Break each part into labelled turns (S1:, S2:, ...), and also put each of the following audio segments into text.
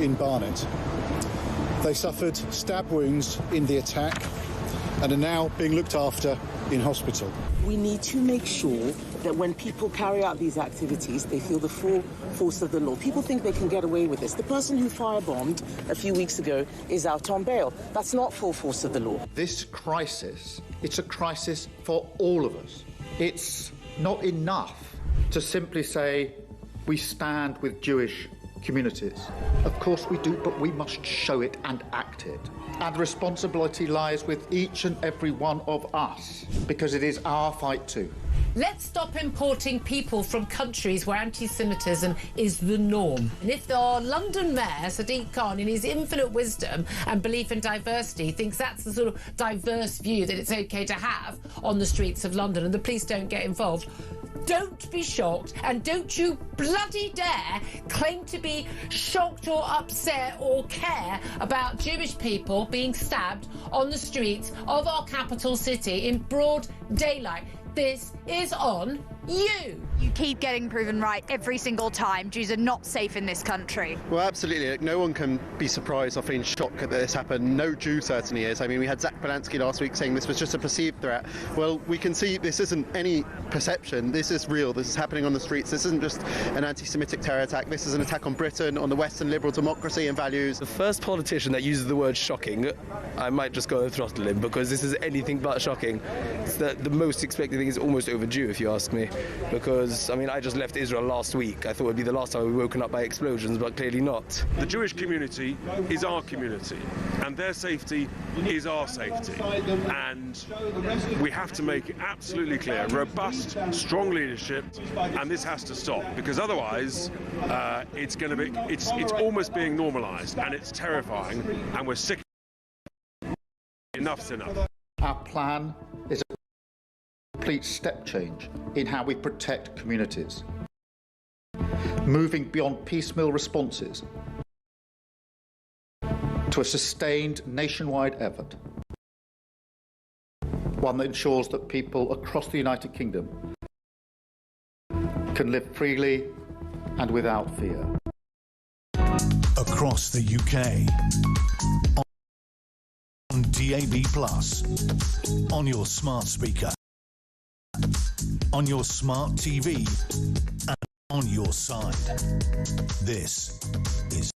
S1: in Barnet. They suffered stab wounds in the attack and are now being looked after in hospital.
S2: We need to make sure that when people carry out these activities, they feel the full force of the law. People think they can get away with this. The person who firebombed a few weeks ago is out on bail. That's not full force of the law.
S3: This crisis, it's a crisis for all of us. It's not enough to simply say we stand with Jewish communities. Of course we do, but we must show it and act it. And responsibility lies with each and every one of us, because it is our fight too.
S4: Let's stop importing people from countries where anti-Semitism is the norm. And if our London Mayor, Sadiq Khan, in his infinite wisdom and belief in diversity, thinks that's the sort of diverse view that it's OK to have on the streets of London and the police don't get involved, don't be shocked, and don't you bloody dare claim to be shocked or upset or care about Jewish people being stabbed on the streets of our capital city in broad daylight. This is on you.
S5: You keep getting proven right every single time. Jews are not safe in this country.
S6: Well, absolutely. No one can be surprised or feeling shocked that this happened. No Jew certainly is. I mean, we had Zach Belansky last week saying this was just a perceived threat. Well, we can see this isn't any perception. This is real. This is happening on the streets. This isn't just an anti-Semitic terror attack. This is an attack on Britain, on the Western liberal democracy and values.
S7: The first politician that uses the word shocking, I might just go and throttle him, because this is anything but shocking. It's the most expected thing is almost overdue, if you ask me, because, I mean, I just left Israel last week. I thought it would be the last time we were woken up by explosions, but clearly not.
S8: The Jewish community is our community, and their safety is our safety. And we have to make it absolutely clear, robust, strong leadership, and this has to stop, because otherwise it's going to be, it's almost being normalised, and it's terrifying, and we're sick. Enough's enough.
S3: Our plan is a complete step change in how we protect communities, moving beyond piecemeal responses to a sustained nationwide effort, one that ensures that people across the United Kingdom can live freely and without fear.
S9: Across the UK, on DAB+, on your smart speaker, on your smart TV, and on your side. This is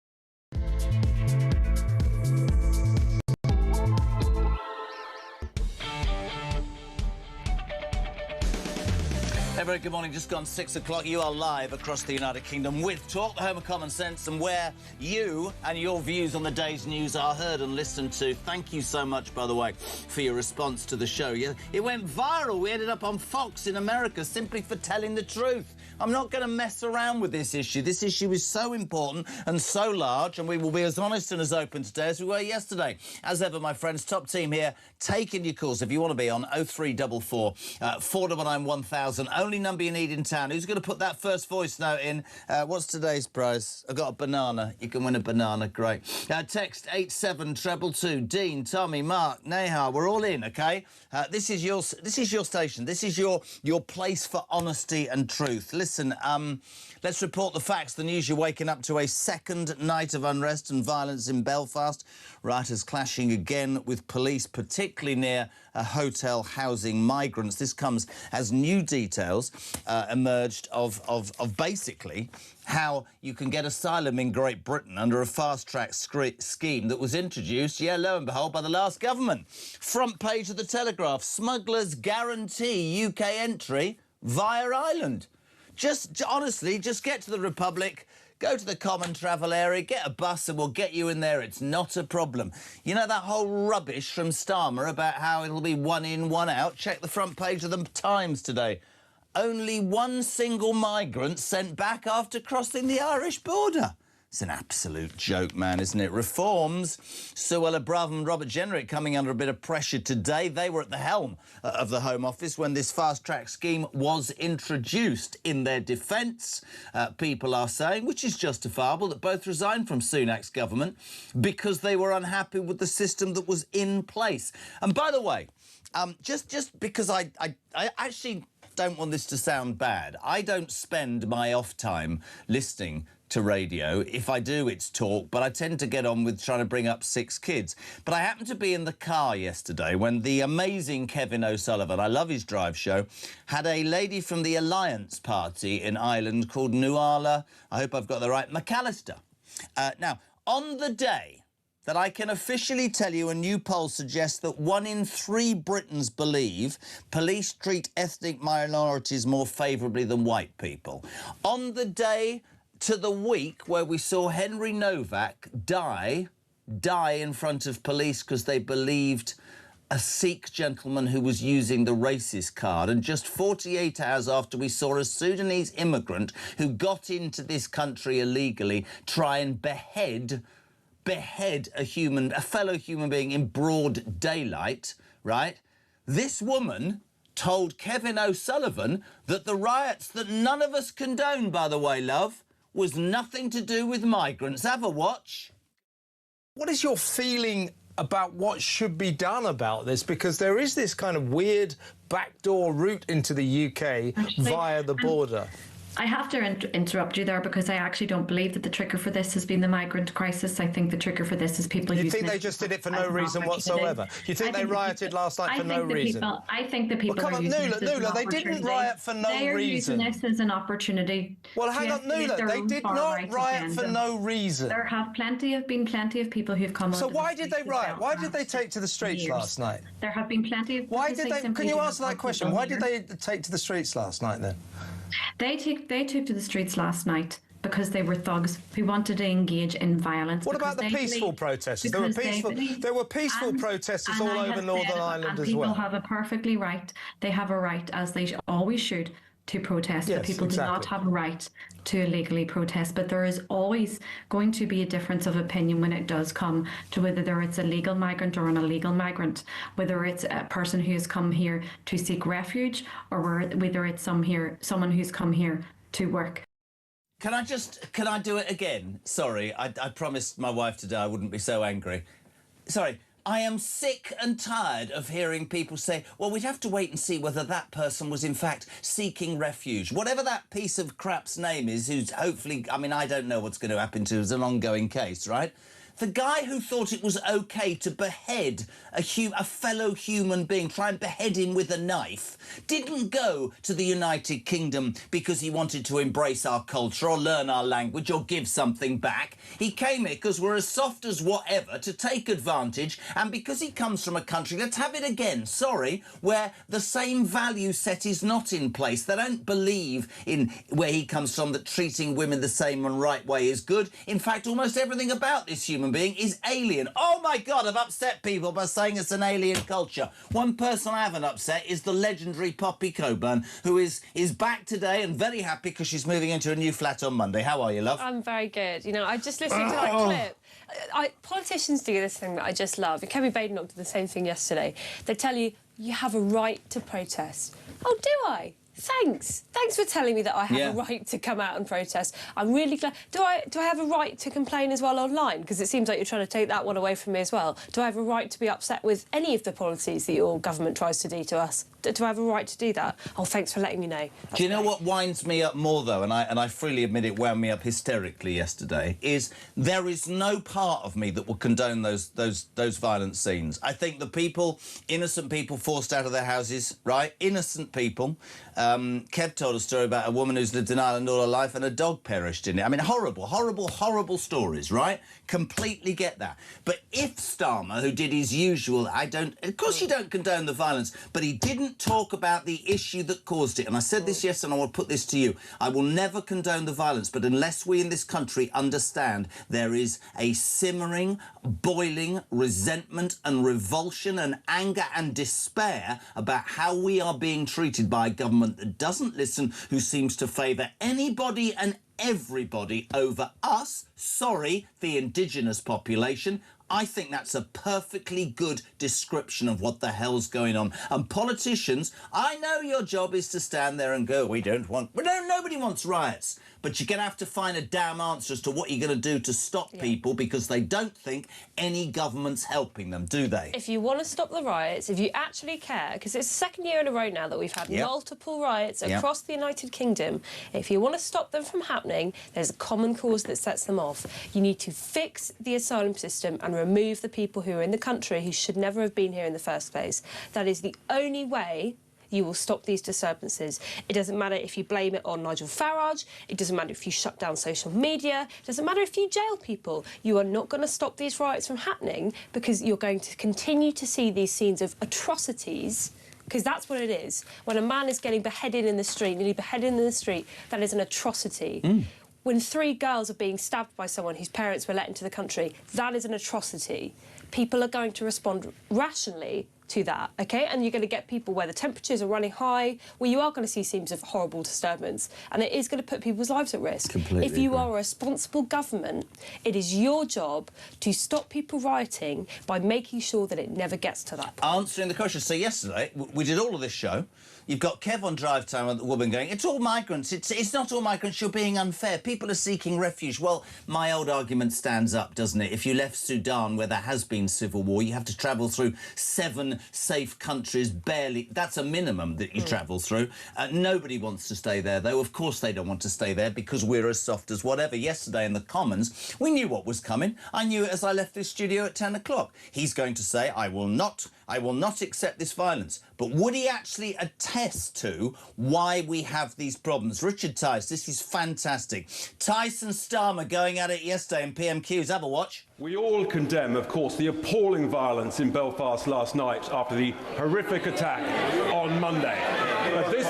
S10: Hey, very good morning. Just gone 6 o'clock. You are live across the United Kingdom with Talk, the home of common sense, and where you and your views on the day's news are heard and listened to. Thank you so much, by the way, for your response to the show. It went viral. We ended up on Fox in America simply for telling the truth. I'm not going to mess around with this issue. This issue is so important and so large, and we will be as honest and as open today as we were yesterday. As ever, my friends, top team here, taking your calls if you want to be on 0344 499 1000. Only number you need in town. Who's going to put that first voice note in? What's today's prize? I've got a banana. You can win a banana. Great. Text 87222. Dean, Tommy, Mark, Nehar. We're all in, OK? This is your station. This is your place for honesty and truth. Listen, let's report the facts. The news you're waking up to: a second night of unrest and violence in Belfast. Rioters clashing again with police, particularly near a hotel housing migrants. This comes as new details emerged of basically how you can get asylum in Great Britain under a fast-track scheme that was introduced, yeah, lo and behold, by the last government. Front page of the Telegraph: smugglers guarantee UK entry via Ireland. Honestly, just get to the Republic, go to the common travel area, get a bus and we'll get you in there. It's not a problem. You know that whole rubbish from Starmer about how it'll be one in, one out? Check the front page of the Times today. Only one single migrant sent back after crossing the Irish border. It's an absolute joke, man, isn't it? Reforms. Suella Braverman and Robert Jenrick coming under a bit of pressure today. They were at the helm of the Home Office when this fast-track scheme was introduced. In their defence, people are saying, which is justifiable, that both resigned from Sunak's government because they were unhappy with the system that was in place. And by the way, just because I actually don't want this to sound bad, I don't spend my off time listening to radio. If I do, it's talk, but I tend to get on with trying to bring up 6 kids. But I happened to be in the car yesterday when the amazing Kevin O'Sullivan, I love his drive show, had a lady from the Alliance Party in Ireland called Nuala, I hope I've got the right, McAllister. Now, on the day that I can officially tell you a new poll suggests that 1 in 3 Britons believe police treat ethnic minorities more favourably than white people. On the day to the week where we saw Henry Novak die in front of police because they believed a Sikh gentleman who was using the racist card, and just 48 hours after we saw a Sudanese immigrant who got into this country illegally try and behead a fellow human being in broad daylight, right? This woman told Kevin O'Sullivan that the riots that none of us condone, by the way, love, was nothing to do with migrants. Have a watch.
S11: What is your feeling about what should be done about this? Because there is this kind of weird backdoor route into the UK via the border.
S12: I have to interrupt you there because I actually don't believe that the trigger for this has been the migrant crisis. I think the trigger for this is people.
S11: You think they just did it for no reason whatsoever? You think they rioted last night for no reason?
S12: I think the people.
S11: Well, come on, Nuala, they didn't riot for no reason.
S12: They are using this as an opportunity.
S11: Well, hang on, Nuala, they did not riot for no reason.
S12: There have been plenty of people who've come on.
S11: So why did they riot? Why did they take to the streets last night?
S12: There have been plenty of.
S11: Why did they? Can you answer that question? Why did they take to the streets last night then?
S12: They took to the streets last night because they were thugs who wanted to engage in violence.
S11: What about the peaceful protesters? There were peaceful protesters all over Northern Ireland as well.
S12: People have a perfectly right. They have a right, as they always should, to protest.
S11: Yes,
S12: but people do not have a right to illegally protest. But there is always going to be a difference of opinion when it does come to whether it's a legal migrant or an illegal migrant, whether it's a person who has come here to seek refuge or whether it's someone who's come here to work.
S10: Can I do it again? Sorry, I promised my wife today I wouldn't be so angry. Sorry. I am sick and tired of hearing people say, well, we'd have to wait and see whether that person was in fact seeking refuge. Whatever that piece of crap's name is, who's hopefully, I mean, I don't know what's going to happen to him. It's an ongoing case, right? The guy who thought it was OK to behead a fellow human being, try and behead him with a knife, didn't go to the United Kingdom because he wanted to embrace our culture or learn our language or give something back. He came here because we're as soft as whatever to take advantage, and because he comes from a country, let's have it again, sorry, where the same value set is not in place. They don't believe in where he comes from that treating women the same and right way is good. In fact, almost everything about this human being is alien. Oh my God, I've upset people by saying it's an alien culture. One person I haven't upset is the legendary Poppy Coburn, who is back today and very happy because she's moving into a new flat on Monday. How are you, love?
S13: I'm very good. You know, I just listened to that clip. Politicians do this thing that I just love. And Kemi Badenoch did the same thing yesterday. They tell you, you have a right to protest. Oh, do I? Thanks. Thanks for telling me that I have a right to come out and protest. I'm really glad. Do I have a right to complain as well online? Because it seems like you're trying to take that one away from me as well. Do I have a right to be upset with any of the policies that your government tries to do to us? Do I have a right to do that? Oh, thanks for letting me know.
S10: Do you know what winds me up more, though, and I freely admit it wound me up hysterically yesterday, is there is no part of me that will condone those violent scenes. I think the people, innocent people forced out of their houses, right? Innocent people. Kev told a story about a woman who's lived in Ireland all her life and a dog perished in it. I mean, horrible, horrible, horrible stories, right? Completely get that. But if Starmer, who did his usual, of course you don't condone the violence, but he didn't talk about the issue that caused it. And I said this yesterday, and I will put this to you. I will never condone the violence, but unless we in this country understand there is a simmering, boiling resentment and revulsion and anger and despair about how we are being treated by a government that doesn't listen, who seems to favour anybody and everybody over us, sorry, the indigenous population, I think that's a perfectly good description of what the hell's going on. And politicians, I know your job is to stand there and go, we don't want... nobody wants riots. But you're going to have to find a damn answer as to what you're going to do to stop people, because they don't think any government's helping them, do they?
S13: If you want to stop the riots, if you actually care, because it's the second year in a row now that we've had multiple riots across the United Kingdom, if you want to stop them from happening, there's a common cause that sets them off. You need to fix the asylum system and remove the people who are in the country who should never have been here in the first place. That is the only way you will stop these disturbances. It doesn't matter if you blame it on Nigel Farage, it doesn't matter if you shut down social media, it doesn't matter if you jail people. You are not going to stop these riots from happening, because you're going to continue to see these scenes of atrocities, because that's what it is. When a man is getting beheaded in the street, nearly beheaded in the street, that is an atrocity. When 3 girls are being stabbed by someone whose parents were let into the country, that is an atrocity. People are going to respond rationally to that, OK? And you're going to get people where the temperatures are running high, where you are going to see scenes of horrible disturbance, and it is going to put people's lives at risk. If you are a responsible government, it is your job to stop people rioting by making sure that it never gets to that point.
S10: Answering the question. So yesterday, we did all of this show. You've got Kev on Drive Time and the woman going, it's all migrants. It's not all migrants. You're being unfair. People are seeking refuge. Well, my old argument stands up, doesn't it? If you left Sudan, where there has been civil war, you have to travel through 7 safe countries, barely. That's a minimum that you travel through. Nobody wants to stay there, though. Of course they don't want to stay there, because we're as soft as whatever. Yesterday in the Commons, we knew what was coming. I knew it as I left this studio at 10 o'clock. He's going to say, I will not accept this violence. But would he actually attest to why we have these problems? Richard Tice, this is fantastic. Tice and Starmer going at it yesterday in PMQs. Have a watch.
S8: We all condemn, of course, the appalling violence in Belfast last night after the horrific attack on Monday. But this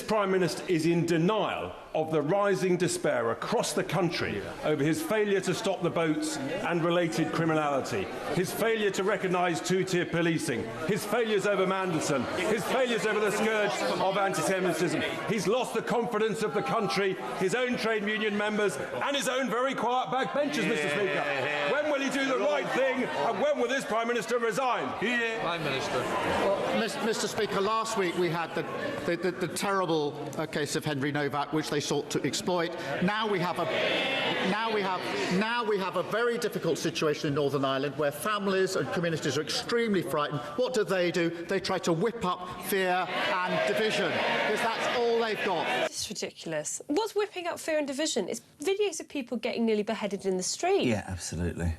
S8: Prime Minister is in denial of the rising despair across the country over his failure to stop the boats and related criminality, his failure to recognise two-tier policing, his failures over Mandelson, his failures over the scourge of anti-Semitism. He's lost the confidence of the country, his own trade union members and his own very quiet backbenchers, Mr. Speaker. When will he do the right thing, and when will this Prime Minister resign?
S3: Prime Minister.
S1: Well, Mr. Speaker, last week we had the terrible case of Henry Novak, which they sought to exploit. Now we have a very difficult situation in Northern Ireland, where families and communities are extremely frightened. What do? They try to whip up fear and division, because that's all they've got.
S13: It's ridiculous. What's whipping up fear and division? It's videos of people getting nearly beheaded in the street.
S10: Yeah, absolutely.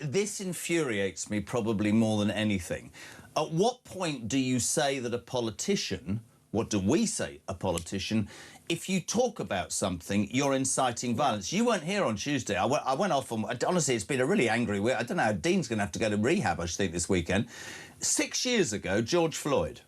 S10: This infuriates me probably more than anything. At what point do you say that a politician, what do we say, a politician, if you talk about something, you're inciting violence? You weren't here on Tuesday. I went off on... Honestly, it's been a really angry week. I don't know how Dean's going to have to go to rehab, I think, this weekend. 6 years ago, George Floyd.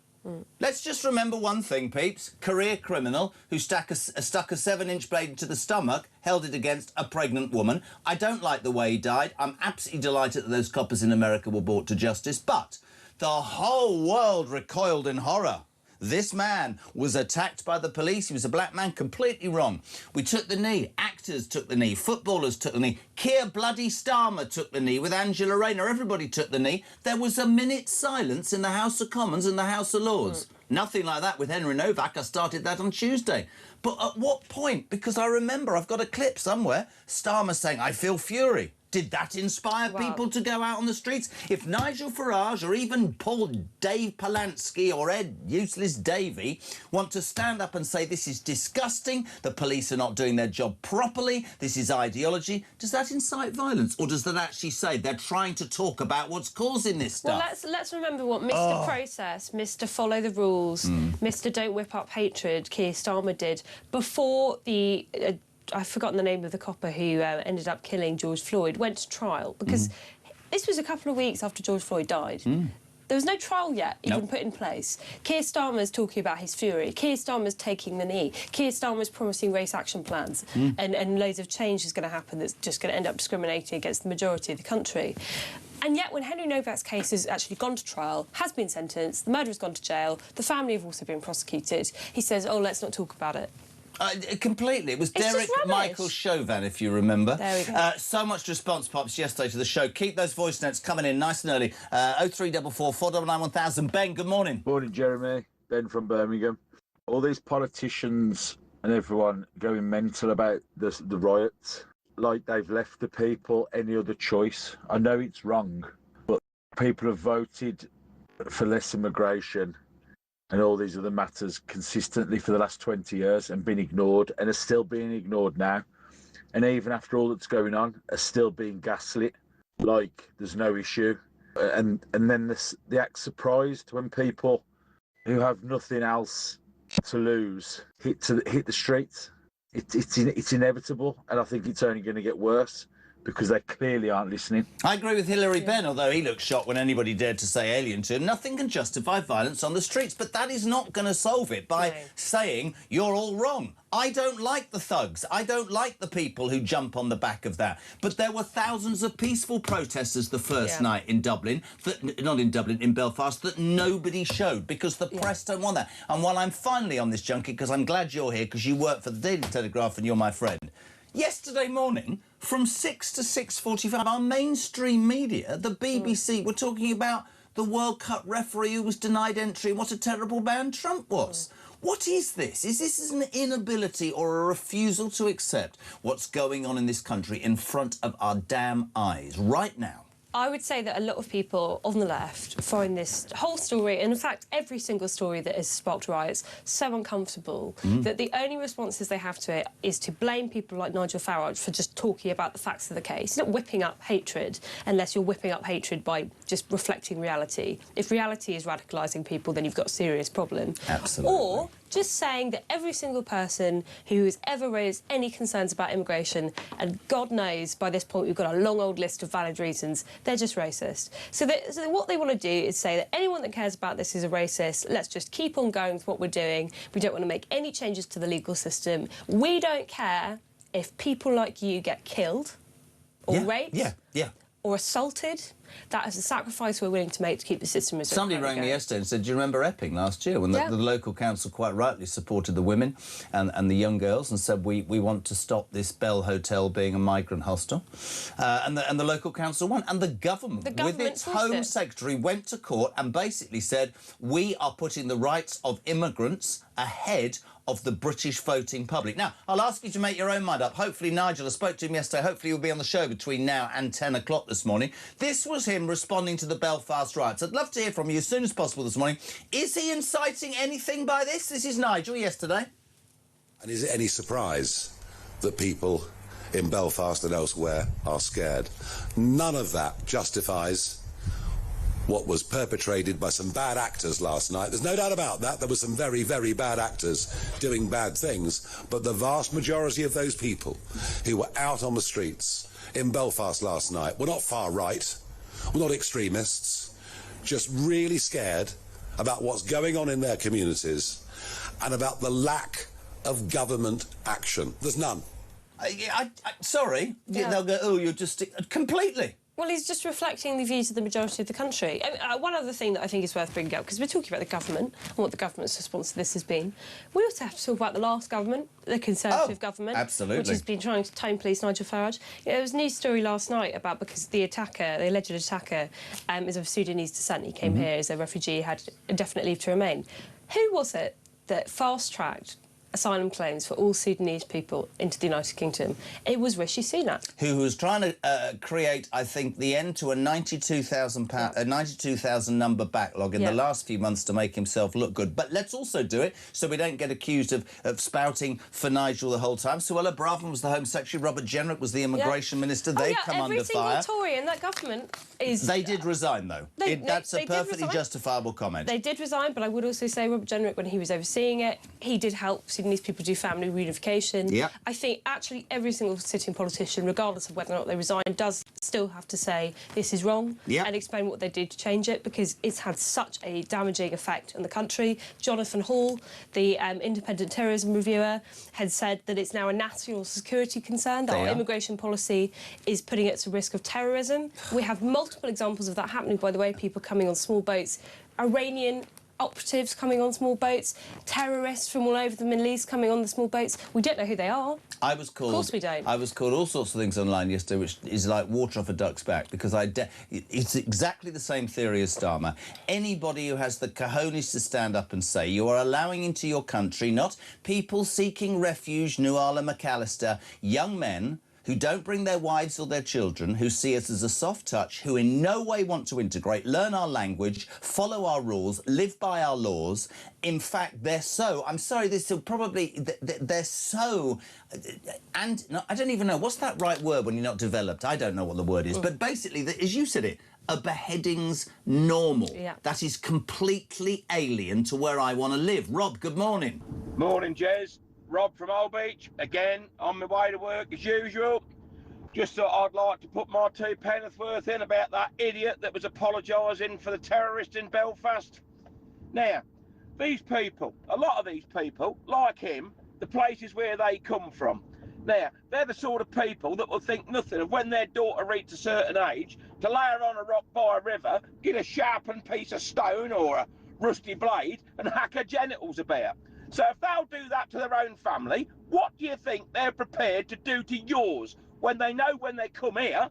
S10: Let's just remember one thing, peeps. Career criminal who stuck a 7-inch blade into the stomach, held it against a pregnant woman. I don't like the way he died. I'm absolutely delighted that those coppers in America were brought to justice. But the whole world recoiled in horror. This man was attacked by the police. He was a black man, completely wrong. We took the knee. Actors took the knee. Footballers took the knee. Keir bloody Starmer took the knee with Angela Rayner. Everybody took the knee. There was a minute's silence in the House of Commons and the House of Lords. Nothing like that with Henry Novak. I started that on Tuesday. But at what point? Because I remember, I've got a clip somewhere, Starmer saying, I feel fury. Did that inspire people to go out on the streets? If Nigel Farage or even Dave Polanski or Ed Useless Davey want to stand up and say this is disgusting, the police are not doing their job properly, this is ideology, does that incite violence? Or does that actually say they're trying to talk about what's causing this stuff?
S13: Well, let's remember what Mr. Process, Mr. Follow the Rules, Mr. Don't Whip Up Hatred, Keir Starmer did before the... I've forgotten the name of the copper who ended up killing George Floyd, went to trial, because this was a couple of weeks after George Floyd died. There was no trial yet even put in place. Keir Starmer's talking about his fury. Keir Starmer's taking the knee. Keir Starmer's promising race action plans. And loads of change is going to happen that's just going to end up discriminating against the majority of the country. And yet, when Henry Novak's case has actually gone to trial, has been sentenced, the murderer's gone to jail, the family have also been prosecuted, he says, oh, let's not talk about it.
S10: Completely. It was
S13: It's
S10: Derek
S13: just rubbish.
S10: Michael Chauvin, if you remember.
S13: There we go.
S10: So much response pops yesterday to the show. Keep those voice notes coming in nice and early. 0344 499 1000. Ben, good morning.
S14: Morning, Jeremy. Ben from Birmingham. All these politicians and everyone going mental about the riots, like they've left the people any other choice. I know it's wrong, but people have voted for less immigration and all these other matters consistently for the last 20 years and been ignored and are still being ignored now. And even after all that's going on, are still being gaslit like there's no issue. And then they act surprised when people who have nothing else to lose hit the streets. It's inevitable, and I think it's only going to get worse because they clearly aren't listening.
S10: I agree with Hilary Benn, although he looked shocked when anybody dared to say alien to him. Nothing can justify violence on the streets, but that is not going to solve it by saying you're all wrong. I don't like the thugs. I don't like the people who jump on the back of that. But there were thousands of peaceful protesters the first night in Dublin, in Belfast, that nobody showed because the press don't want that. And while I'm finally on this junkie, because I'm glad you're here, because you work for the Daily Telegraph and you're my friend, yesterday morning, from 6 to 6:45, our mainstream media, the BBC, were talking about the World Cup referee who was denied entry and what a terrible man Trump was. What is this? Is this an inability or a refusal to accept what's going on in this country in front of our damn eyes right now?
S13: I would say that a lot of people on the left find this whole story, and in fact every single story that has sparked riots, so uncomfortable that the only responses they have to it is to blame people like Nigel Farage for just talking about the facts of the case. You're not whipping up hatred unless you're whipping up hatred by just reflecting reality. If reality is radicalising people, then you've got a serious problem.
S10: Absolutely.
S13: Or just saying that every single person who has ever raised any concerns about immigration, and God knows by this point we've got a long old list of valid reasons, they're just racist. So what they want to do is say that anyone that cares about this is a racist. Let's just keep on going with what we're doing. We don't want to make any changes to the legal system. We don't care if people like you get killed or raped or assaulted. That is a sacrifice we're willing to make to keep the system as
S10: Somebody rang me yesterday and said, do you remember Epping last year when the local council quite rightly supported the women and the young girls and said we want to stop this Bell Hotel being a migrant hostel? And the local council won. And the government with its Home Secretary, went to court and basically said, we are putting the rights of immigrants ahead of the British voting public. Now, I'll ask you to make your own mind up. Hopefully, Nigel, I spoke to him yesterday. Hopefully, he'll be on the show between now and 10 o'clock this morning. This was him responding to the Belfast riots. I'd love to hear from you as soon as possible this morning. Is he inciting anything by this? This is Nigel yesterday.
S15: And is it any surprise that people in Belfast and elsewhere are scared? None of that justifies what was perpetrated by some bad actors last night. There's no doubt about that. There were some very, very bad actors doing bad things, but the vast majority of those people who were out on the streets in Belfast last night were not far right, were not extremists, just really scared about what's going on in their communities and about the lack of government action. There's none.
S10: Sorry, they'll go, oh, you're just... Completely.
S13: Well, he's just reflecting the views of the majority of the country. One other thing that I think is worth bringing up, because we're talking about the government and what the government's response to this has been, we also have to talk about the last government, the Conservative government, which has been trying to tone police Nigel Farage. There was a news story last night about because the alleged attacker, is of Sudanese descent. He came here as a refugee, had indefinite leave to remain. Who was it that fast-tracked asylum claims for all Sudanese people into the United Kingdom? It was Rishi Sunak.
S10: Who was trying to create, I think, the end to a 92,000 number backlog in the last few months to make himself look good. But let's also do it so we don't get accused of spouting for Nigel the whole time. Suella Braverman was the Home Secretary, Robert Jenrick was the Immigration Minister. They come under fire.
S13: Every single Tory in that government is...
S10: They did resign, though. That's a perfectly justifiable comment.
S13: They did resign, but I would also say Robert Jenrick, when he was overseeing it, he did help Sudanese people do family reunification. I think actually every single sitting politician, regardless of whether or not they resign, does still have to say this is wrong and explain what they did to change it, because it's had such a damaging effect on the country. Jonathan Hall, the independent terrorism reviewer, had said that it's now a national security concern, that our immigration policy is putting it to risk of terrorism. We have multiple examples of that happening, by the way, people coming on small boats, Iranian operatives coming on small boats, terrorists from all over the Middle East coming on the small boats. We don't know who they are.
S10: I was called.
S13: Of course we don't.
S10: I was called all sorts of things online yesterday, which is like water off a duck's back, because it's exactly the same theory as Starmer. Anybody who has the cojones to stand up and say you are allowing into your country not people seeking refuge, Nuala McAllister, young men who don't bring their wives or their children, who see us as a soft touch, who in no way want to integrate, learn our language, follow our rules, live by our laws. In fact, they're so... I'm sorry, they're so... And no, I don't even know, what's that right word when you're not developed? I don't know what the word is. But basically, as you said it, a beheading's normal.
S13: Yeah.
S10: That is completely alien to where I want to live. Rob, good morning.
S16: Morning, Jez. Rob from Old Beach, again, on my way to work as usual. Just thought I'd like to put my 2 pence worth in about that idiot that was apologising for the terrorist in Belfast. Now, these people, a lot of these people, like him, the places where they come from. Now, they're the sort of people that will think nothing of when their daughter reaches a certain age, to lay her on a rock by a river, get a sharpened piece of stone or a rusty blade and hack her genitals about. So if they'll do that to their own family, what do you think they're prepared to do to yours when they know when they come here,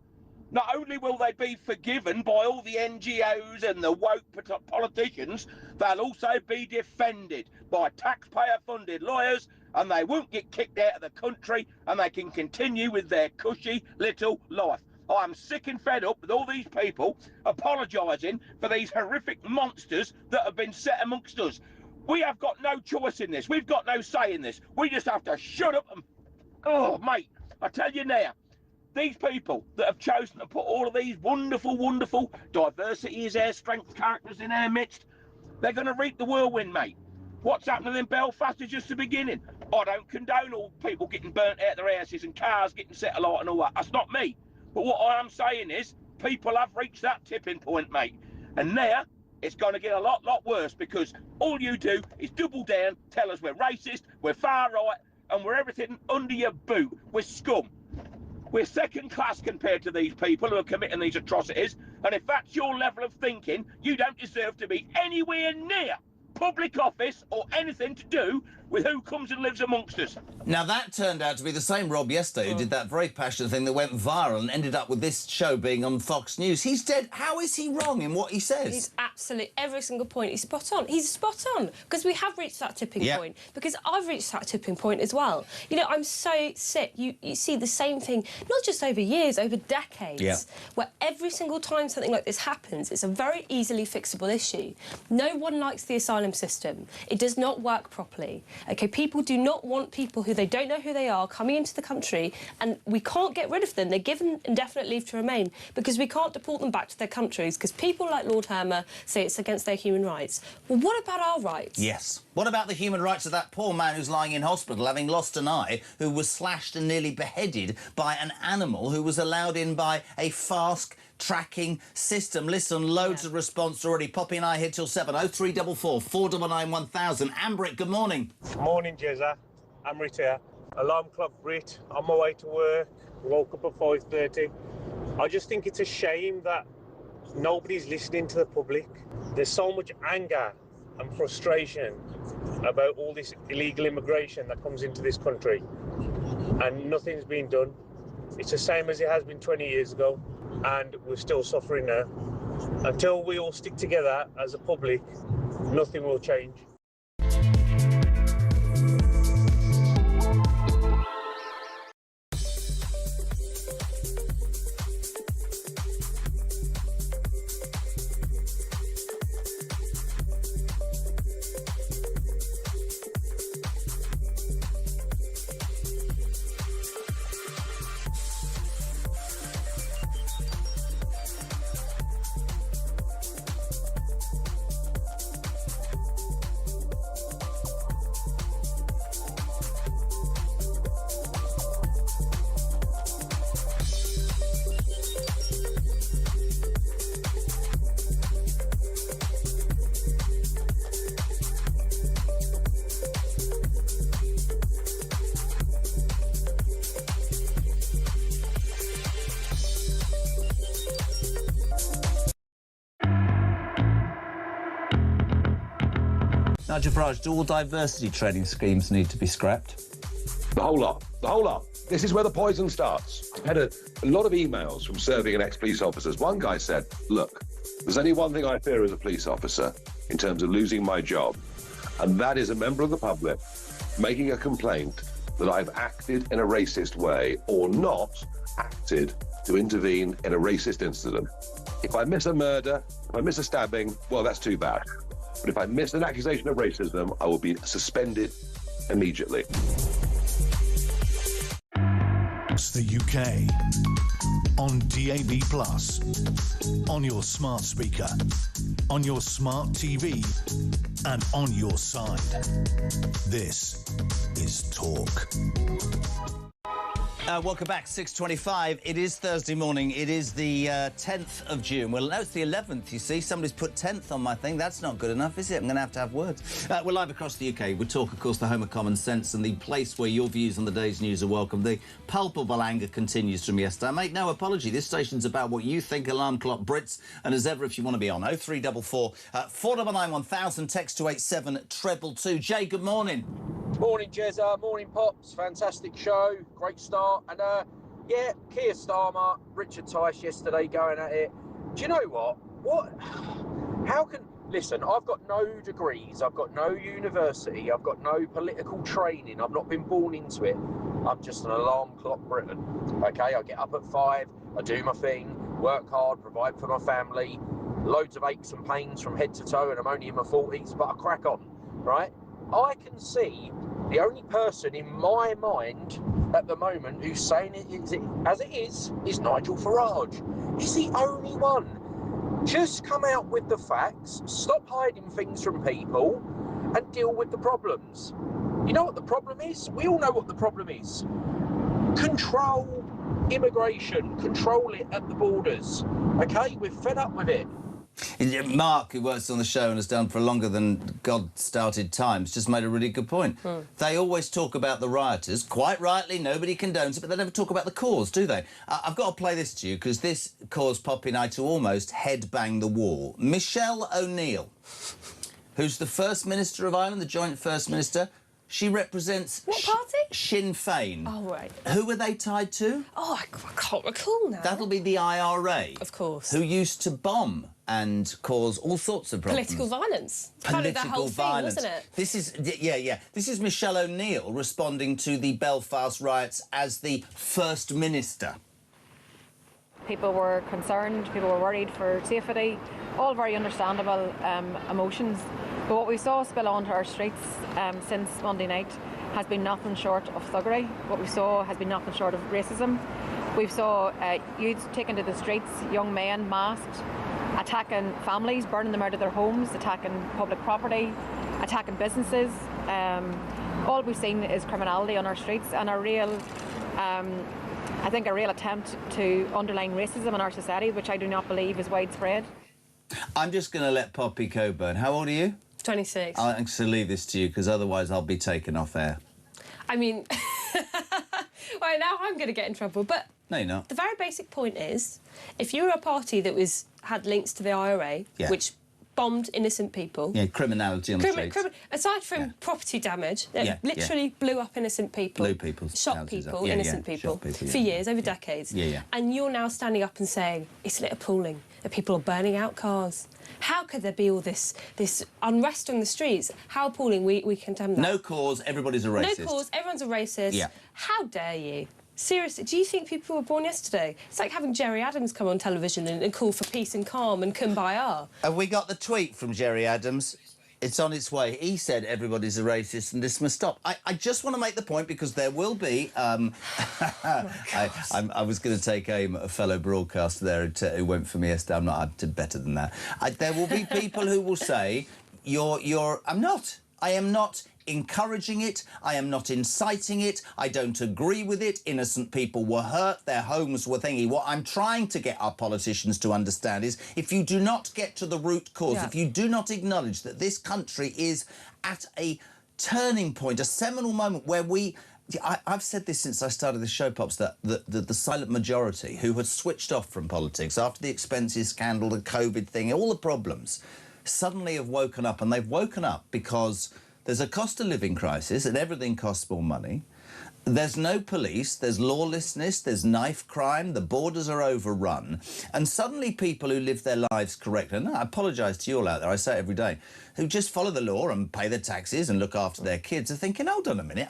S16: not only will they be forgiven by all the NGOs and the woke politicians, they'll also be defended by taxpayer-funded lawyers, and they won't get kicked out of the country, and they can continue with their cushy little life. I'm sick and fed up with all these people apologising for these horrific monsters that have been set amongst us. We have got no choice in this. We've got no say in this. We just have to shut up and... Oh, mate, I tell you now, these people that have chosen to put all of these wonderful, wonderful diversity is our strength characters in our midst, they're going to reap the whirlwind, mate. What's happening in Belfast is just the beginning. I don't condone all people getting burnt out their houses and cars getting set alight and all that. That's not me. But what I am saying is people have reached that tipping point, mate. And now it's going to get a lot worse, because all you do is double down, tell us we're racist, we're far right, and we're everything under your boot. We're scum. We're second class compared to these people who are committing these atrocities, and if that's your level of thinking, you don't deserve to be anywhere near public office or anything to do with who comes and lives amongst us.
S10: Now, that turned out to be the same Rob yesterday who did that very passionate thing that went viral and ended up with this show being on Fox News. He's dead. How is he wrong in what he says?
S13: He's absolutely... Every single point, he's spot on. He's spot on, because we have reached that tipping point. Because I've reached that tipping point as well. You know, I'm so sick. You see the same thing, not just over years, over decades, where every single time something like this happens, it's a very easily fixable issue. No one likes the asylum system. It does not work properly. OK, people do not want people who they don't know who they are coming into the country, and we can't get rid of them. They're given indefinite leave to remain because we can't deport them back to their countries because people like Lord Hermer say it's against their human rights. Well, what about our rights?
S10: Yes. What about the human rights of that poor man who's lying in hospital having lost an eye, who was slashed and nearly beheaded by an animal who was allowed in by a fast tracking system? Listen, loads of response already. Poppy and I here till 7. 0344 499 1000. Ambrit, good morning.
S17: Morning, Jezza. Ambrit here. Alarm clock Brit. On my way to work. Woke up at 5:30. I just think it's a shame that nobody's listening to the public. There's so much anger and frustration about all this illegal immigration that comes into this country, and nothing's been done. It's the same as it has been 20 years ago, and we're still suffering now. Until we all stick together as a public, nothing will change.
S10: Nigel Farage, do all diversity training schemes need to be scrapped?
S18: The whole lot. The whole lot. This is where the poison starts. I had a lot of emails from serving and ex-police officers. One guy said, look, there's only one thing I fear as a police officer in terms of losing my job, and that is a member of the public making a complaint that I've acted in a racist way or not acted to intervene in a racist incident. If I miss a murder, if I miss a stabbing, well, that's too bad. But if I miss an accusation of racism, I will be suspended immediately.
S9: It's the UK on DAB+, on your smart speaker, on your smart TV, and on your side. This is Talk.
S10: Welcome back, 6:25. It is Thursday morning. It is the 10th of June. Well, no, it's the 11th, you see. Somebody's put 10th on my thing. That's not good enough, is it? I'm going to have words. We're live across the UK. We talk, of course, the home of common sense and the place where your views on the day's news are welcome. The palpable anger continues from yesterday. I make no apology. This station's about what you think, alarm clock Brits. And as ever, if you want to be on, 0344 499 1000, text to 87222. Jay, good morning.
S19: Morning, Jezza. Morning, Pops. Fantastic show. Great start. And, yeah, Keir Starmer, Richard Tice yesterday going at it. Do you know what? How can... Listen, I've got no degrees. I've got no university. I've got no political training. I've not been born into it. I'm just an alarm clock Briton. OK, I get up at 5. I do my thing. Work hard. Provide for my family. Loads of aches and pains from head to toe. And I'm only in my 40s. But I crack on, right? I can see the only person in my mind at the moment who's saying it as it is Nigel Farage. He's the only one. Just come out with the facts, stop hiding things from people, and deal with the problems. You know what the problem is? We all know what the problem is. Control immigration, control it at the borders. Okay, we're fed up with it.
S10: Mark, who works on the show and has done for longer than God started times, just made a really good point. They always talk about the rioters, quite rightly, nobody condones it, but they never talk about the cause, do they? I've got to play this to you, because this caused Poppy and I to almost headbang the wall. Michelle O'Neill, who's the First Minister of Ireland, the Joint First Minister, she represents...
S13: What party?
S10: Sinn Féin.
S13: Oh, right.
S10: Who are they tied to?
S13: Oh, I can't recall now.
S10: That'll be the IRA.
S13: Of course.
S10: Who used to bomb and cause all sorts of problems.
S13: Political violence. Kind of that whole
S10: violence.
S13: thing, wasn't it?
S10: This is, yeah. This is Michelle O'Neill responding to the Belfast riots as the First Minister.
S20: People were concerned, people were worried for safety, all very understandable emotions. But what we saw spill onto our streets since Monday night has been nothing short of thuggery. What we saw has been nothing short of racism. We saw youths taken to the streets, young men masked, attacking families, burning them out of their homes, attacking public property, attacking businesses. All we've seen is criminality on our streets and a real, I think, a real attempt to underline racism in our society, which I do not believe is widespread.
S10: I'm just going to let Poppy Coburn. How old are you?
S13: 26.
S10: I'll actually leave this to you, because otherwise I'll be taken off air.
S13: I mean, well, now I'm going to get in trouble, but...
S10: No, you're not.
S13: The very basic point is, if you were a party that had links to the IRA, which bombed innocent people...
S10: Yeah, criminality on the streets.
S13: Aside from property damage, that literally blew up innocent people.
S10: Blew people.
S13: Shot people, innocent people, for years, over decades. And you're now standing up and saying, it's a little appalling that people are burning out cars. How could there be all this unrest on the streets? How appalling, we condemn that.
S10: No cause, everybody's a racist.
S13: No cause, everyone's a racist.
S10: Yeah.
S13: How dare you? Seriously, do you think people were born yesterday? It's like having Jerry Adams come on television and call for peace and calm and kumbaya.
S10: Have we got the tweet from Jerry Adams? It's on its way. He said everybody's a racist and this must stop. I just want to make the point, because there will be... I was going to take aim at a fellow broadcaster there who went for me yesterday. I did better than that. There will be people who will say, I am not encouraging it, I am not inciting it, I don't agree with it, innocent people were hurt, their homes were thingy. What I'm trying to get our politicians to understand is, if you do not get to the root cause, if you do not acknowledge that this country is at a turning point, a seminal moment where I've said this since I started the show, Pops, that the silent majority who had switched off from politics after the expenses scandal, the COVID thing, all the problems, suddenly have woken up, and they've woken up because there's a cost of living crisis and everything costs more money. There's no police, there's lawlessness, there's knife crime, the borders are overrun, and suddenly people who live their lives correctly, and I apologise to you all out there, I say it every day, who just follow the law and pay their taxes and look after their kids are thinking, hold on a minute,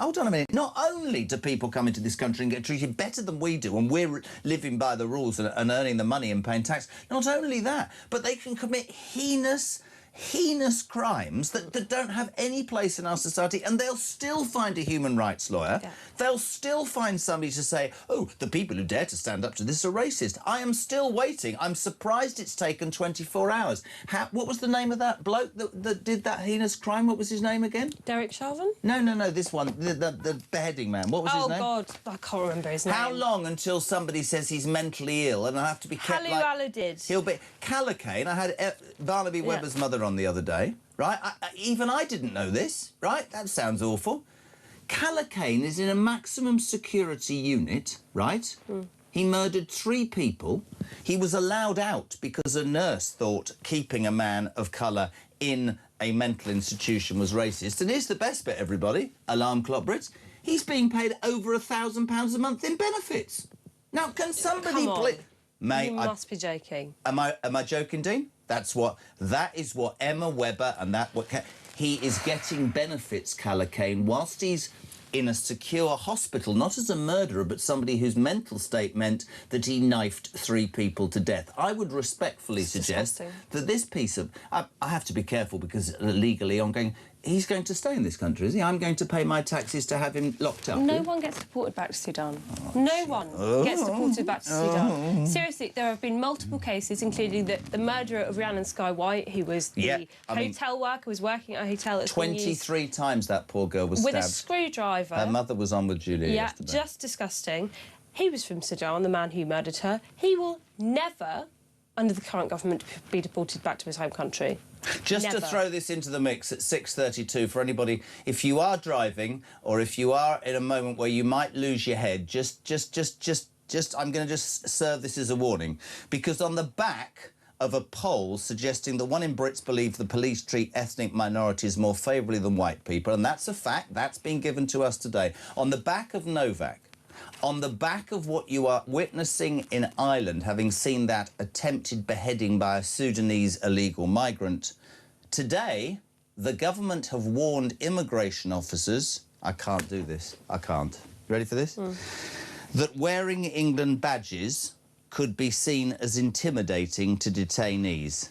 S10: not only do people come into this country and get treated better than we do and we're living by the rules and earning the money and paying tax, not only that, but they can commit heinous crimes that don't have any place in our society, and they'll still find a human rights lawyer. Yeah. They'll still find somebody to say, oh, the people who dare to stand up to this are racist. I am still waiting. I'm surprised it's taken 24 hours. What was the name of that bloke that did that heinous crime? What was his name again?
S13: Derek Chauvin?
S10: No, this one, the beheading man. What was his name?
S13: Oh, God, I can't remember his name.
S10: How long until somebody says he's mentally ill and I have to be kept
S13: Halu did.
S10: He'll be... Callacane, I had Barnaby Webber's mother on the other day, right? Even I didn't know this, right? That sounds awful. Callacane is in a maximum security unit, right? He murdered 3 people. He was allowed out because a nurse thought keeping a man of colour in a mental institution was racist. And here's the best bit, everybody. Alarm clock Brits. He's being paid over £1,000 a month in benefits. Now, can somebody please...
S13: Mate, you must be joking.
S10: Am I joking, Dean? That is what Emma Webber and he is getting benefits, Callacane, whilst he's in a secure hospital, not as a murderer, but somebody whose mental state meant that he knifed 3 people to death. I would respectfully suggest that this piece of... I have to be careful because legally I'm going... He's going to stay in this country, is he? I'm going to pay my taxes to have him locked up.
S13: No one gets deported back to Sudan. No one gets deported back to Sudan. Seriously, there have been multiple cases, including the murderer of Rhiannon Sky White, who was the hotel worker, who was working at a hotel...
S10: 23 times that poor girl was stabbed.
S13: With a screwdriver.
S10: Her mother was on with Julia yesterday.
S13: Yeah, just disgusting. He was from Sudan, the man who murdered her. He will never, under the current government, be deported back to his home country.
S10: Just to throw this into the mix at 6:32 for anybody, if you are driving or if you are in a moment where you might lose your head, just I'm going to just serve this as a warning, because on the back of a poll suggesting that 1 in Brits believe the police treat ethnic minorities more favourably than white people, and that's a fact, that's been given to us today, on the back of Novak, on the back of what you are witnessing in Ireland, having seen that attempted beheading by a Sudanese illegal migrant, today the government have warned immigration officers... I can't do this. I can't. You ready for this? That wearing England badges could be seen as intimidating to detainees.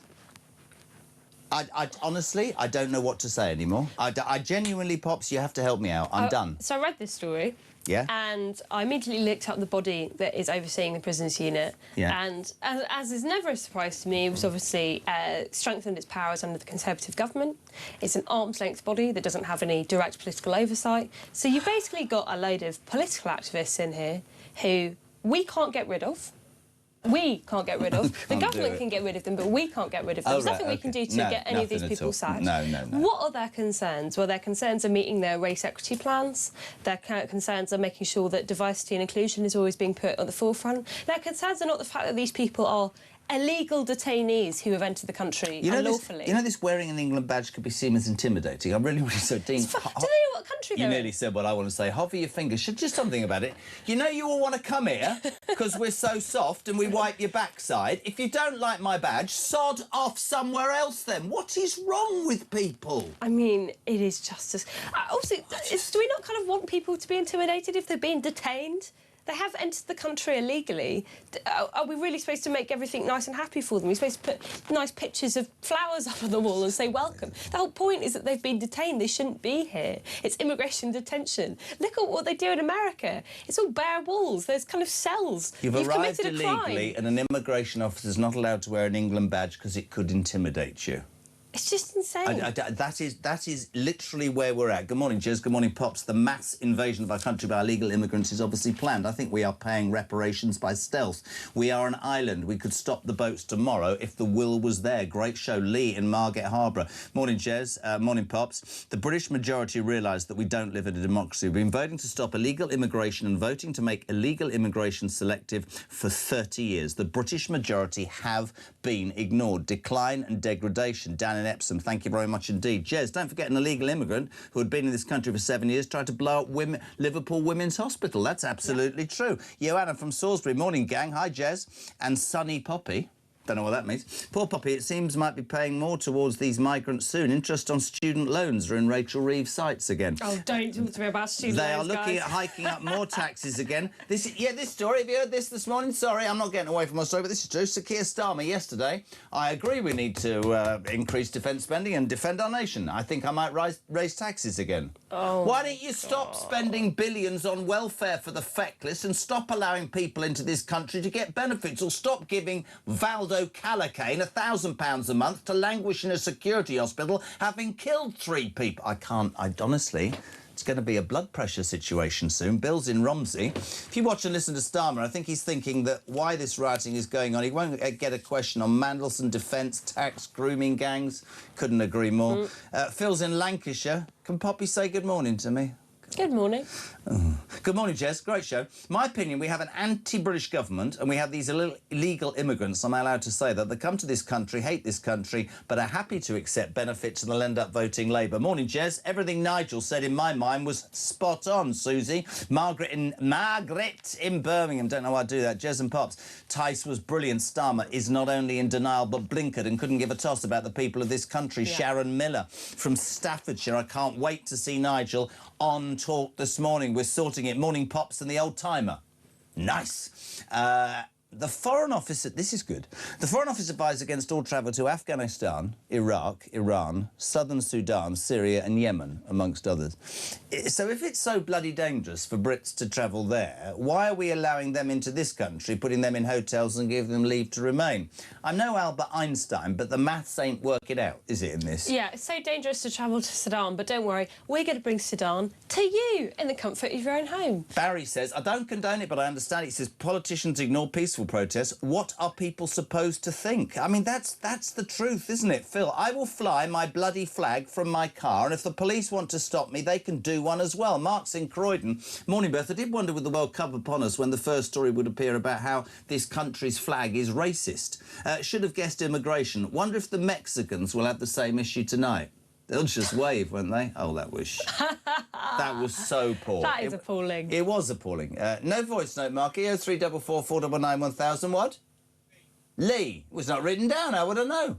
S10: I honestly, I don't know what to say anymore. I genuinely, Pops, you have to help me out. I'm done.
S13: So I read this story.
S10: Yeah.
S13: And I immediately looked up the body that is overseeing the prisons unit. Yeah. And as is never a surprise to me, it was obviously strengthened its powers under the Conservative government. It's an arm's-length body that doesn't have any direct political oversight. So you've basically got a load of political activists in here who we can't get rid of. We can't get rid of. The government can get rid of them, but we can't get rid of them. There's nothing we can do to get any of these people sacked.
S10: No.
S13: What are their concerns? Well, their concerns are meeting their race equity plans. Their concerns are making sure that diversity and inclusion is always being put at the forefront. Their concerns are not the fact that these people are illegal detainees who have entered the country unlawfully.
S10: You know this wearing an England badge could be seen as intimidating. I'm really so Dean.
S13: Do they know what country they're in?
S10: You nearly said what I want to say. Hover your fingers. Just something about it. You know you all want to come here because we're so soft and we wipe your backside. If you don't like my badge, sod off somewhere else then. What is wrong with people?
S13: I mean, it is just as... Also, do we not kind of want people to be intimidated if they're being detained? They have entered the country illegally. Are we really supposed to make everything nice and happy for them? We're supposed to put nice pictures of flowers up on the wall and say welcome. The whole point is that they've been detained. They shouldn't be here. It's immigration detention. Look at what they do in America. It's all bare walls. There's kind of cells.
S10: You've arrived illegally and an immigration officer's not allowed to wear an England badge because it could intimidate you.
S13: It's just insane.
S10: That is literally where we're at. Good morning, Jez. Good morning, Pops. The mass invasion of our country by illegal immigrants is obviously planned. I think we are paying reparations by stealth. We are an island. We could stop the boats tomorrow if the will was there. Great show. Lee in Margate Harbour. Morning, Jez. Morning, Pops. The British majority realised that we don't live in a democracy. We've been voting to stop illegal immigration and voting to make illegal immigration selective for 30 years. The British majority have been ignored. Decline and degradation. Down down in Epsom. Thank you very much indeed. Jez, don't forget an illegal immigrant who had been in this country for 7 years tried to blow up Liverpool Women's Hospital. That's absolutely true. Joanna from Salisbury. Morning, gang. Hi, Jez. And Sunny Poppy. Don't know what that means. Poor Poppy, it seems, might be paying more towards these migrants soon. Interest on student loans are in Rachel Reeves' sights again.
S13: Oh, don't talk to me about student
S10: They
S13: loans,
S10: are looking
S13: guys.
S10: at hiking up more taxes again. This story, have you heard this morning? Sorry, I'm not getting away from my story, but this is true. Sir Keir Starmer yesterday. I agree we need to increase defence spending and defend our nation. I think I might raise taxes again.
S13: Oh,
S10: why don't you stop spending billions on welfare for the feckless and stop allowing people into this country to get benefits, or stop giving Valdo Calacane £1,000 a month to languish in a security hospital having killed 3 people? Honestly, it's going to be a blood pressure situation soon. Bill's in Romsey. If you watch and listen to Starmer, I think he's thinking that why this rioting is going on. He won't get a question on Mandelson, defence, tax, grooming gangs. Couldn't agree more. Phil's in Lancashire. Can Poppy say good morning to me?
S13: Good morning.
S10: Oh. Good morning, Jez. Great show. My opinion, we have an anti-British government and we have these illegal immigrants, am I allowed to say that come to this country, hate this country, but are happy to accept benefits and they'll end up voting Labour. Morning, Jez. Everything Nigel said in my mind was spot on, Susie. Margaret in Birmingham. Don't know why I do that. Jez and Pops. Tice was brilliant. Starmer is not only in denial but blinkered and couldn't give a toss about the people of this country. Yeah. Sharon Miller from Staffordshire. I can't wait to see Nigel on Talk this morning. We're sorting it. Morning, Pops and the old timer. Nice. The Foreign Office... This is good. The Foreign Office advised against all travel to Afghanistan, Iraq, Iran, Southern Sudan, Syria and Yemen, amongst others. So if it's so bloody dangerous for Brits to travel there, why are we allowing them into this country, putting them in hotels and giving them leave to remain? I'm no Albert Einstein, but the maths ain't working out, is it, in this?
S13: Yeah, it's so dangerous to travel to Sudan, but don't worry, we're going to bring Sudan to you in the comfort of your own home.
S10: Barry says, I don't condone it, but I understand it. He says, politicians ignore peaceful protests. What are people supposed to think? I mean, that's the truth, isn't it, Phil? I will fly my bloody flag from my car, and if the police want to stop me, they can do one as well. Mark's in Croydon. Morning, Beth. I did wonder with the World Cup upon us when the first story would appear about how this country's flag is racist. Should have guessed immigration. Wonder if the Mexicans will have the same issue tonight. They'll just wave, won't they? Oh, that was... that was so poor.
S13: That is appalling.
S10: It was appalling. No voice note, Marky. 0344 499 1000. What? Lee. It was not written down. How would I know?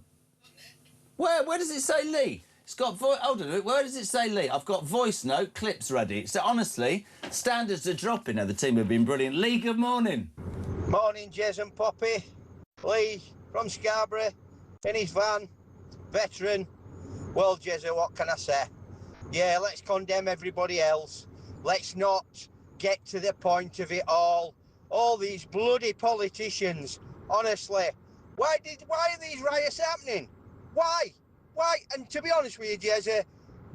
S10: Where does it say Lee? It's got voice... Hold on. Where does it say Lee? I've got voice note, clips ready. So, honestly, standards are dropping now. The team have been brilliant. Lee, good morning.
S21: Morning, Jez and Poppy. Lee from Scarborough, in his van, veteran. Well, Jezza, what can I say? Yeah, let's condemn everybody else. Let's not get to the point of it all. All these bloody politicians, honestly. Why are these riots happening? Why? And to be honest with you, Jezza,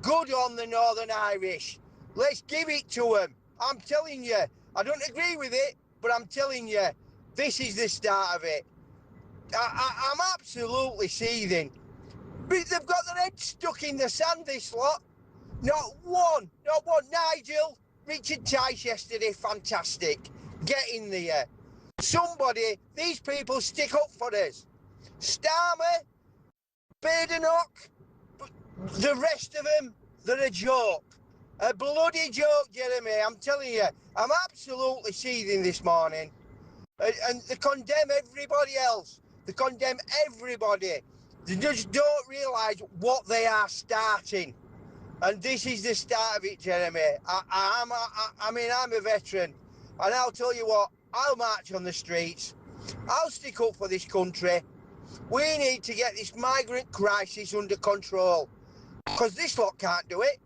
S21: good on the Northern Irish. Let's give it to them. I'm telling you, I don't agree with it, but I'm telling you, this is the start of it. I'm absolutely seething. But they've got their heads stuck in the sand, this lot. Not one. Nigel, Richard Tice yesterday, fantastic. Get in there. Somebody, these people stick up for us. Starmer, Badenoch, the rest of them, they're a joke. A bloody joke, Jeremy. I'm telling you, I'm absolutely seething this morning. And they condemn everybody else. They condemn everybody. They just don't realise what they are starting. And this is the start of it, Jeremy. I'm a veteran. And I'll tell you what, I'll march on the streets. I'll stick up for this country. We need to get this migrant crisis under control. Because this lot can't do it.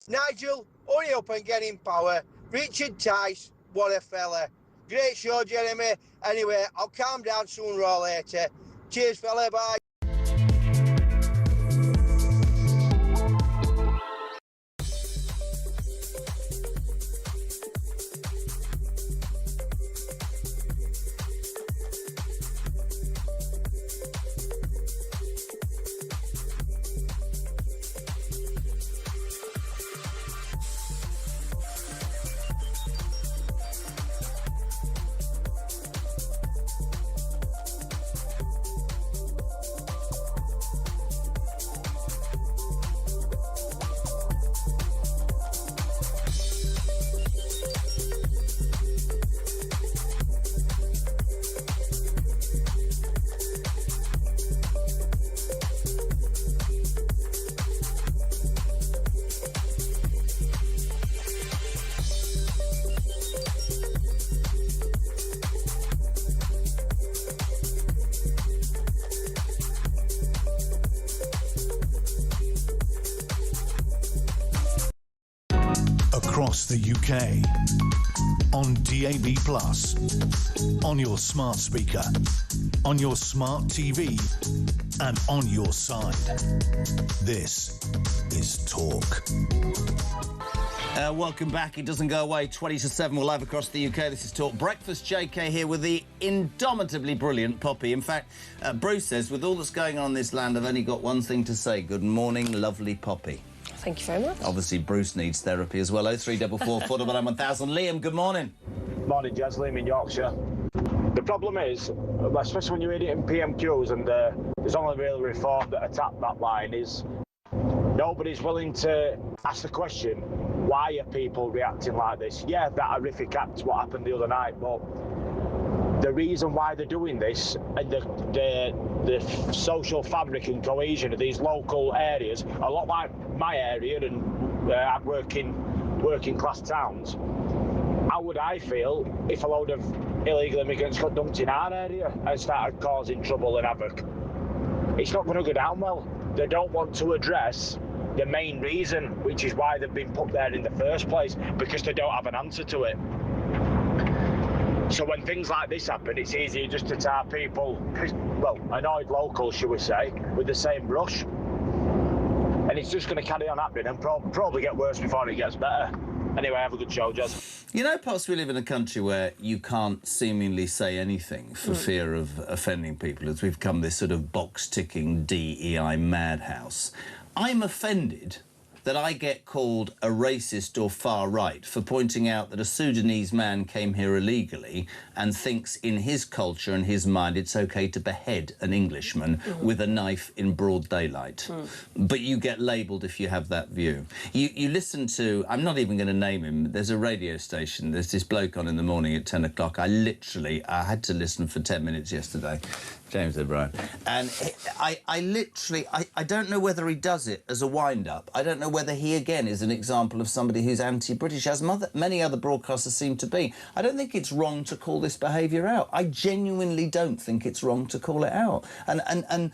S21: Nigel, hurry up and get in power. Richard Tice, what a fella. Great show, Jeremy. Anyway, I'll calm down sooner or later. Cheers, fella. Bye.
S9: across the UK. On DAB+, on your smart speaker, on your smart TV, and on your side. This is Talk.
S10: Welcome back. It doesn't go away. 20 to 7. We're live across the UK. This is Talk Breakfast. JK here with the indomitably brilliant Poppy. In fact, Bruce says, with all that's going on in this land, I've only got one thing to say. Good morning, lovely Poppy.
S13: Thank you very much.
S10: Obviously, Bruce needs therapy as well. 0344 499 1000. Liam, good morning.
S2: Morning, Jazz. Liam in Yorkshire. The problem is, especially when you're editing PMQs and there's only real reform that attack that line, is nobody's willing to ask the question, why are people reacting like this? Yeah, that horrific act, what happened the other night, but the reason why they're doing this and the social fabric and cohesion of these local areas, a lot like my area and working class towns, how would I feel if a load of illegal immigrants got dumped in our area and started causing trouble and havoc? It's not going to go down well. They don't want to address the main reason, which is why they've been put there in the first place, because they don't have an answer to it. So when things like this happen, it's easier just to tar people, well, annoyed locals, shall we say, with the same brush. And it's just going to carry on happening and probably get worse before it gets better. Anyway, have a good show, Jazz.
S10: You know, perhaps we live in a country where you can't seemingly say anything for fear of offending people, as we've become this sort of box-ticking DEI madhouse. I'm offended that I get called a racist or far-right for pointing out that a Sudanese man came here illegally and thinks in his culture and his mind it's OK to behead an Englishman with a knife in broad daylight. But you get labelled if you have that view. You listen to... I'm not even going to name him. There's a radio station. There's this bloke on in the morning at 10 o'clock. I had to listen for 10 minutes yesterday. James O'Brien. And I don't know whether he does it as a wind-up. I don't know whether he, again, is an example of somebody who's anti-British, as many other broadcasters seem to be. I don't think it's wrong to call this behaviour out. I genuinely don't think it's wrong to call it out. And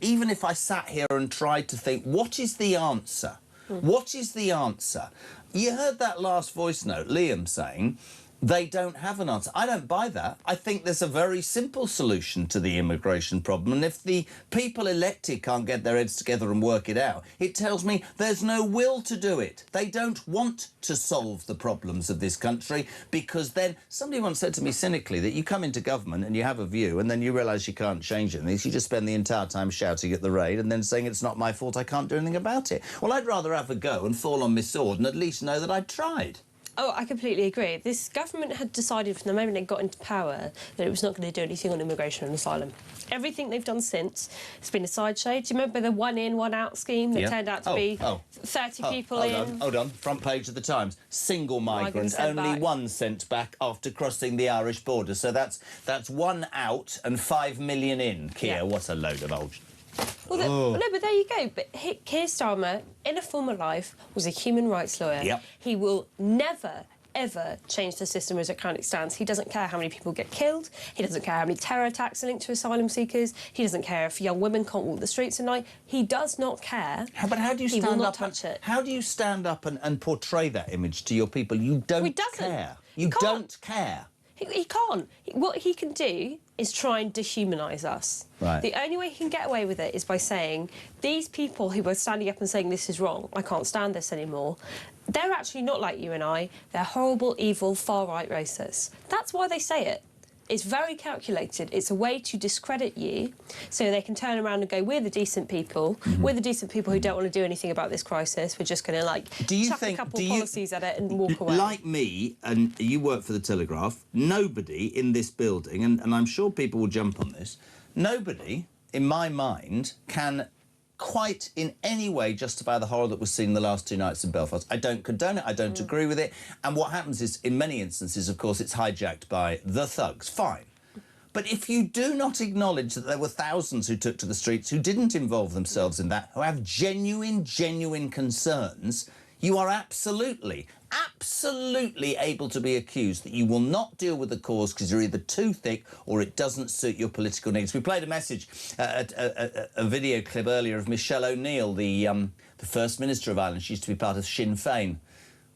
S10: even if I sat here and tried to think, what is the answer? What is the answer? You heard that last voice note, Liam saying... They don't have an answer. I don't buy that. I think there's a very simple solution to the immigration problem, and if the people elected can't get their heads together and work it out, it tells me there's no will to do it. They don't want to solve the problems of this country, because then somebody once said to me cynically that you come into government and you have a view and then you realise you can't change it. You just spend the entire time shouting at the rain and then saying it's not my fault, I can't do anything about it. Well, I'd rather have a go and fall on my sword and at least know that I'd tried.
S13: Oh, I completely agree. This government had decided from the moment they got into power that it was not going to do anything on immigration and asylum. Everything they've done since has been a sideshow. Do you remember the one in, one out scheme that turned out to be 30 people in?
S10: Hold on. Front page of the Times. Single migrant, only one sent back after crossing the Irish border. So that's 1 out and 5 million in. Keir, what a load of old...
S13: Well, no, but there you go. But Keir Starmer, in a former life, was a human rights lawyer.
S10: Yep.
S13: He will never, ever change the system as it currently stands. He doesn't care how many people get killed. He doesn't care how many terror attacks are linked to asylum seekers. He doesn't care if young women can't walk the streets at night. He does not care.
S10: But how do you stand up?
S13: How
S10: do you stand up and portray that image to your people? You don't care. You don't care.
S13: He can't. What he can do is try and dehumanise us.
S10: Right.
S13: The only way he can get away with it is by saying, these people who are standing up and saying this is wrong, I can't stand this anymore, they're actually not like you and I. They're horrible, evil, far-right racists. That's why they say it. It's very calculated. It's a way to discredit you so they can turn around and go, we're the decent people. We're the decent people who don't want to do anything about this crisis. We're just going to, chuck a couple policies at it and walk away.
S10: Like me, and you work for the Telegraph, nobody in this building, and I'm sure people will jump on this, nobody, in my mind, can quite in any way justify the horror that was seen the last 2 nights in Belfast. I don't condone it, I don't agree with it, and what happens is, in many instances, of course, it's hijacked by the thugs. Fine. But if you do not acknowledge that there were thousands who took to the streets who didn't involve themselves in that, who have genuine concerns, you are absolutely able to be accused that you will not deal with the cause because you're either too thick or it doesn't suit your political needs. We played a message, a video clip earlier of Michelle O'Neill, the First Minister of Ireland. She used to be part of Sinn Féin.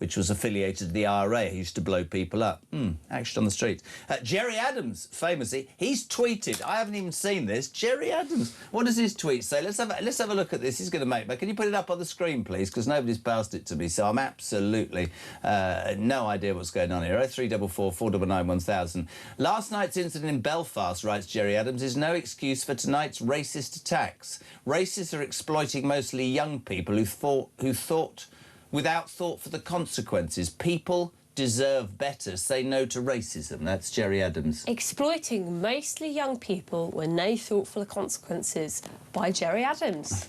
S10: which was affiliated to the IRA. He used to blow people up. Action on the street. Jerry Adams, famously, he's tweeted. I haven't even seen this. Jerry Adams. What does his tweet say? Let's have a look at this. He's going to make. But can you put it up on the screen, please? Because nobody's passed it to me, so I'm absolutely no idea what's going on here. 0344 499 1000. Last night's incident in Belfast, writes Jerry Adams, is no excuse for tonight's racist attacks. Racists are exploiting mostly young people who thought without thought for the consequences. People deserve better. Say no to racism. That's Jerry Adams.
S13: Exploiting mostly young people with no thought for the consequences by Jerry Adams.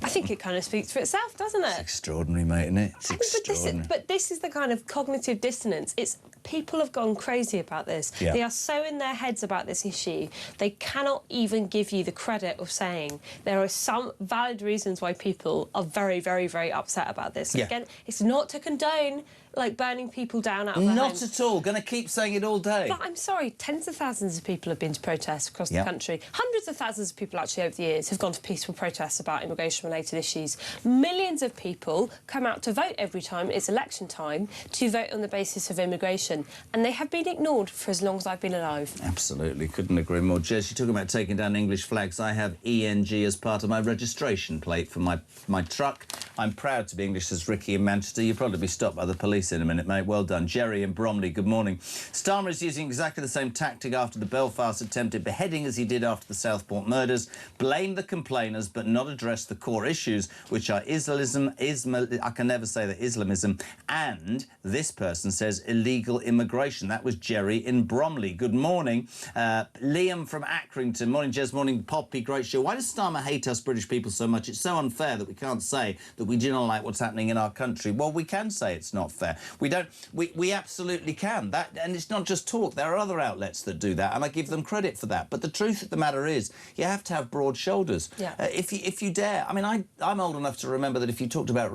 S13: I think it kind of speaks for itself, doesn't it?
S10: It's extraordinary, mate, isn't it? It's extraordinary.
S13: But this is the kind of cognitive dissonance. It's people have gone crazy about this.
S10: Yeah.
S13: They are so in their heads about this issue, they cannot even give you the credit of saying there are some valid reasons why people are very, very, very upset about this.
S10: Yeah.
S13: Again, it's not to condone, like, burning people down out of their
S10: Not
S13: homes.
S10: at all. Going to keep saying it all day.
S13: But I'm sorry, tens of thousands of people have been to protests across
S10: Yeah.
S13: the country. Hundreds of thousands of people, actually, over the years have gone to peaceful protests about immigration-related issues. Millions of people come out to vote every time it's election time to vote on the basis of immigration. And they have been ignored for as long as I've been alive.
S10: Absolutely. Couldn't agree more. Jez, you're talking about taking down English flags. I have ENG as part of my registration plate for my truck. I'm proud to be English, as Ricky in Manchester. You'll probably be stopped by the police in a minute, mate. Well done. Jerry in Bromley, good morning. Starmer is using exactly the same tactic after the Belfast attempted beheading as he did after the Southport murders. Blame the complainers, but not address the core issues, which are Islamism, I can never say that, Islamism, and this person says illegal immigration. That was Jerry in Bromley. Good morning. Liam from Accrington. Morning, Jez. Morning, Poppy. Great show. Why does Starmer hate us British people so much? It's so unfair that we can't say that we do not like what's happening in our country. Well, we can say it's not fair. We absolutely can. And it's not just talk. There are other outlets that do that, and I give them credit for that. But the truth of the matter is, you have to have broad shoulders.
S13: Yeah.
S10: If you dare. I mean, I'm old enough to remember that if you talked about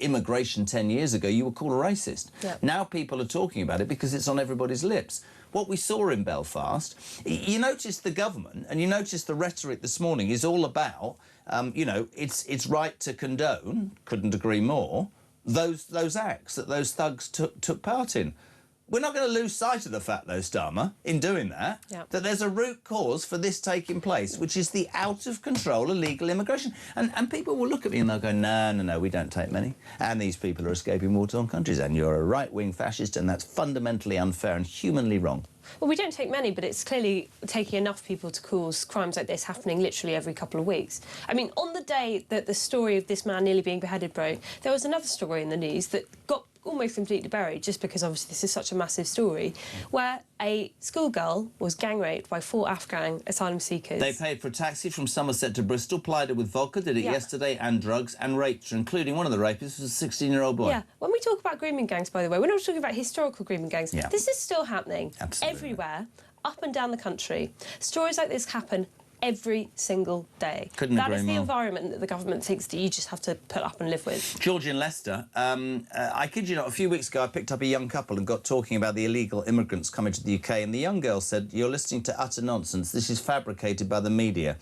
S10: immigration 10 years ago, you were called a racist.
S13: Yeah.
S10: Now people are talking about it because it's on everybody's lips. What we saw in Belfast, you notice the government and you notice the rhetoric this morning is all about, it's right to condone, couldn't agree more, those acts that those thugs took part in. We're not going to lose sight of the fact, though, Starmer, in doing that, that there's a root cause for this taking place, which is the out-of-control illegal immigration. And people will look at me and they'll go, no, we don't take many. And these people are escaping war-torn countries, and you're a right-wing fascist, and that's fundamentally unfair and humanly wrong.
S13: Well, we don't take many, but it's clearly taking enough people to cause crimes like this happening literally every couple of weeks. I mean, on the day that the story of this man nearly being beheaded broke, there was another story in the news that got almost completely buried, just because obviously this is such a massive story, where a schoolgirl was gang raped by 4 Afghan asylum seekers.
S10: They paid for a taxi from Somerset to Bristol, plied her with vodka, did it yesterday, and drugs, and raped her, including one of the rapists was a 16-year-old boy.
S13: Yeah, when we talk about grooming gangs, by the way, we're not talking about historical grooming gangs.
S10: Yeah.
S13: This is still happening everywhere, up and down the country. Stories like this happen every single day.
S10: Couldn't agree
S13: That is the
S10: more.
S13: environment that the government thinks that you just have to put up and live with.
S10: George in Leicester, I kid you not, a few weeks ago I picked up a young couple and got talking about the illegal immigrants coming to the UK, and the young girl said, "You're listening to utter nonsense. This is fabricated by the media."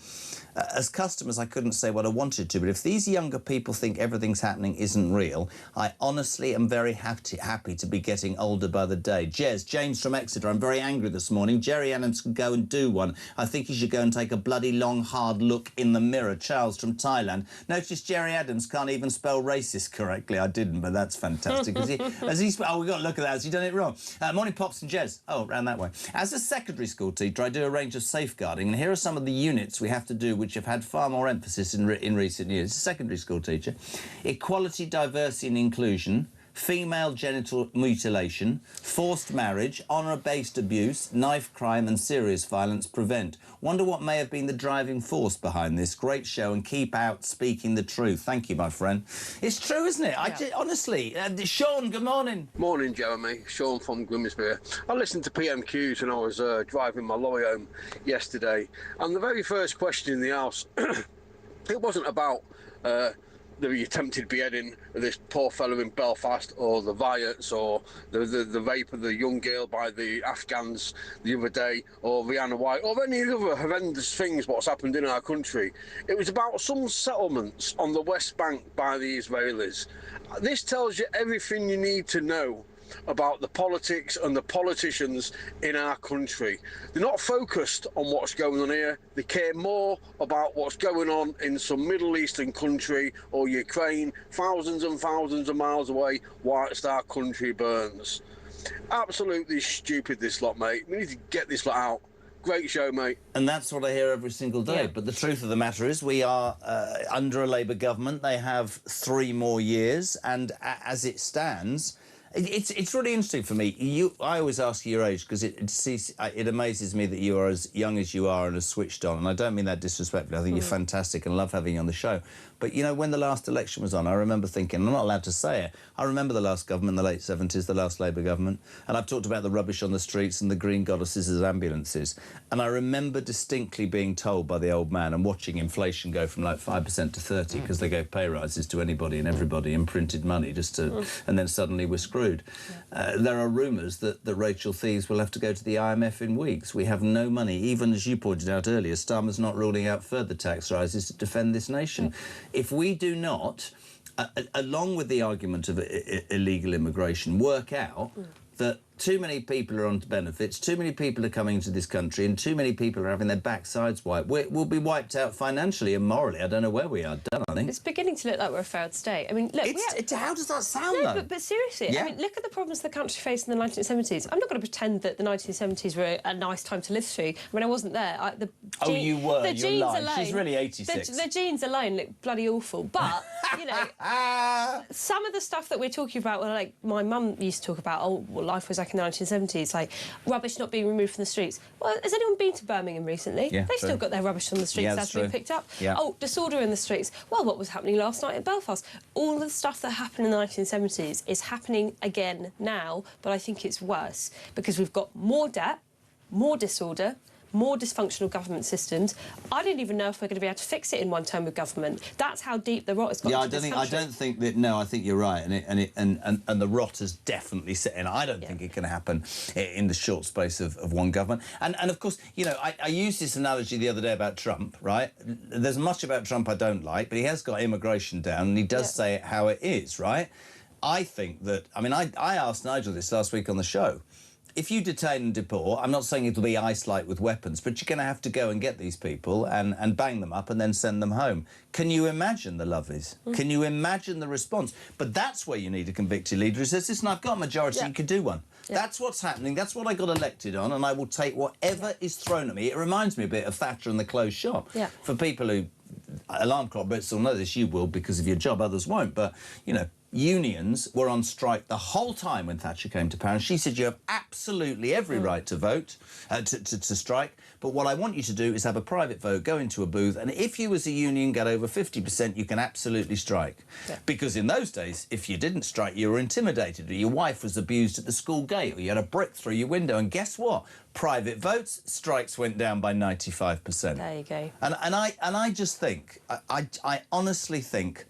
S10: As customers, I couldn't say what I wanted to, but if these younger people think everything's happening isn't real, I honestly am very happy to be getting older by the day. Jez, James from Exeter, I'm very angry this morning. Jerry Adams can go and do one. I think he should go and take a bloody long, hard look in the mirror. Charles from Thailand. Notice Jerry Adams can't even spell racist correctly. I didn't, but that's fantastic. We've got to look at that. Has he done it wrong? Morning, Pops and Jez. Oh, round that way. As a secondary school teacher, I do a range of safeguarding, and here are some of the units we have to do which have had far more emphasis in recent years. Secondary school teacher. Equality, diversity and inclusion, female genital mutilation, forced marriage, honour-based abuse, knife crime and serious violence prevent. Wonder what may have been the driving force behind this. Great show and keep out speaking the truth. Thank you, my friend. It's true, isn't it? Honestly. Sean, good morning.
S4: Morning, Jeremy. Sean from Grimsby. I listened to PMQs when I was driving my lorry home yesterday, and the very first question they asked, it wasn't about the attempted beheading of this poor fellow in Belfast, or the riots, or the rape of the young girl by the Afghans the other day, or Rihanna White, or any other horrendous things what's happened in our country. It was about some settlements on the West Bank by the Israelis. This tells you everything you need to know about the politics and the politicians in our country. They're not focused on what's going on here. They care more about what's going on in some Middle Eastern country or Ukraine, thousands and thousands of miles away, whilst our country burns. Absolutely stupid, this lot, mate. We need to get this lot out. Great show, mate.
S10: And that's what I hear every single day.
S4: Yeah.
S10: But the truth of the matter is we are under a Labour government. They have 3 more years. And as it stands, it's really interesting for me. I always ask you your age because it amazes me that you are as young as you are and as switched on. And I don't mean that disrespectfully. I think you're fantastic and love having you on the show. But, you know, when the last election was on, I remember thinking, I'm not allowed to say it, I remember the last government in the late 70s, the last Labour government, and I've talked about the rubbish on the streets and the green goddesses as ambulances. And I remember distinctly being told by the old man and watching inflation go from like 5% to 30 because they gave pay rises to anybody and everybody and printed money just to, and then suddenly we're screwed. There are rumours that Rachel Thieves will have to go to the IMF in weeks. We have no money. Even as you pointed out earlier, Starmer's not ruling out further tax rises to defend this nation. If we do not, along with the argument of illegal immigration, work out that too many people are on benefits, too many people are coming into this country, and too many people are having their backsides wiped, we'll be wiped out financially and morally. I don't know where we are done, I think.
S13: It's beginning to look like we're a failed state. I mean, look...
S10: how does that sound, though?
S13: But seriously,
S10: Yeah.
S13: I mean, look at the problems the country faced in the 1970s. I'm not going to pretend that the 1970s were a nice time to live through. I mean, I wasn't there.
S10: You were.
S13: The
S10: You're
S13: genes
S10: lying.
S13: alone...
S10: She's really 86.
S13: The genes alone look bloody awful. But, you know, some of the stuff that we're talking about, well, like my mum used to talk about, oh, well, life was like in the 1970s, like rubbish not being removed from the streets. Well, has anyone been to Birmingham recently?
S10: Yeah,
S13: They've
S10: true.
S13: still got their rubbish on the streets
S10: Yeah,
S13: that's
S10: that's
S13: been
S10: true.
S13: picked up.
S10: Yeah.
S13: Oh, disorder in the streets. Well, what was happening last night in Belfast? All of the stuff that happened in the 1970s is happening again now, but I think it's worse because we've got more debt, more disorder, more dysfunctional government systems. I don't even know if we're going to be able to fix it in one term of government. That's how deep the rot has got
S10: Yeah,
S13: into this country.
S10: I don't think that. No, I think you're right, and the rot has definitely set in. I don't think it can happen in the short space of one government. And of course, you know, I used this analogy the other day about Trump. Right? There's much about Trump I don't like, but he has got immigration down, and he does say it how it is. Right? I think that. I mean, I asked Nigel this last week on the show. If you detain and deport, I'm not saying it'll be ice-like with weapons, but you're going to have to go and get these people and bang them up and then send them home. Can you imagine the lovies? Can you imagine the response? But that's where you need a convicted leader who says, listen, I've got a majority, you could do one. That's what's happening. That's what I got elected on, and I will take whatever is thrown at me. It reminds me a bit of Thatcher and the closed shop. For people who... Alarm clock Brits will know this, you will because of your job, others won't, but, you know, unions were on strike the whole time when Thatcher came to power, and she said you have absolutely every right to vote, to strike, but what I want you to do is have a private vote, go into a booth, and if you as a union get over 50%, you can absolutely strike. Because in those days, if you didn't strike, you were intimidated, or your wife was abused at the school gate, or you had a brick through your window, and guess what? Private votes, strikes went down by 95%.
S13: There you go.
S10: And I just think, I honestly think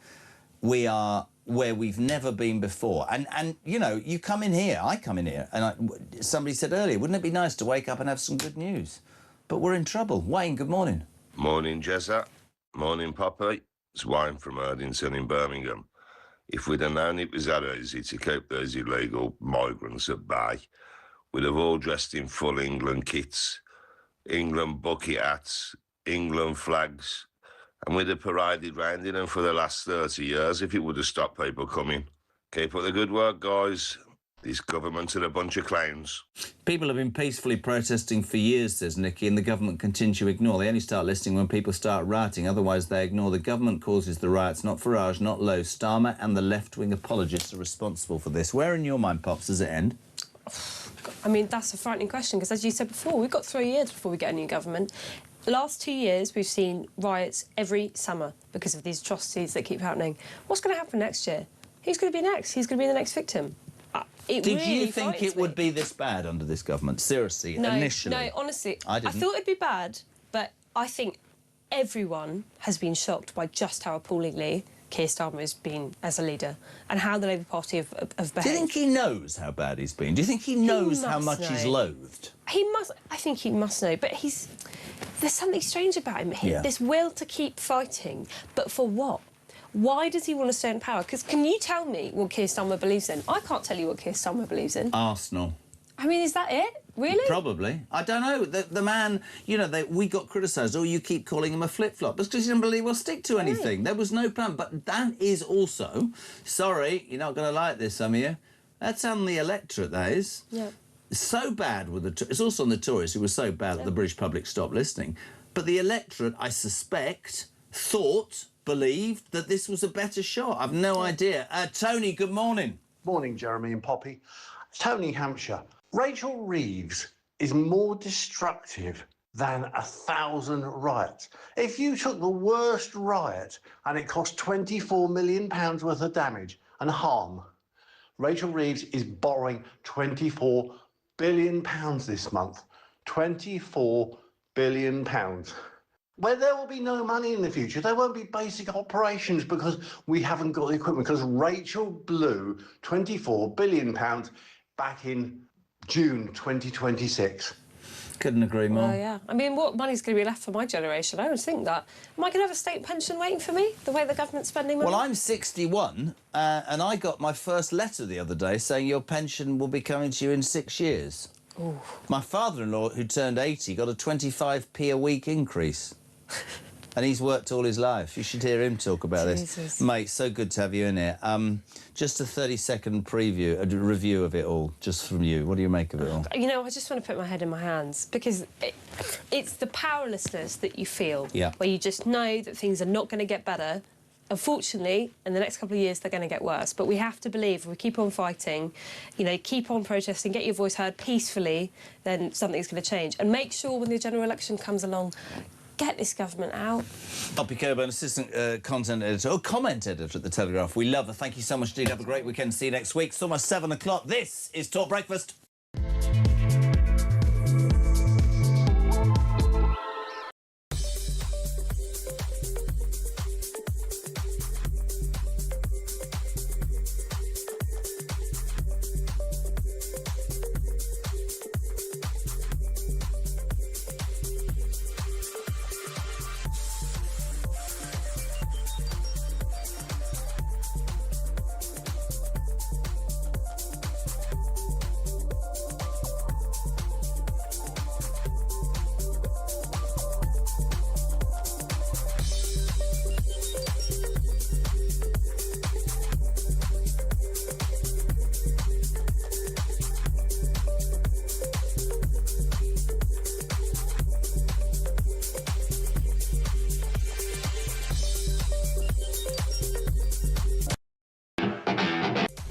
S10: we are where we've never been before. And you know, you come in here, I come in here, and somebody said earlier, wouldn't it be nice to wake up and have some good news? But we're in trouble. Wayne, good morning.
S5: Morning, Jezza. Morning, Poppy. It's Wayne from Erdington in Birmingham. If we'd have known it was that easy to keep those illegal migrants at bay, we'd have all dressed in full England kits, England bucket hats, England flags, and we'd have paraded round in them for the last 30 years if it would have stopped people coming. Keep up the good work, guys. This government are a bunch of clowns.
S10: People have been peacefully protesting for years, says Nicky, and the government continue to ignore. They only start listening when people start rioting, otherwise they ignore. The government causes the riots, not Farage, not Lowe. Starmer and the left-wing apologists are responsible for this. Where in your mind, Pops, does it end?
S13: I mean, that's a frightening question, because as you said before, we've got 3 years before we get a new government. The last 2 years, we've seen riots every summer because of these atrocities that keep happening. What's going to happen next year? Who's going to be next? Who's going to be the next victim?
S10: Did you think it would be this bad under this government? Seriously, initially?
S13: No, honestly.
S10: I didn't.
S13: I thought it'd be bad, but I think everyone has been shocked by just how appallingly Keir Starmer has been as a leader and how the Labour Party have behaved.
S10: Do you think he knows how bad he's been? Do you think he knows how much he's loathed?
S13: He must. I think he must know, but there's something strange about him. This will to keep fighting, but for what? Why does he want to stay in power? Because can you tell me what Keir Starmer believes in? I can't tell you what Keir Starmer believes in.
S10: Arsenal.
S13: I mean, is that it? Really?
S10: Probably. I don't know. The man, you know, we got criticised. Oh, you keep calling him a flip-flop. That's because he doesn't believe we'll stick to anything. Right. There was no plan. But that is also... Sorry, you're not going to like this, some of you. That's on the electorate, that is.
S13: Yeah.
S10: So bad with the... It's also on the Tories, who were so bad that the British public stopped listening. But the electorate, I suspect, believed that this was a better shot. I've no idea. Tony, good morning.
S6: Morning, Jeremy and Poppy. Tony, Hampshire. Rachel Reeves is more destructive than 1,000 riots. If you took the worst riot and it cost £24 million worth of damage and harm, Rachel Reeves is borrowing £24 billion this month. £24 billion. Where there will be no money in the future, there won't be basic operations because we haven't got the equipment, because Rachel blew £24 billion back in June 2026.
S10: Couldn't agree more.
S13: Well, yeah. I mean, what money's going to be left for my generation? I don't think that. Am I going to have a state pension waiting for me, the way the government's spending money?
S10: Well, I'm 61, and I got my first letter the other day saying your pension will be coming to you in 6 years.
S13: Ooh.
S10: My father-in-law, who turned 80, got a 25p a week increase. And he's worked all his life. You should hear him talk about this. Mate, so good to have you in here. Just a 30-second preview, a review of it all, just from you. What do you make of it all?
S13: You know, I just want to put my head in my hands, because it's the powerlessness that you feel, where you just know that things are not going to get better. Unfortunately, in the next couple of years, they're going to get worse. But we have to believe if we keep on fighting, you know, keep on protesting, get your voice heard peacefully, then something's going to change. And make sure when the general election comes along, get this government out.
S10: Poppy Coburn, assistant content editor, or comment editor at The Telegraph. We love her. Thank you so much indeed. Have a great weekend. See you next week. It's almost 7 o'clock. This is Talk Breakfast.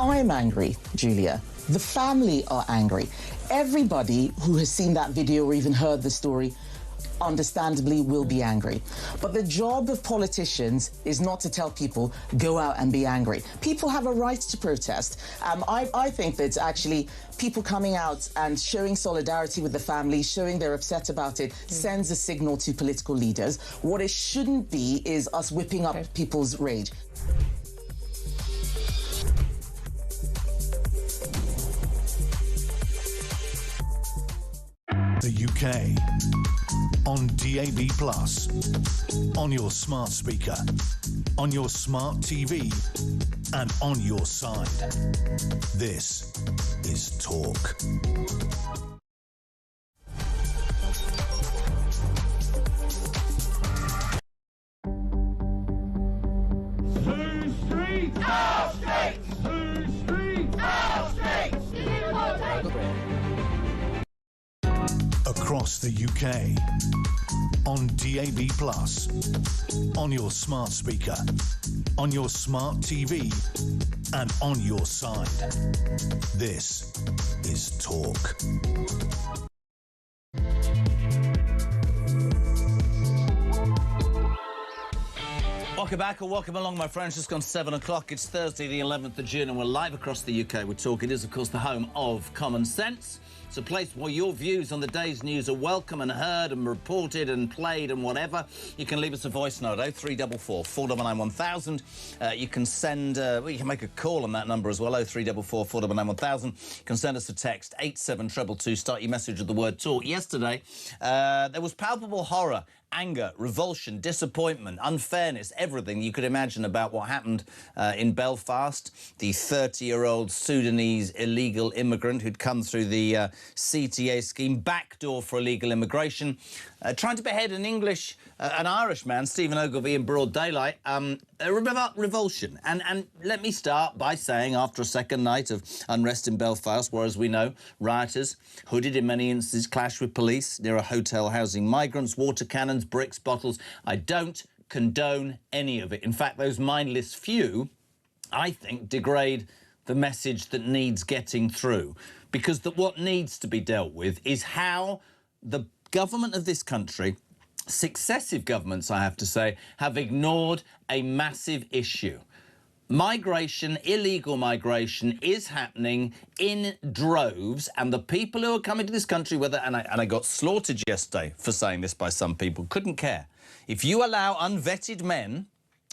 S22: I'm angry, Julia. The family are angry. Everybody who has seen that video or even heard the story understandably will be angry. But the job of politicians is not to tell people, go out and be angry. People have a right to protest. I think that actually people coming out and showing solidarity with the family, showing they're upset about it, sends a signal to political leaders. What it shouldn't be is us whipping up people's rage.
S9: The UK on DAB+, on your smart speaker, on your smart TV, and on your side. This is Talk. Across the UK, on DAB+, on your smart speaker, on your smart TV, and on your side. This is Talk.
S10: Welcome back, or welcome along, my friends. Just gone 7 o'clock. It's Thursday, the 11th of June, and we're live across the UK with Talk. It is, of course, the home of common sense. It's a place where your views on the day's news are welcome and heard and reported and played and whatever. You can leave us a voice note, 0344 499 1000. You can send, you can make a call on that number as well, 0344 499 1000. You can send us a text, 87222. Start your message with the word talk. Yesterday, there was palpable horror, anger, revulsion, disappointment, unfairness, everything you could imagine about what happened in Belfast. The 30-year-old Sudanese illegal immigrant who'd come through the CTA scheme, backdoor for illegal immigration, trying to behead an Irish man, Stephen Ogilvie, in broad daylight. Revulsion. And let me start by saying, after a second night of unrest in Belfast, where, as we know, rioters, hooded in many instances, clashed with police near a hotel housing migrants, water cannons, bricks, bottles. I don't condone any of it. In fact, those mindless few, I think, degrade the message that needs getting through. Because what needs to be dealt with is how the government of this country, successive governments, I have to say, have ignored a massive issue. Migration, illegal migration, is happening in droves, and the people who are coming to this country, and I got slaughtered yesterday for saying this by some people, couldn't care. If you allow unvetted men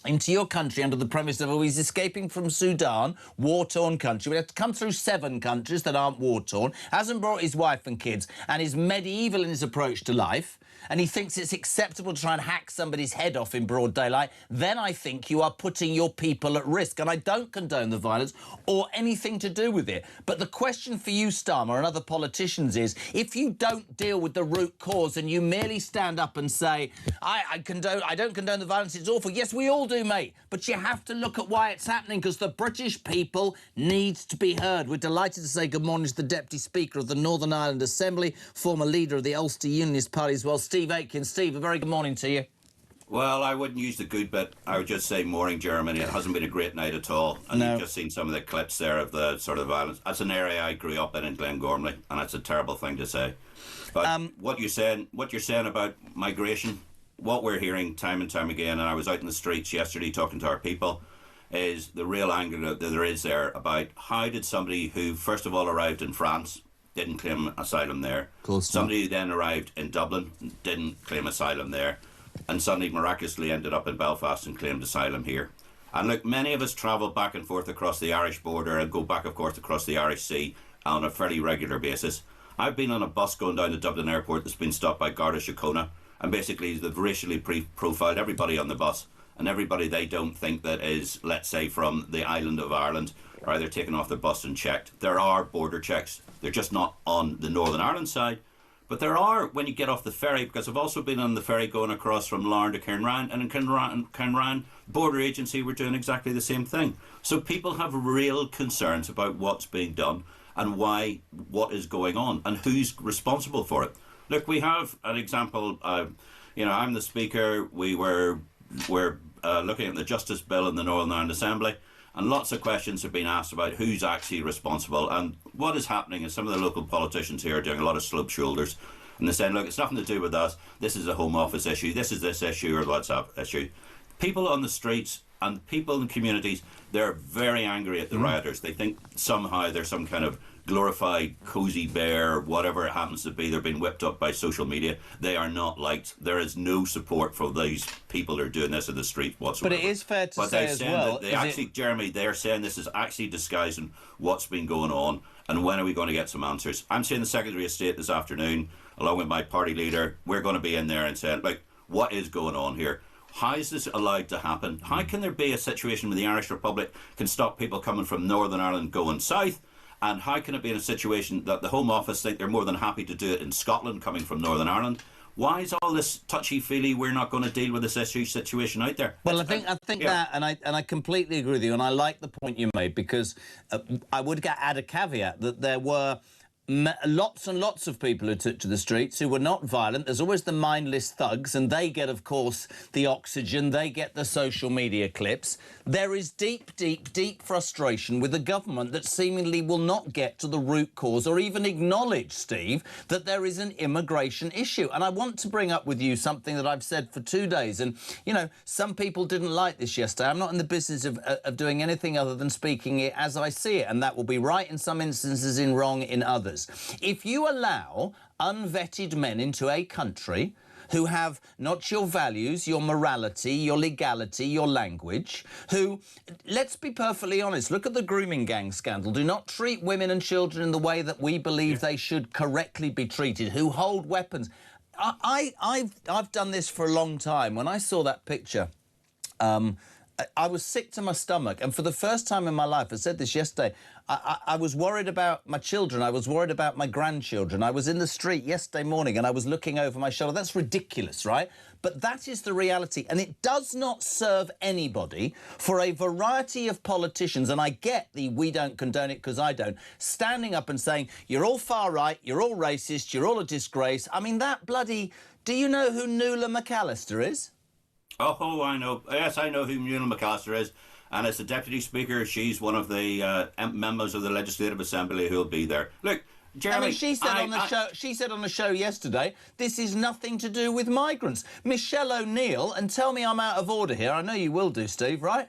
S10: into your country under the premise of, oh, he's escaping from Sudan, war-torn country. We have to come through 7 countries that aren't war-torn, hasn't brought his wife and kids, and is medieval in his approach to life, and he thinks it's acceptable to try and hack somebody's head off in broad daylight, then I think you are putting your people at risk. And I don't condone the violence or anything to do with it. But the question for you, Starmer, and other politicians is, if you don't deal with the root cause and you merely stand up and say, I don't condone the violence, it's awful. Yes, we all do, mate. But you have to look at why it's happening, because the British people needs to be heard. We're delighted to say good morning to the Deputy Speaker of the Northern Ireland Assembly, former leader of the Ulster Unionist Party as well, Steve Aitken. Steve, a very good morning to you.
S7: Well, I wouldn't use the good bit. I would just say morning, Germany. It hasn't been a great night at all. And You've just seen some of the clips there of the sort of violence. That's an area I grew up in Glengormley, and that's a terrible thing to say. But what you're saying about migration, what we're hearing time and time again, and I was out in the streets yesterday talking to our people, is the real anger that there is there about how did somebody who, first of all, arrived in France, didn't claim asylum there. Somebody who then arrived in Dublin, didn't claim asylum there, and suddenly miraculously ended up in Belfast and claimed asylum here. And look, many of us travel back and forth across the Irish border and go back, of course, across the Irish Sea on a fairly regular basis. I've been on a bus going down to Dublin Airport that's been stopped by Garda Síochána, and basically they've racially profiled everybody on the bus, and everybody they don't think that is, let's say, from the island of Ireland are either taken off the bus and checked. There are border checks. They're just not on the Northern Ireland side. But there are when you get off the ferry, because I've also been on the ferry going across from Larne to Cairnryan, and in Cairnryan, border agency were doing exactly the same thing. So people have real concerns about what's being done and what is going on and who's responsible for it. Look, we have an example. I'm the Speaker. We're looking at the Justice Bill in the Northern Ireland Assembly. And lots of questions have been asked about who's actually responsible. And what is happening is some of the local politicians here are doing a lot of slope shoulders. And they're saying, look, it's nothing to do with us. This is a Home Office issue. This is this issue or WhatsApp issue. People on the streets and people in communities, they're very angry at the rioters. They think somehow they're some kind of glorified cozy bear, whatever it happens to be. They're being whipped up by social media. They are not liked. There is no support for these people who are doing this in the street whatsoever.
S10: But it is fair to say as well...
S7: Jeremy, they're saying this is actually disguising what's been going on, and when are we going to get some answers? I'm seeing the Secretary of State this afternoon, along with my party leader. We're going to be in there and saying, like, what is going on here? How is this allowed to happen? How can there be a situation where the Irish Republic can stop people coming from Northern Ireland going south? And how can it be in a situation that the Home Office think they're more than happy to do it in Scotland, coming from Northern Ireland? Why is all this touchy-feely, we're not going to deal with this situation out there?
S10: Well, I think that, and I completely agree with you, and I like the point you made, because I would add a caveat that there were lots and lots of people who took to the streets who were not violent. There's always the mindless thugs, and they get, of course, the oxygen, they get the social media clips. There is deep, deep, deep frustration with a government that seemingly will not get to the root cause or even acknowledge, Steve, that there is an immigration issue. And I want to bring up with you something that I've said for 2 days. And, you know, some people didn't like this yesterday. I'm not in the business of doing anything other than speaking it as I see it. And that will be right in some instances and wrong in others. matters. If you allow unvetted men into a country who have not your values, your morality, your legality, your language, who, let's be perfectly honest, look at the grooming gang scandal, do not treat women and children in the way that we believe they should correctly be treated, who hold weapons. I've done this for a long time. When I saw that picture, I was sick to my stomach, and for the first time in my life, I said this yesterday, I was worried about my children, I was worried about my grandchildren. I was in the street yesterday morning and I was looking over my shoulder. That's ridiculous, right? But that is the reality, and it does not serve anybody for a variety of politicians, and I get the we don't condone it because I don't, standing up and saying, you're all far right, you're all racist, you're all a disgrace. I mean, that bloody... Do you know who Nuala McAllister is?
S7: Oh, I know. Yes, I know who Nuala McAllister is. And as the Deputy Speaker, she's one of the members of the Legislative Assembly who'll be there. Look, Jeremy...
S10: I mean, she said on the show yesterday, this is nothing to do with migrants. Michelle O'Neill, and tell me I'm out of order here, I know you will do, Steve, right?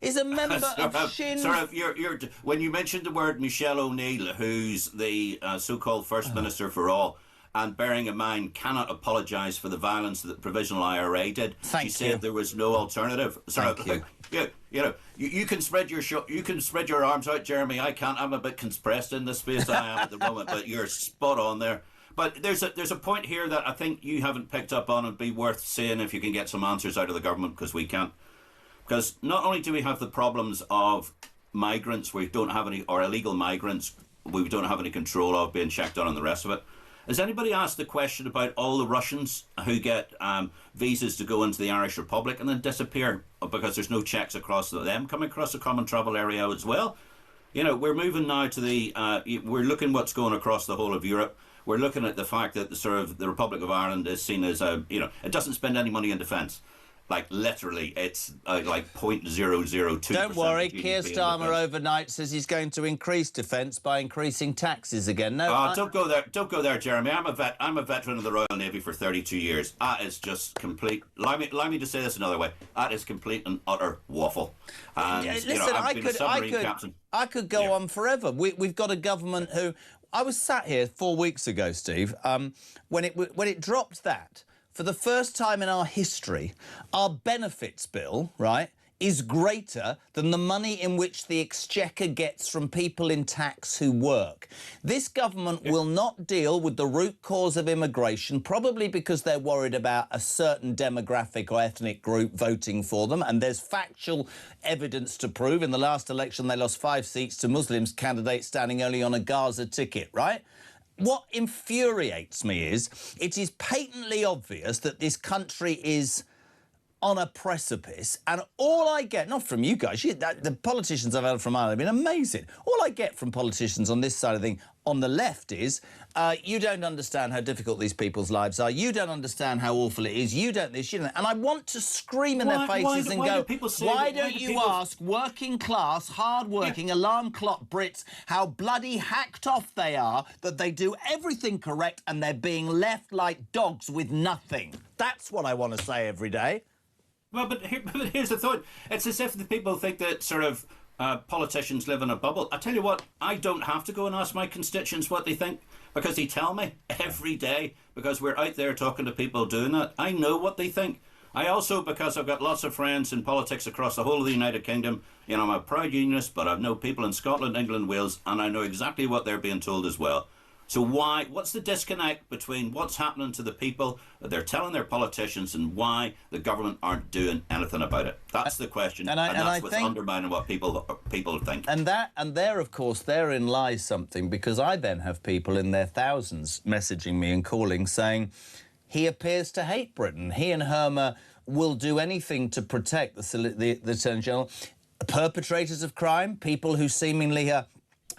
S10: Is a member of Sinn...
S7: when you mentioned the word Michelle O'Neill, who's the so-called First Minister for all, and bearing in mind cannot apologise for the violence that the Provisional IRA did. She said there was no alternative.
S10: Thank you.
S7: You can spread your arms out, Jeremy. I can't. I'm a bit compressed in the space I am at the moment, but you're spot on there. But there's a point here that I think you haven't picked up on and be worth saying if you can get some answers out of the government, because we can't. Because not only do we have the problems of migrants, we don't have any, or illegal migrants, we don't have any control of being checked on and the rest of it. Has anybody asked the question about all the Russians who get visas to go into the Irish Republic and then disappear because there's no checks across them coming across the common travel area as well? You know, we're moving now to the... we're looking what's going across the whole of Europe. We're looking at the fact that the Republic of Ireland is seen as it doesn't spend any money in defence. Like, literally, it's like 0.002%.
S10: Don't worry, Keir Starmer overnight says he's going to increase defence by increasing taxes again. No,
S7: don't go there. Don't go there, Jeremy. I'm a veteran of the Royal Navy for 32 years. That is just complete... Allow me to say this another way. That is complete and utter waffle. And,
S10: listen,
S7: I've been a submarine captain.
S10: I could go on forever. We've got a government who... I was sat here 4 weeks ago, Steve, when it dropped that. For the first time in our history, our benefits bill, right, is greater than the money in which the Exchequer gets from people in tax who work. This government will not deal with the root cause of immigration, probably because they're worried about a certain demographic or ethnic group voting for them, and there's factual evidence to prove. In the last election, they lost 5 seats to Muslims candidates standing only on a Gaza ticket, right? What infuriates me is it is patently obvious that this country is on a precipice, and all I get, not from you guys, the politicians I've had from Ireland have been amazing. All I get from politicians on this side of the thing, on the left, is you don't understand how difficult these people's lives are, you don't understand how awful it is, you don't this, you don't... And I want to scream in their faces and go, why don't you ask working class, hard-working, alarm clock Brits how bloody hacked off they are, that they do everything correct and they're being left like dogs with nothing. That's what I want to say every day.
S7: Well, but here's the thought. It's as if the people think that politicians live in a bubble. I tell you what, I don't have to go and ask my constituents what they think, because they tell me every day, because we're out there talking to people doing that. I know what they think. I also, because I've got lots of friends in politics across the whole of the United Kingdom, I'm a proud unionist, but I know people in Scotland, England, Wales, and I know exactly what they're being told as well. So what's the disconnect between what's happening to the people that they're telling their politicians and why the government aren't doing anything about it? That's the question, and that's what's undermining what people think.
S10: And there, of course, therein lies something, because I then have people in their thousands messaging me and calling saying, he appears to hate Britain. He and Herma will do anything to protect the Attorney General. Perpetrators of crime, people who seemingly are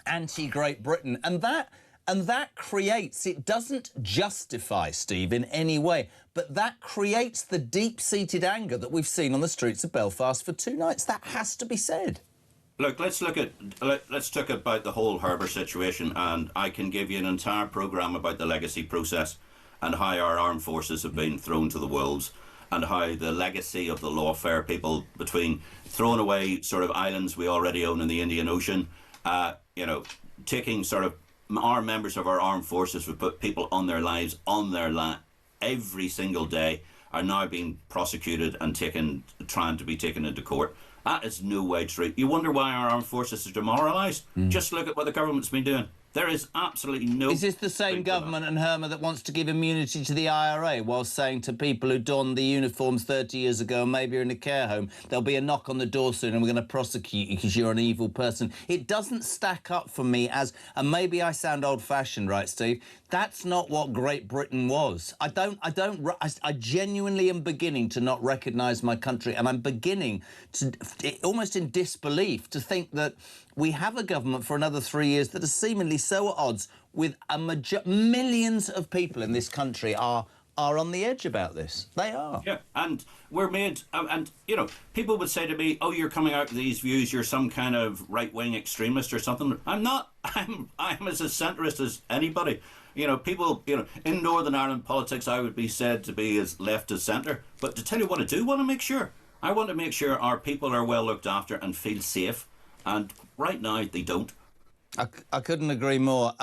S10: anti-Great Britain, and that creates, it doesn't justify, Steve, in any way, but that creates the deep-seated anger that we've seen on the streets of Belfast for 2 nights. That has to be said.
S7: Look, let's talk about the whole Harbour situation, and I can give you an entire programme about the legacy process and how our armed forces have been thrown to the wolves, and how the legacy of the lawfare people, between throwing away islands we already own in the Indian Ocean, taking our members of our armed forces who put people on their lives on their every single day are now being prosecuted and trying to be taken into court. That is no way true. You wonder why our armed forces are demoralised? Just look at what the government's been doing. There is absolutely no...
S10: Is this the same government and Herma that wants to give immunity to the IRA while saying to people who donned the uniforms 30 years ago and maybe are in a care home, there'll be a knock on the door soon and we're going to prosecute you because you're an evil person? It doesn't stack up for me as... And maybe I sound old-fashioned, right, Steve? That's not what Great Britain was. I genuinely am beginning to not recognise my country, and I'm beginning to, almost in disbelief, to think that we have a government for another 3 years that is seemingly so at odds with millions of people in this country are on the edge about this. They are.
S7: Yeah, and we're made... And, you know, people would say to me, oh, you're coming out with these views, you're some kind of right-wing extremist or something. I'm not. I'm as a centrist as anybody. You know, people, you know, in Northern Ireland politics, I would be said to be as left as centre. But to tell you what I do want to make sure, I want to make sure our people are well looked after and feel safe. And right now, they don't.
S10: I couldn't agree more.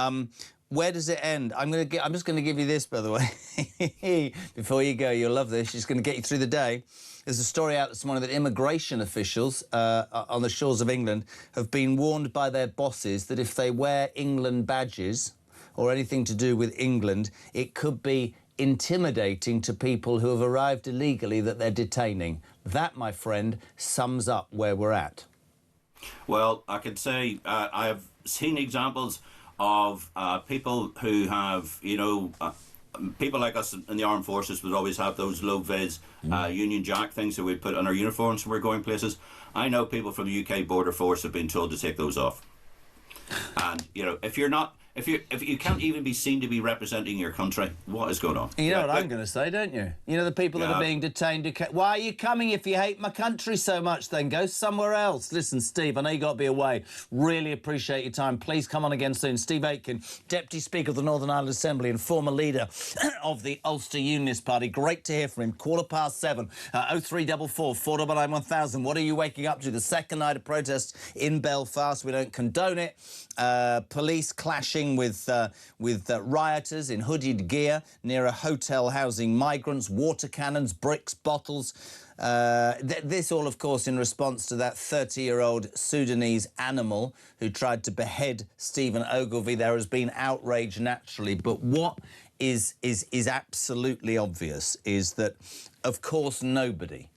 S10: Where does it end? I'm just going to give you this, by the way. Before you go, you'll love this. It's going to get you through the day. There's a story out this morning that immigration officials on the shores of England have been warned by their bosses that if they wear England badges or anything to do with England, it could be intimidating to people who have arrived illegally that they're detaining. That, my friend, sums up where we're at.
S7: Well, I can say I have seen examples of people who have, you know, people like us in the armed forces would always have those low-vis Union Jack things that we put on our uniforms when we're going places. I know people from the UK Border Force have been told to take those off. And, you know, if you can't even be seen to be representing your country, what is going on?
S10: You know what I'm going to say, don't you? You know the people that are being detained. Why are you coming if you hate my country so much? Then go somewhere else. Listen, Steve, I know you got to be away. Really appreciate your time. Please come on again soon. Steve Aitken, Deputy Speaker of the Northern Ireland Assembly and former leader of the Ulster Unionist Party. Great to hear from him. 7:15. 0344 499 1000. What are you waking up to? The second night of protests in Belfast. We don't condone it. Police clashing with rioters in hooded gear near a hotel housing migrants, water cannons, bricks, bottles. This all, of course, in response to that 30-year-old Sudanese animal who tried to behead Stephen Ogilvie. There has been outrage, naturally, but what is absolutely obvious is that, of course, nobody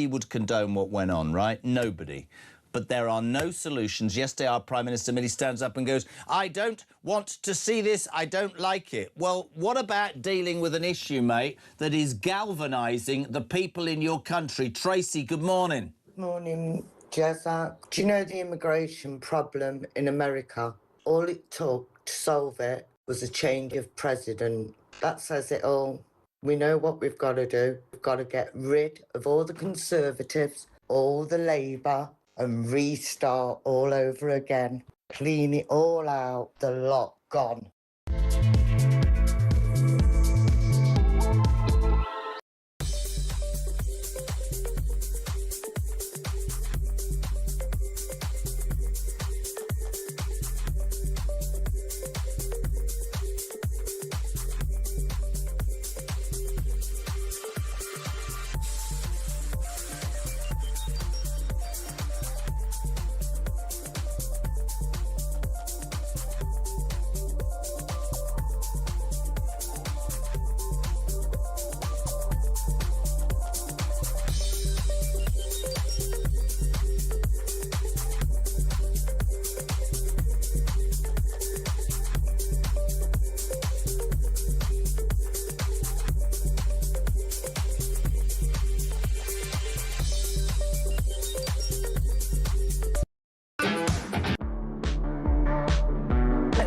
S10: would condone what went on, right? Nobody. But there are no solutions. Yesterday, our Prime Minister Millie stands up and goes, I don't want to see this, I don't like it. Well, what about dealing with an issue, mate, that is galvanising the people in your country? Tracy, good morning.
S11: Good morning, Jezza. Do you know the immigration problem in America? All it took to solve it was a change of president. That says it all. We know what we've got to do. We've got to get rid of all the Conservatives, all the Labour, and restart all over again. Clean it all out, the lot gone.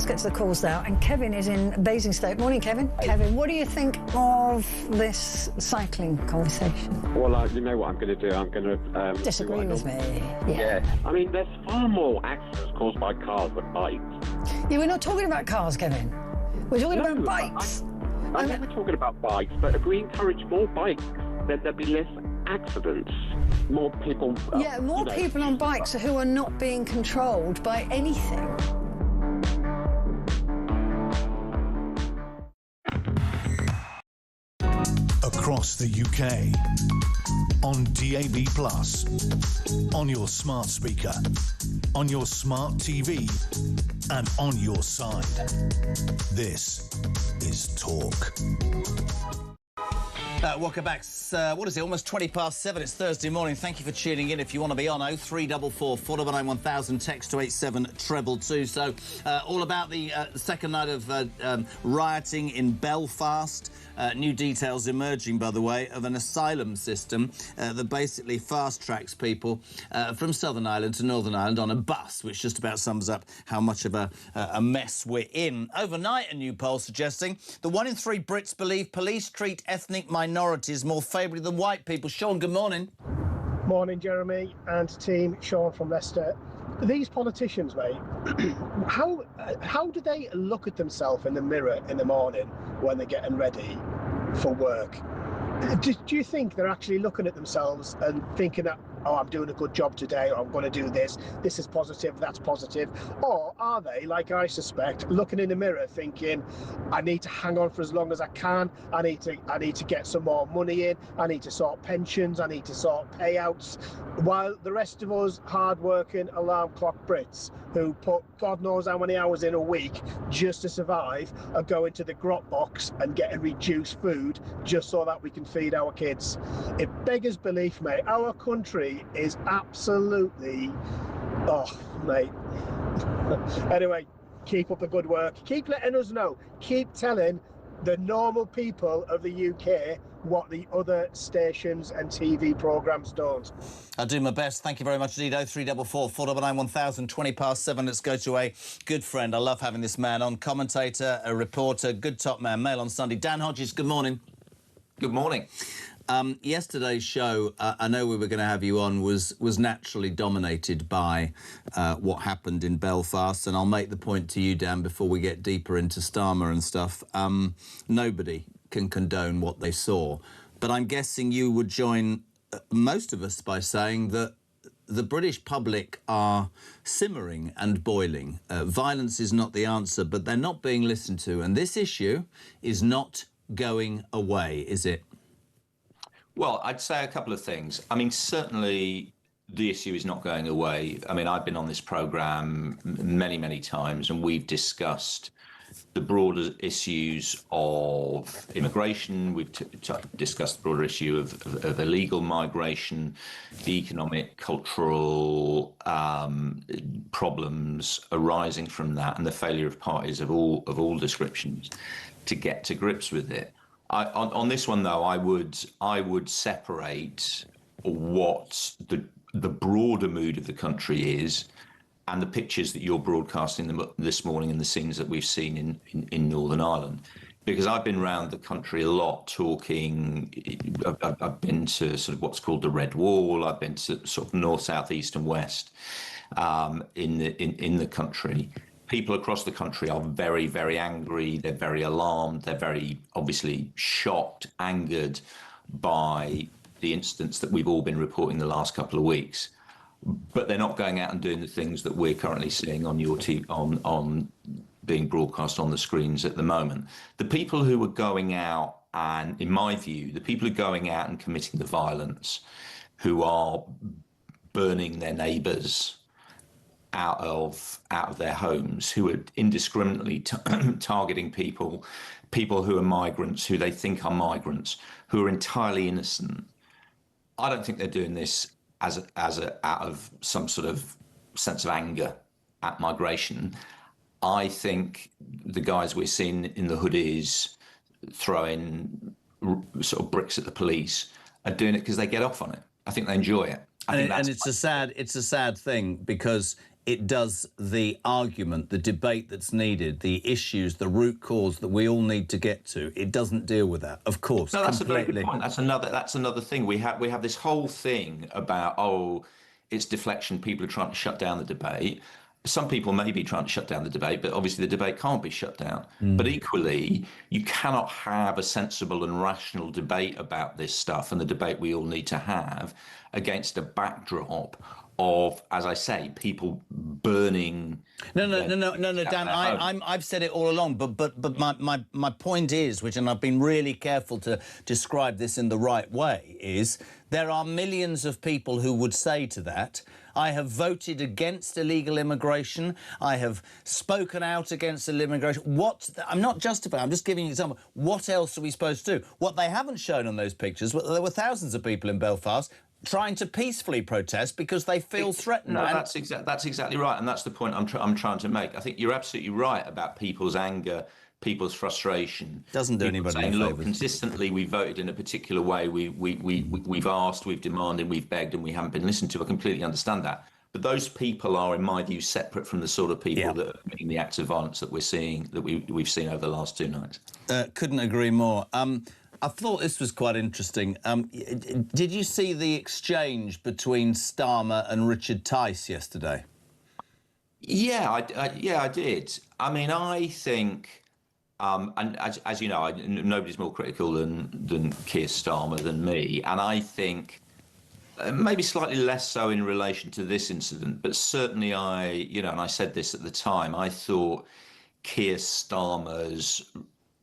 S12: Get to the calls now, and Kevin is in Basingstoke. Morning, Kevin. Hey. Kevin, what do you think of this cycling conversation?
S23: Well, you know what I'm going to do? I'm going to...
S12: disagree with me.
S23: Yeah. I mean, there's far more accidents caused by cars than bikes.
S12: Yeah, we're not talking about cars, Kevin. We're talking about bikes.
S23: I know we're talking about bikes, but if we encourage more bikes, then there'll be less accidents. More people...
S12: more people on bikes who are not being controlled by anything.
S9: across the UK. On DAB+, on your smart speaker, on your smart TV, and on your side. This is Talk.
S10: Welcome back. What is it? Almost 7:20. It's Thursday morning. Thank you for tuning in. If you want to be on 0344 499 1000, text to 87222. So, all about the second night of rioting in Belfast. New details emerging, by the way, of an asylum system that basically fast-tracks people from Southern Ireland to Northern Ireland on a bus, which just about sums up how much of a mess we're in. Overnight, a new poll suggesting that 1 in 3 Brits believe police treat ethnic minorities more favourably than white people. Sean, good morning.
S1: Morning, Jeremy and team. Sean from Leicester. These politicians, mate, how do they look at themselves in the mirror in the morning when they're getting ready for work? Do you think they're actually looking at themselves and thinking that, oh, I'm doing a good job today, or I'm going to do this, this is positive, that's positive? Or are they, like I suspect, looking in the mirror thinking, I need to hang on for as long as I can, I need to get some more money in, I need to sort pensions, I need to sort payouts, while the rest of us hard-working alarm clock Brits who put God knows how many hours in a week just to survive are going to the grot box and getting reduced food just so that we can feed our kids. It beggars belief, mate. Our country is absolutely, oh, mate. Anyway, keep up the good work. Keep letting us know. Keep telling the normal people of the UK what the other stations and TV programmes don't.
S10: I'll do my best. Thank you very much indeed. 0344 499 1000, 7:20. Let's go to a good friend. I love having this man on. Commentator, a reporter, good top man. Mail on Sunday. Dan Hodges, good morning.
S3: Good morning.
S10: Yesterday's show, I know we were going to have you on, was naturally dominated by what happened in Belfast, and I'll make the point to you, Dan, before we get deeper into Starmer and stuff. Nobody can condone what they saw, but I'm guessing you would join most of us by saying that the British public are simmering and boiling. Violence is not the answer, but they're not being listened to, and this issue is not going away, is it?
S3: Well, I'd say a couple of things. I mean, certainly the issue is not going away. I mean, I've been on this programme many, many times, and we've discussed the broader issues of immigration. We've discussed the broader issue of illegal migration, the economic, cultural problems arising from that, and the failure of parties of all descriptions to get to grips with it. On this one, though, I would separate what the broader mood of the country is and the pictures that you're broadcasting this morning and the scenes that we've seen in Northern Ireland. Because I've been around the country a lot talking. I've been to sort of what's called the Red Wall. I've been to sort of north, south, east, and west in the country. People across the country are very, very angry. They're very alarmed. They're very obviously shocked, angered by the incidents that we've all been reporting the last couple of weeks. But they're not going out and doing the things that we're currently seeing on your on being broadcast on the screens at the moment. The people who are going out and, in my view, the people who are going out and committing the violence, who are burning their neighbours out of their homes, who are indiscriminately targeting people who are migrants, who they think are migrants, who are entirely innocent. I don't think they're doing this out of some sort of sense of anger at migration. I think the guys we're seeing in the hoodies throwing sort of bricks at the police are doing it because they get off on it. I think they enjoy it.
S10: And it's a sad thing, because it does the argument, the debate that's needed, the issues, the root cause that we all need to get to. It doesn't deal with that, of course.
S3: No, that's
S10: completely.
S3: a very good point. That's another thing. We have this whole thing about, it's deflection. People are trying to shut down the debate. Some people may be trying to shut down the debate, but obviously the debate can't be shut down. But equally, you cannot have a sensible and rational debate about this stuff, and the debate we all need to have, against a backdrop of, as I say, people burning.
S10: No, Dan. I've said it all along, but my point is, and I've been really careful to describe this in the right way, is there are millions of people who would say to that, I have voted against illegal immigration. I have spoken out against illegal immigration. I'm not justifying, I'm just giving you an example. What else are we supposed to do? What they haven't shown on those pictures, there were thousands of people in Belfast trying to peacefully protest because they feel threatened.
S3: No, that's exactly right, and that's the point I'm trying to make. I think you're absolutely right about people's anger, people's frustration.
S10: Doesn't do anybody
S3: saying,
S10: any
S3: look,
S10: favours.
S3: consistently we voted in a particular way. We've asked, we've demanded, we've begged, and we haven't been listened to. I completely understand that. But those people are, in my view, separate from the sort of people that are committing the acts of violence that we've seen over the last 2 nights.
S10: Couldn't agree more. I thought this was quite interesting. Did you see the exchange between Starmer and Richard Tice yesterday?
S3: Yeah, I did. I mean, I think, and as you know, nobody's more critical than Keir Starmer than me, and I think maybe slightly less so in relation to this incident, but certainly and I said this at the time, I thought Keir Starmer's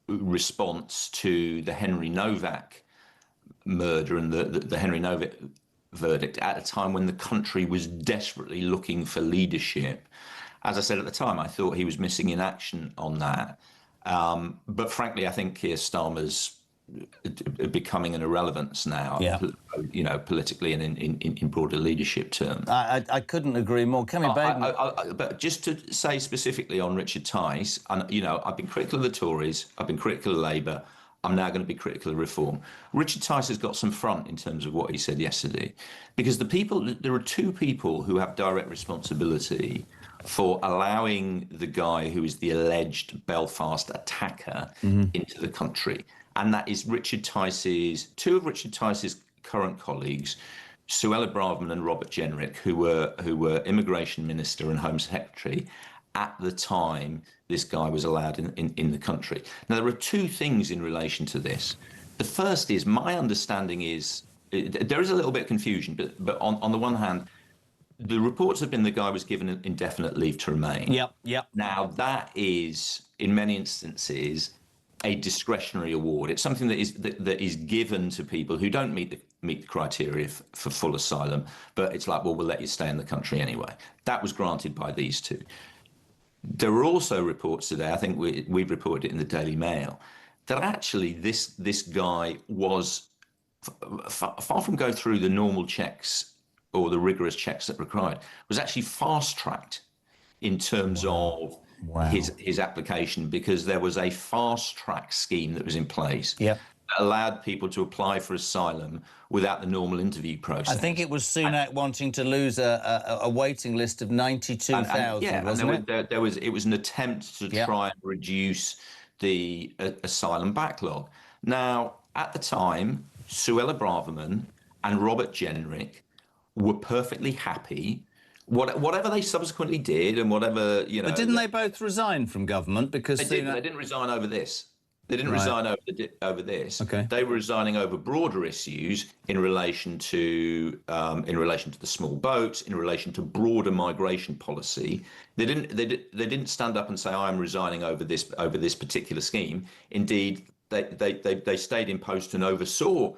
S3: response to the Henry Novak murder and the Henry Novak verdict at a time when the country was desperately looking for leadership. As I said at the time, I thought he was missing in action on that. But frankly, I think Keir Starmer's becoming an irrelevance now, politically and in broader leadership terms.
S10: I couldn't agree more.
S3: But just to say specifically on Richard Tice, and I've been critical of the Tories, I've been critical of Labour, I'm now going to be critical of reform. Richard Tice has got some front in terms of what he said yesterday, because there are 2 people who have direct responsibility for allowing the guy who is the alleged Belfast attacker into the country. And that is 2 of Richard Tice's current colleagues, Suella Braverman and Robert Jenrick, who were Immigration Minister and Home Secretary at the time this guy was allowed in the country. Now, there are 2 things in relation to this. The first is, my understanding is, there is a little bit of confusion, but on the one hand, the reports have been the guy was given an indefinite leave to remain.
S10: Yep.
S3: Now, that is, in many instances, a discretionary award. It's something that is given to people who don't meet the criteria for full asylum, but it's like, well, we'll let you stay in the country anyway. That was granted by these 2. There were also reports today, I think we've reported it in the Daily Mail, that actually this guy was, far from going through the normal checks or the rigorous checks that were required, was actually fast-tracked in terms of his application, because there was a fast-track scheme that was in place that allowed people to apply for asylum without the normal interview process.
S10: I think it was Sunak wanting to lose a waiting list of 92,000, wasn't it?
S3: It was an attempt to try and reduce the asylum backlog. Now, at the time, Suella Braverman and Robert Jenrick were perfectly happy. Whatever they subsequently did and whatever,
S10: But didn't they both resign from government? Because
S3: they didn't resign over this. They didn't resign over this.
S10: Okay.
S3: They were resigning over broader issues in relation to the small boats, in relation to broader migration policy. They didn't stand up and say, I'm resigning over this particular scheme. Indeed, they stayed in post and oversaw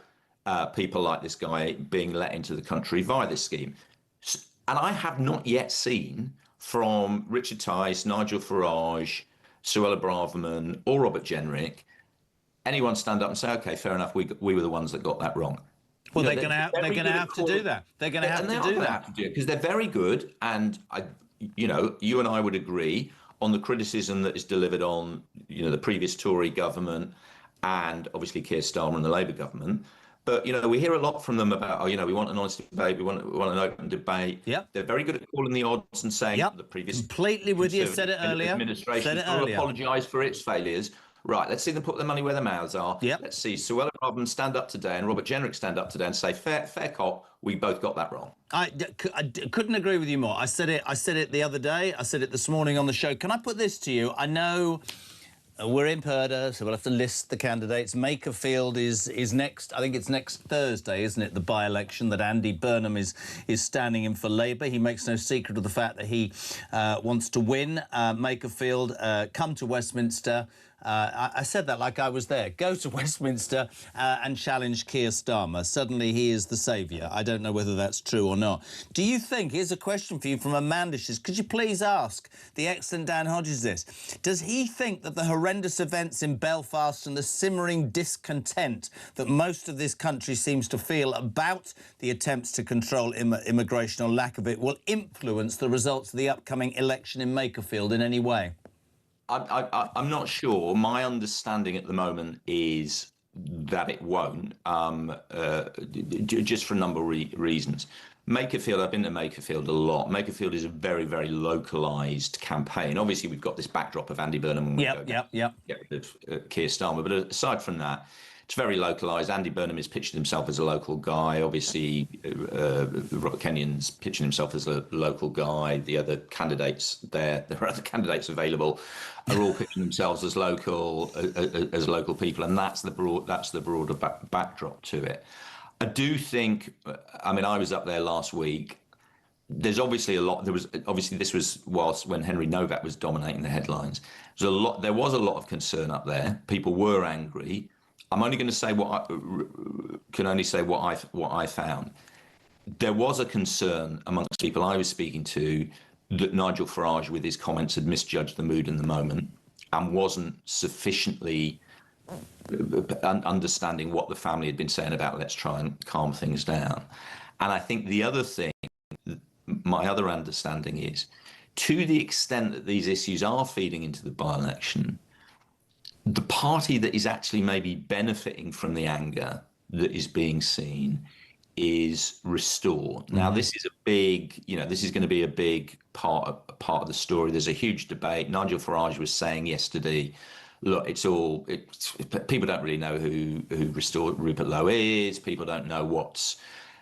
S3: people like this guy being let into the country via this scheme. And I have not yet seen from Richard Tice, Nigel Farage, Suella Braverman or Robert Jenrick anyone stand up and say, OK, fair enough, we were the ones that got that wrong.
S10: Well, they're going to have to do that. They're going to have to do that.
S3: Because they're very good. And, you and I would agree on the criticism that is delivered on, the previous Tory government and obviously Keir Starmer and the Labour government. But, we hear a lot from them about, we want an honest debate, we want an open debate.
S10: Yep.
S3: They're very good at calling the odds and saying the previous...
S10: Completely with you, said it earlier.
S3: ...administration will apologise for its failures. Right, let's see them put their money where their mouths are.
S10: Yep.
S3: Let's see Suella Braverman stand up today and Robert Jenrick stand up today and say, fair cop, we both got that wrong.
S10: I couldn't agree with you more. I said it the other day. I said it this morning on the show. Can I put this to you? I know... We're in Purdah, so we'll have to list the candidates. Makerfield is next. I think it's next Thursday, isn't it? The by-election that Andy Burnham is standing in for Labour. He makes no secret of the fact that he wants to win. Makerfield, come to Westminster. I said that like I was there. Go to Westminster and challenge Keir Starmer. Suddenly he is the saviour. I don't know whether that's true or not. Do you think, here's a question for you from Amanda, says, could you please ask the excellent Dan Hodges this? Does he think that the horrendous events in Belfast and the simmering discontent that most of this country seems to feel about the attempts to control immigration or lack of it will influence the results of the upcoming election in Makerfield in any way?
S3: I'm not sure. My understanding at the moment is that it won't, just for a number of reasons. Makerfield, I've been to Makerfield a lot. Makerfield is a very, very localised campaign. Obviously, we've got this backdrop of Andy Burnham and Keir Starmer, but aside from that, it's very localised. Andy Burnham is pitching himself as a local guy. Obviously, Robert Kenyon's pitching himself as a local guy. The other candidates there are other candidates available, are all pitching themselves as local people, and that's the broader backdrop to it. I do think. I mean, I was up there last week. There's obviously a lot. This was when Henry Novak was dominating the headlines. There was a lot of concern up there. People were angry. I'm only going to say what I found. There was a concern amongst people I was speaking to that Nigel Farage, with his comments, had misjudged the mood in the moment and wasn't sufficiently understanding what the family had been saying about let's try and calm things down. And I think the other thing, my other understanding is, to the extent that these issues are feeding into the by-election, the party that is actually maybe benefiting from the anger that is being seen is Restore. Now, this is a big, this is going to be a big part of the story. There's a huge debate. Nigel Farage was saying yesterday, look, people don't really know who Restore Rupert Lowe is. People don't know what's,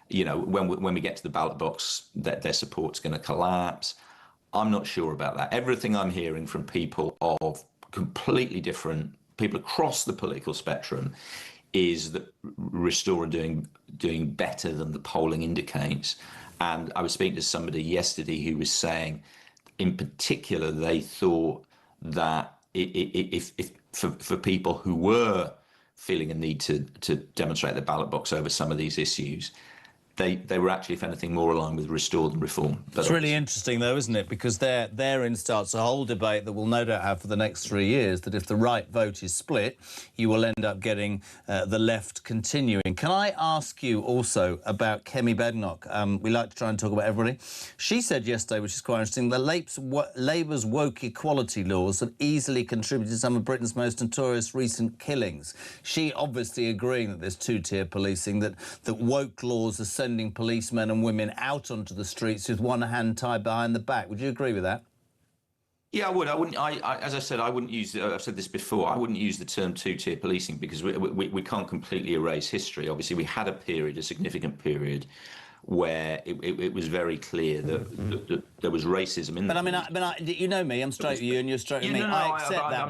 S3: when we get to the ballot box, that their support's going to collapse. I'm not sure about that. Everything I'm hearing from people of completely different people across the political spectrum is that Restore are doing better than the polling indicates. And I was speaking to somebody yesterday who was saying, in particular, they thought that if for people who were feeling a need to demonstrate the ballot box over some of these issues, they were actually, if anything, more aligned with Restore than Reform.
S10: It's really interesting, though, isn't it? Because therein starts a whole debate that we'll no doubt have for the next 3 years, that if the right vote is split, you will end up getting the left continuing. Can I ask you also about Kemi Badenoch? We like to try and talk about everybody. She said yesterday, which is quite interesting, that Labour's woke equality laws have easily contributed to some of Britain's most notorious recent killings. She obviously agreeing that there's two-tier policing, that woke laws are sending policemen and women out onto the streets with one hand tied behind the back. Would you agree with that?
S3: Yeah, I would. I wouldn't. As I said, I wouldn't use. I've said this before. I wouldn't use the term two-tier policing because we can't completely erase history. Obviously, we had a significant period, where it was very clear that there was racism in.
S10: But you know me. I'm straight with you, and you're straight with me. I accept that,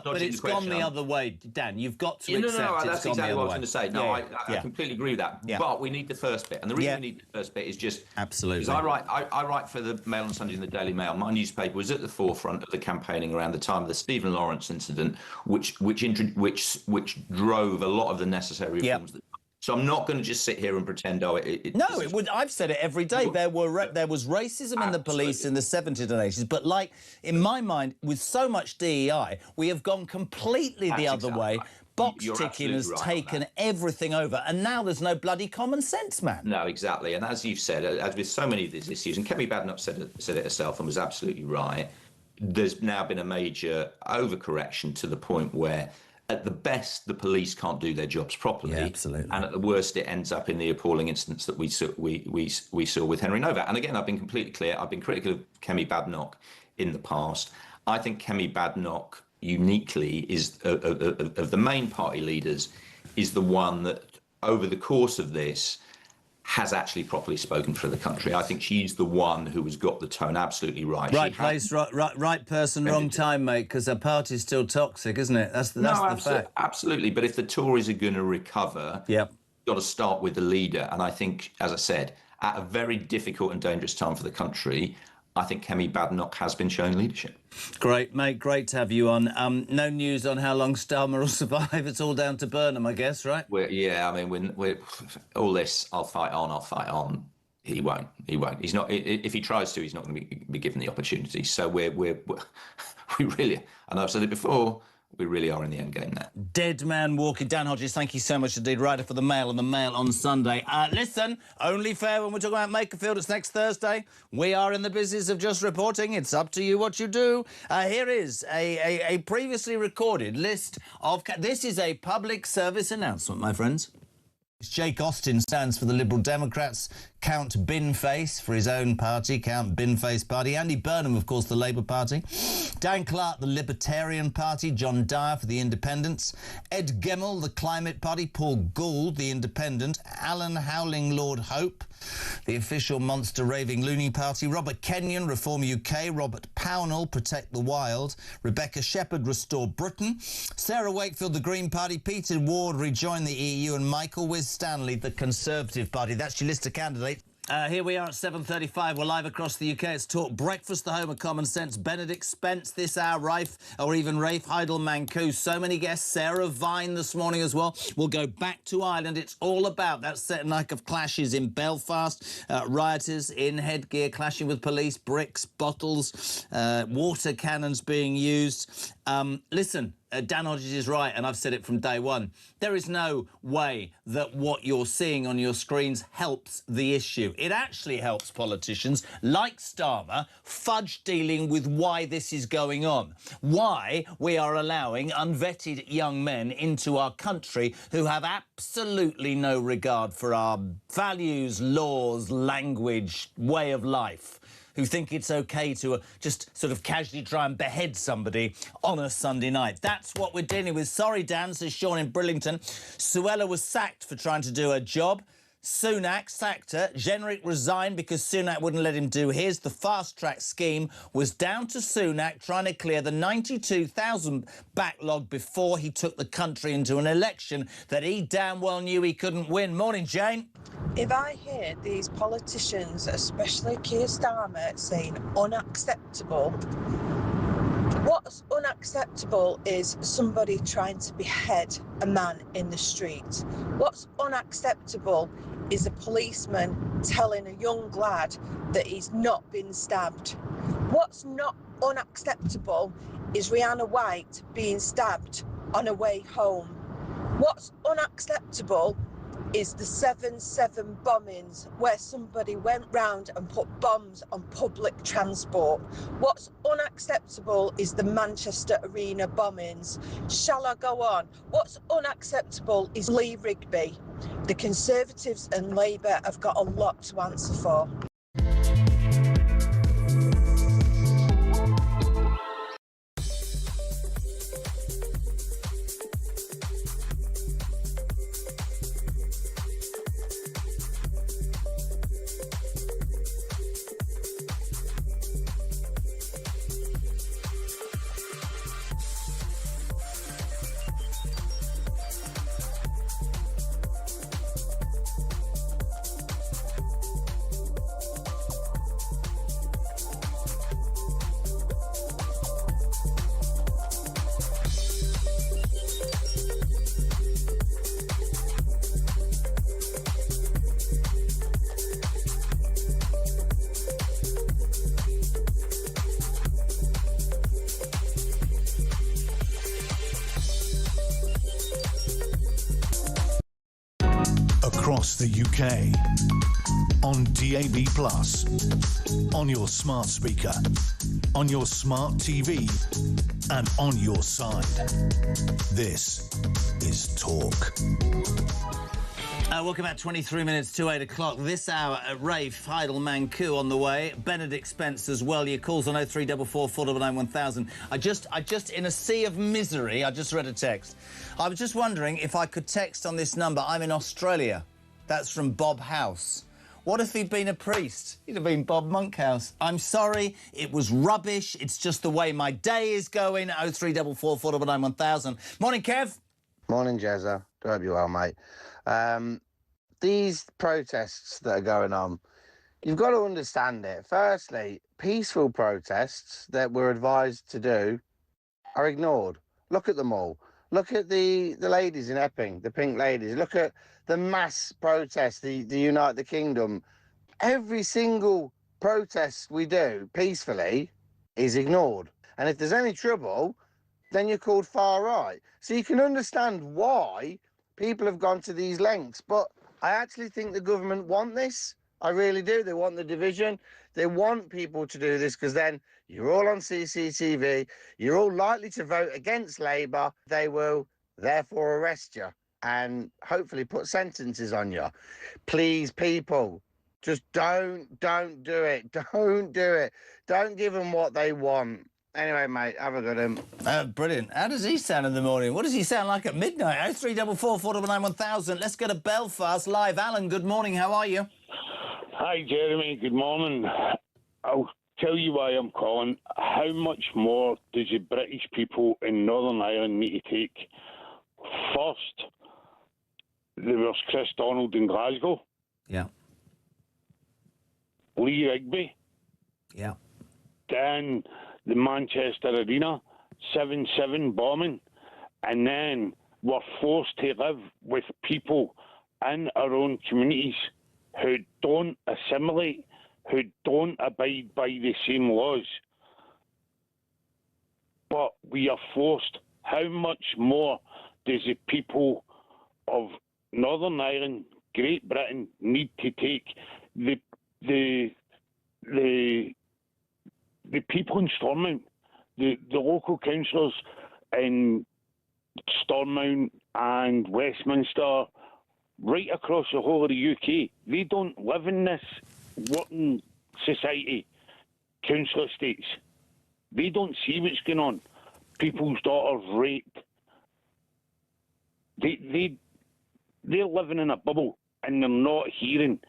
S10: but it's gone the other way, Dan. You've got to accept
S3: no,
S10: it's
S3: that's
S10: gone
S3: exactly
S10: the
S3: what I
S10: other
S3: was
S10: way.
S3: going to say. No, I completely agree with that. But we need the first bit, and the reason we need the first bit is just
S10: absolutely.
S3: Because I write for the Mail on Sunday and the Daily Mail. My newspaper was at the forefront of the campaigning around the time of the Stephen Lawrence incident, which drove a lot of the necessary reforms. So I'm not going to just sit here and pretend,
S10: I've said it every day. There was racism in the police in the 70s and 80s, but in my mind, with so much DEI, we have gone completely the other way.
S3: Right.
S10: Box ticking has taken everything over, and now there's no bloody common sense, man.
S3: No, exactly. And as you've said, as with so many of these issues, and Kemi Badenoch said it herself and was absolutely right, there's now been a major overcorrection to the point where, at the best, the police can't do their jobs properly.
S10: Yeah, absolutely.
S3: And at the worst, it ends up in the appalling instance that we saw with Henry Novak. And again, I've been completely clear. I've been critical of Kemi Badenoch in the past. I think Kemi Badenoch uniquely is of the main party leaders is the one that over the course of this has actually properly spoken for the country. I think she's the one who has got the tone absolutely right.
S10: Right place, right person, wrong time, mate, because her party's still toxic, isn't it? That's the fact.
S3: Absolutely. But if the Tories are going to recover, you've got to start with the leader. And I think, as I said, at a very difficult and dangerous time for the country, I think Kemi Badenoch has been showing leadership.
S10: Great, mate. Great to have you on. No news on how long Starmer will survive. It's all down to Burnham, I guess, right?
S3: Yeah, I mean, we're all this, I'll fight on. He won't. He's not. If he tries to, he's not going to be given the opportunity. So we really, and I've said it before, we really are in the end game now.
S10: Dead man walking. Dan Hodges, thank you so much indeed. Writer for The Mail and The Mail on Sunday. Listen, only fair when we're talking about Makerfield. It's next Thursday. We are in the business of just reporting. It's up to you what you do. Here is a previously recorded list of... This is a public service announcement, my friends. Jake Austin stands for the Liberal Democrats, Count Binface for his own party, Count Binface Party, Andy Burnham, of course, the Labour Party, Dan Clark, the Libertarian Party, John Dyer for the Independents, Ed Gemmell, the Climate Party, Paul Gould, the Independent, Alan Howling, Lord Hope, the official monster raving loony party, Robert Kenyon, Reform UK, Robert Pownall, Protect the Wild, Rebecca Shepherd, Restore Britain, Sarah Wakefield, the Green Party, Peter Ward, Rejoin the EU, and Michael Stanley, the Conservative Party. That's your list of candidates. Here we are at 7:35. We're live across the UK. It's Talk Breakfast, the home of common sense. Benedict Spence this hour, Rafe Heidelman-Koo. So many guests. Sarah Vine this morning as well. We'll go back to Ireland. It's all about that set night of clashes in Belfast. Rioters in headgear clashing with police, bricks, bottles, water cannons being used. Listen, Dan Hodges is right, and I've said it from day one. There is no way that what you're seeing on your screens helps the issue. It actually helps politicians like Starmer fudge dealing with why this is going on, why we are allowing unvetted young men into our country who have absolutely no regard for our values, laws, language, way of life, who think it's OK to just sort of casually try and behead somebody on a Sunday night. That's what we're dealing with. Sorry, Dan, says Sean in Burlington. Suella was sacked for trying to do her job. Sunak sacked her. Jenrick resigned because Sunak wouldn't let him do his. The fast-track scheme was down to Sunak trying to clear the 92,000 backlog before he took the country into an election that he damn well knew he couldn't win. Morning, Jane.
S8: If I hear these politicians, especially Keir Starmer, saying unacceptable, what's unacceptable is somebody trying to behead a man in the street. What's unacceptable is a policeman telling a young lad that he's not been stabbed. What's not unacceptable is Rihanna White being stabbed on her way home. What's unacceptable is the 7/7 bombings where somebody went round and put bombs on public transport. What's unacceptable is the Manchester Arena bombings. Shall I go on? What's unacceptable is Lee Rigby. The Conservatives and Labour have got a lot to answer for.
S9: Across the UK, on DAB+, on your smart speaker, on your smart TV, and on your side. This is Talk.
S10: Welcome back, 23 minutes to 8 o'clock. This hour at Rafe Heidelman-Koo on the way. Benedict Spence as well. Your calls on 0344 499 1000. I just, in a sea of misery, I just read a text. I was just wondering if I could text on this number. I'm in Australia. That's from Bob House. What if he'd been a priest? He'd have been Bob Monkhouse. I'm sorry, it was rubbish. It's just the way my day is going. 0344 499 1000. Morning, Kev.
S14: Morning, Jezza. Hope you're well, mate. These protests that are going on, you've got to understand it. Firstly, peaceful protests that we're advised to do are ignored. Look at them all. Look at the ladies in Epping, the pink ladies. Look at the mass protests, the Unite the Kingdom. Every single protest we do peacefully is ignored. And if there's any trouble, then you're called far right. So you can understand why people have gone to these lengths. But I actually think the government want this. I really do. They want the division. They want people to do this because then you're all on CCTV. You're all likely to vote against Labour. They will therefore arrest you and hopefully put sentences on you. Please, people, just don't do it. Don't do it. Don't give them what they want. Anyway, mate, have a good one.
S10: Brilliant. How does he sound in the morning? What does he sound like at midnight? 0344 499 1000. Let's go to Belfast live. Alan, good morning. How are you?
S23: Hi, Jeremy. Good morning. I'll tell you why I'm calling. How much more does the British people in Northern Ireland need to take? First, there was Chris Donald in Glasgow.
S10: Yeah.
S23: Lee Rigby.
S10: Yeah.
S23: Then the Manchester Arena, 7/7 bombing. And then we're forced to live with people in our own communities who don't assimilate, who don't abide by the same laws. But we are forced. How much more does the people of Northern Ireland, Great Britain, need to take? The people in Stormont, the local councillors in Stormont and Westminster, right across the whole of the UK, they don't live in this working society, council estates. They don't see what's going on. People's daughters raped. They're living in a bubble and they're not hearing.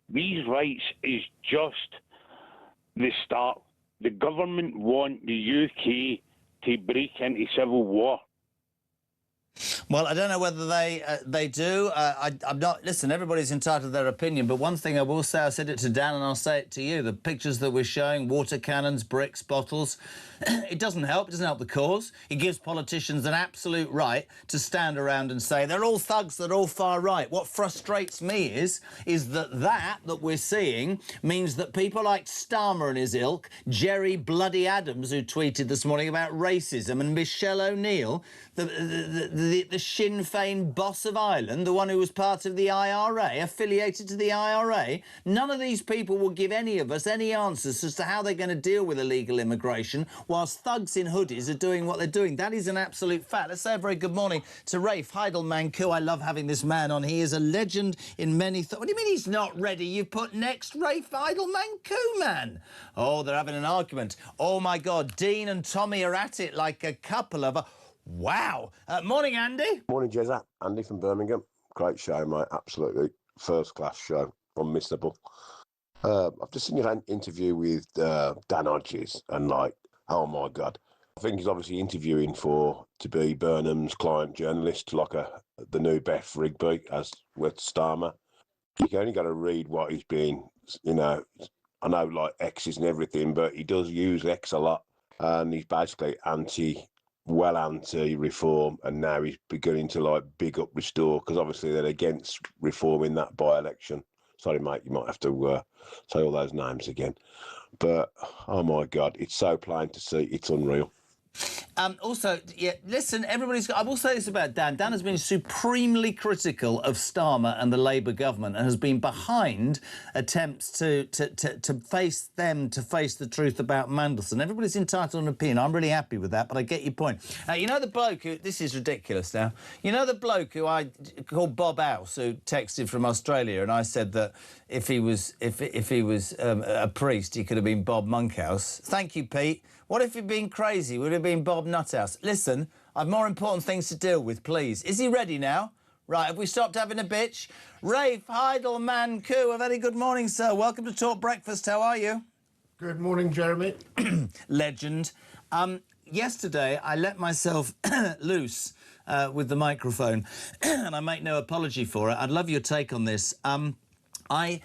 S23: These rights is just the start. The government want the UK to break into civil war.
S10: Well, I don't know whether they do. I'm not. Listen, everybody's entitled to their opinion, but one thing I will say, I said it to Dan and I'll say it to you, the pictures that we're showing, water cannons, bricks, bottles, it doesn't help. It doesn't help the cause. It gives politicians an absolute right to stand around and say they're all thugs, they're all far right. What frustrates me is that we're seeing means that people like Starmer and his ilk, Jerry Bloody Adams, who tweeted this morning about racism, and Michelle O'Neill, the Sinn Féin boss of Ireland, the one who was part of the IRA, affiliated to the IRA, none of these people will give any of us any answers as to how they're going to deal with illegal immigration whilst thugs in hoodies are doing what they're doing. That is an absolute fact. Let's say a very good morning to Rafe Heidelmann-Koo. I love having this man on. He is a legend in many... What do you mean he's not ready? You've put next Rafe Heidelmann-Koo, man. Oh, they're having an argument. Oh, my God. Dean and Tommy are at it like a couple of... Wow. Morning, Andy.
S15: Morning, Jezza. Andy from Birmingham. Great show, mate. Absolutely first-class show. Unmissable. I've just seen your interview with Dan Hodges, and, like, oh, my God. I think he's obviously interviewing to be Burnham's client journalist, like the new Beth Rigby, as with Starmer. You only got to read what he's been, you know, I know, like, X's and everything, but he does use X a lot, and he's basically anti-reform, and now he's beginning to, like, big up Restore, because obviously they're against reform in that by-election. Sorry, mate, you might have to say all those names again. But, oh, my God, it's so plain to see. It's unreal.
S10: Also, yeah, listen, I will say this about Dan. Dan has been supremely critical of Starmer and the Labour government and has been behind attempts to face the truth about Mandelson. Everybody's entitled to an opinion. I'm really happy with that, but I get your point. You know the bloke who... This is ridiculous now. You know the bloke who I called Bob House, who texted from Australia, and I said that if he was a priest, he could have been Bob Monkhouse. Thank you, Pete. What if he'd been crazy? Would it have been Bob Nuthouse? Listen, I've more important things to deal with, please. Is he ready now? Right, have we stopped having a bitch? Rafe Heidelman Koo, a very good morning, sir. Welcome to Talk Breakfast. How are you?
S16: Good morning, Jeremy.
S10: Legend. Yesterday, I let myself loose with the microphone, and I make no apology for it. I'd love your take on this. I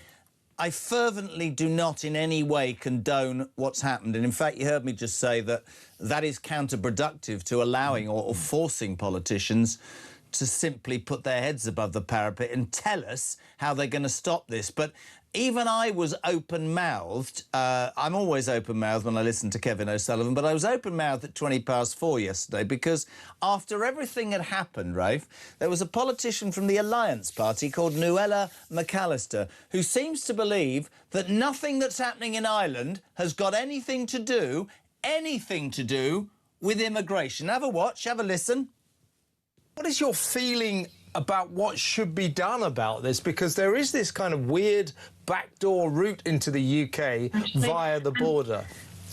S10: fervently do not in any way condone what's happened. And in fact, you heard me just say that that is counterproductive to allowing or forcing politicians to simply put their heads above the parapet and tell us how they're going to stop this. But even I was open-mouthed. I'm always open-mouthed when I listen to Kevin O'Sullivan, but I was open-mouthed at 4:20 yesterday because after everything had happened, Rafe, there was a politician from the Alliance Party called Nuala McAllister who seems to believe that nothing that's happening in Ireland has got anything to do with immigration. Have a watch, have a listen.
S17: What is your feeling about what should be done about this? Because there is this kind of weird backdoor route into the UK via the border.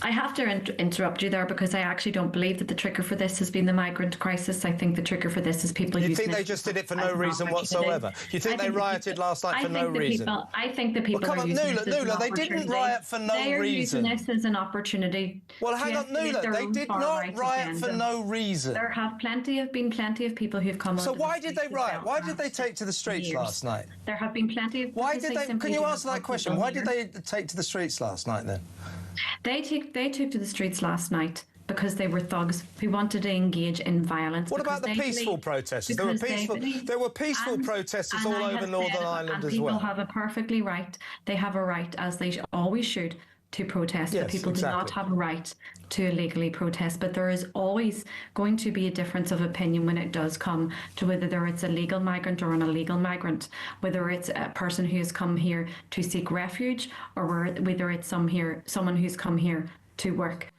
S18: I have to interrupt you there because I actually don't believe that the trigger for this has been the migrant crisis. I think the trigger for this is people using it.
S17: You think they just did it for no reason whatsoever? You think they rioted last night for no reason?
S18: I think the people are using this as an
S17: Nuala, they didn't riot for no reason.
S18: They are using this as an opportunity.
S17: Well, hang on, Nuala, they did not riot for no reason.
S18: There have been plenty of people who've come on.
S17: So why did they riot? Why did they take to the streets last night?
S18: There have been plenty of.
S17: Why did they? Can you answer that question? Why did they take to the streets last night then?
S18: They took to the streets last night because they were thugs who wanted to engage in violence.
S17: What about the peaceful protesters? There were peaceful protesters all over Northern Ireland as well.
S18: People have a perfectly right. They have a right, as they always should, to protest. But people do not have a right to illegally protest. But there is always going to be a difference of opinion when it does come to whether it's a legal migrant or an illegal migrant, whether it's a person who has come here to seek refuge or whether it's someone who's come here to work.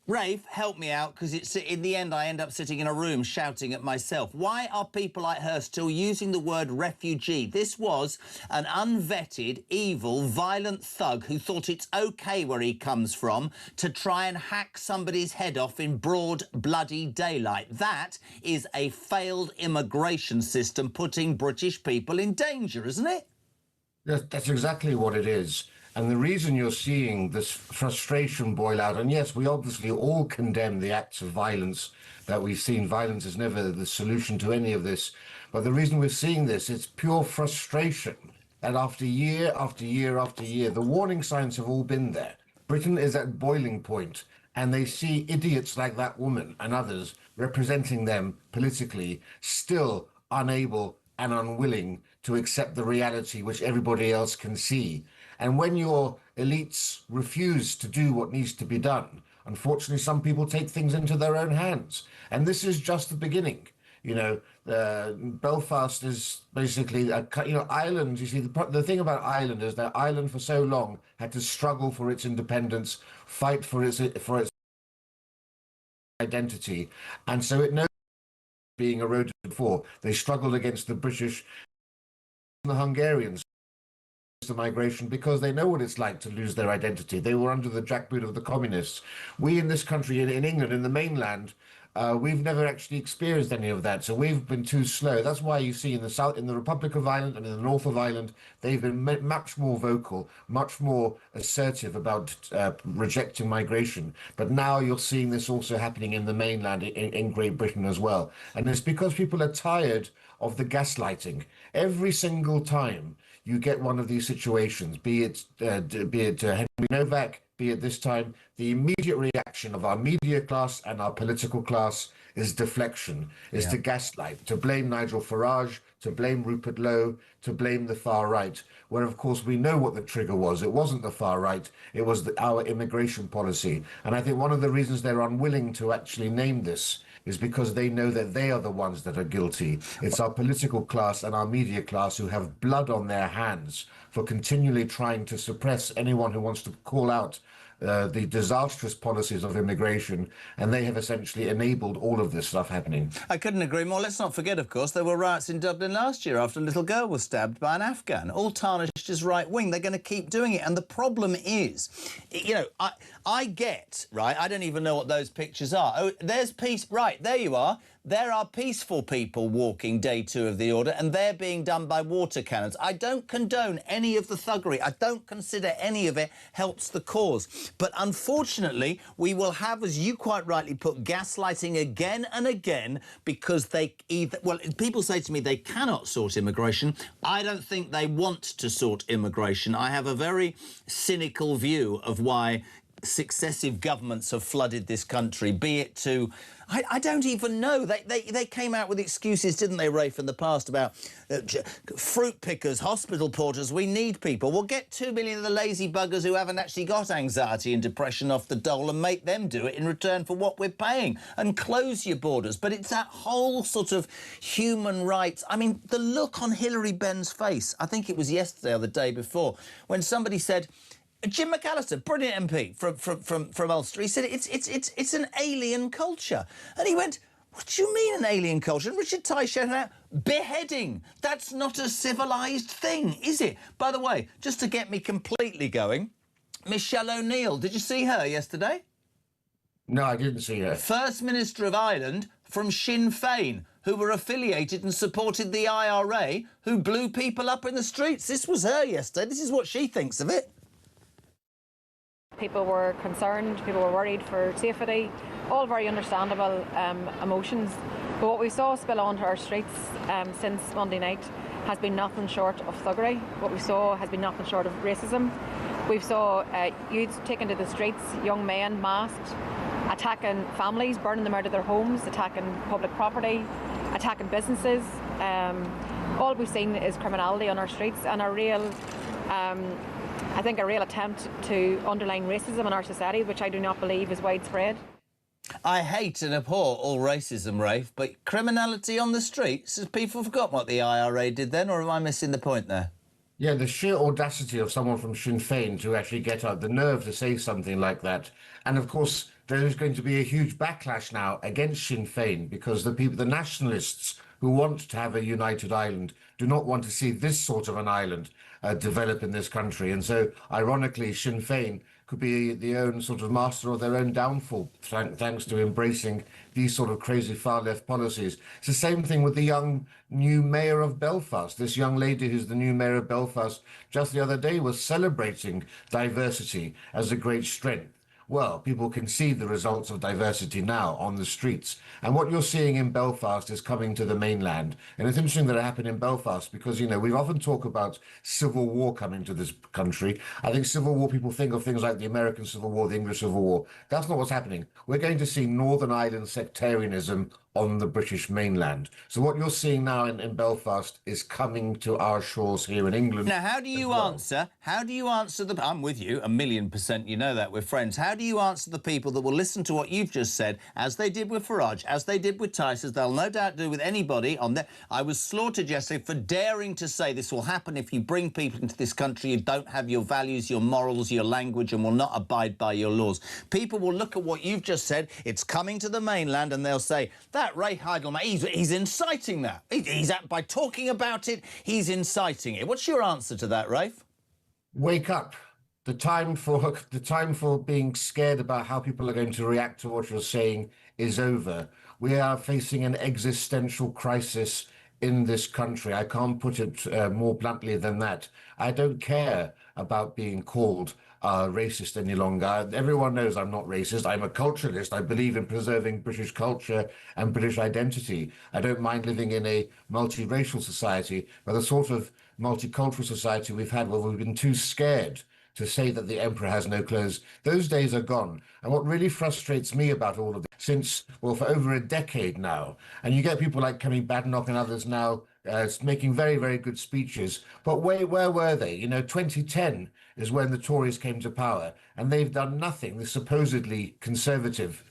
S10: Rafe, help me out, because it's in the end I end up sitting in a room shouting at myself. Why are people like her still using the word refugee? This was an unvetted, evil, violent thug who thought it's OK where he comes from to try and hack somebody's head off in broad, bloody daylight. That is a failed immigration system putting British people in danger, isn't it?
S16: That's exactly what it is. And the reason you're seeing this frustration boil out, and yes, we obviously all condemn the acts of violence that we've seen. Violence is never the solution to any of this. But the reason we're seeing this, it's pure frustration. And after year after year after year, the warning signs have all been there. Britain is at boiling point, and they see idiots like that woman and others representing them politically still unable and unwilling to accept the reality which everybody else can see. And when your elites refuse to do what needs to be done, unfortunately, some people take things into their own hands. And this is just the beginning. You know, Belfast is basically, Ireland, you see, the thing about Ireland is that Ireland for so long had to struggle for its independence, fight for its identity. And so it knows being eroded before. They struggled against the British and the Hungarians. The migration because they know what it's like to lose their identity. They were under the jackboot of the communists. We in this country, in England, in the mainland, we've never actually experienced any of that. So we've been too slow. That's why you see in the south, in the Republic of Ireland and in the north of Ireland, they've been much more vocal, much more assertive about rejecting migration. But now you're seeing this also happening in the mainland, in Great Britain as well. And it's because people are tired of the gaslighting. Every single time you get one of these situations, be it Henry Novak, be it this time, the immediate reaction of our media class and our political class is deflection, is to gaslight, to blame Nigel Farage, to blame Rupert Lowe, to blame the far right, where of course we know what the trigger was. It wasn't the far right, it was our immigration policy. And I think one of the reasons they're unwilling to actually name this is because they know that they are the ones that are guilty. It's our political class and our media class who have blood on their hands for continually trying to suppress anyone who wants to call out the disastrous policies of immigration, and they have essentially enabled all of this stuff happening.
S10: I couldn't agree more. Let's not forget, of course, there were riots in Dublin last year after a little girl was stabbed by an Afghan, all tarnished as right-wing. They're going to keep doing it. And the problem is, you know, I get, right, I don't even know what those pictures are. Oh, there's peace. Right, there you are. there are peaceful people walking day 2 of the order, and they're being done by water cannons. I don't condone any of the thuggery. I don't consider any of it helps the cause. But unfortunately, we will have, as you quite rightly put, gaslighting again and again, because they either... Well, people say to me they cannot sort immigration. I don't think they want to sort immigration. I have a very cynical view of why successive governments have flooded this country, be it to... I don't even know. They came out with excuses, didn't they, Rafe, in the past about fruit pickers, hospital porters. We need people. We'll get 2 million of the lazy buggers who haven't actually got anxiety and depression off the dole and make them do it in return for what we're paying, and close your borders. But it's that whole sort of human rights. I mean, the look on Hilary Benn's face, I think it was yesterday or the day before, when somebody said... Jim McAllister, brilliant MP from Ulster, he said it's an alien culture. And he went, what do you mean an alien culture? And Richard Tice shouted out, beheading. That's not a civilised thing, is it? By the way, just to get me completely going, Michelle O'Neill, did you see her yesterday?
S16: No, I didn't see her.
S10: First Minister of Ireland from Sinn Féin, who were affiliated and supported the IRA, who blew people up in the streets. This was her yesterday. This is what she thinks of it.
S19: People were concerned, people were worried for safety, all very understandable emotions. But what we saw spill onto our streets since Monday night has been nothing short of thuggery. What we saw has been nothing short of racism. We saw youths taken to the streets, young men masked, attacking families, burning them out of their homes, attacking public property, attacking businesses. All we've seen is criminality on our streets, and a real I think a real attempt to underline racism in our society, which I do not believe is widespread.
S10: I hate and abhor all racism, Rafe, but criminality on the streets, has people forgotten what the IRA did then, or am I missing the point there?
S16: Yeah, the sheer audacity of someone from Sinn Féin to actually get out the nerve to say something like that. And of course, there is going to be a huge backlash now against Sinn Féin, because the nationalists who want to have a united Ireland do not want to see this sort of an island develop in this country. And so, ironically, Sinn Féin could be the own sort of master of their own downfall, thanks to embracing these sort of crazy far-left policies. It's the same thing with the young new mayor of Belfast. This young lady who's the new mayor of Belfast just the other day was celebrating diversity as a great strength. Well, people can see the results of diversity now on the streets. And what you're seeing in Belfast is coming to the mainland. And it's interesting that it happened in Belfast because, you know, we often talk about civil war coming to this country. I think civil war, people think of things like the American Civil War, the English Civil War. That's not what's happening. We're going to see Northern Ireland sectarianism on the British mainland. So what you're seeing now in Belfast is coming to our shores here in England.
S10: Now, how do you answer the... I'm with you, 1,000,000%, you know that, we're friends. How do you answer the people that will listen to what you've just said, as they did with Farage, as they did with Tice, as they'll no doubt do with anybody on there? I was slaughtered yesterday for daring to say this will happen if you bring people into this country who don't have your values, your morals, your language, and will not abide by your laws. People will look at what you've just said, it's coming to the mainland, and they'll say, that Ray Heidelman, he's inciting that. By talking about it, he's inciting it. What's your answer to that, Rafe?
S16: Wake up. The time for being scared about how people are going to react to what you're saying is over. We are facing an existential crisis in this country. I can't put it more bluntly than that. I don't care about being called racist any longer. Everyone knows I'm not racist. I'm a culturalist. I believe in preserving British culture and British identity. I don't mind living in a multiracial society, but the sort of multicultural society we've had where we've been too scared to say that the emperor has no clothes, those days are gone. And what really frustrates me about all of this, since, well, for over a decade now, and you get people like Kemi Badenoch and others now making very, very good speeches, but where were they? You know, 2010 is when the Tories came to power, and they've done nothing. The supposedly conservative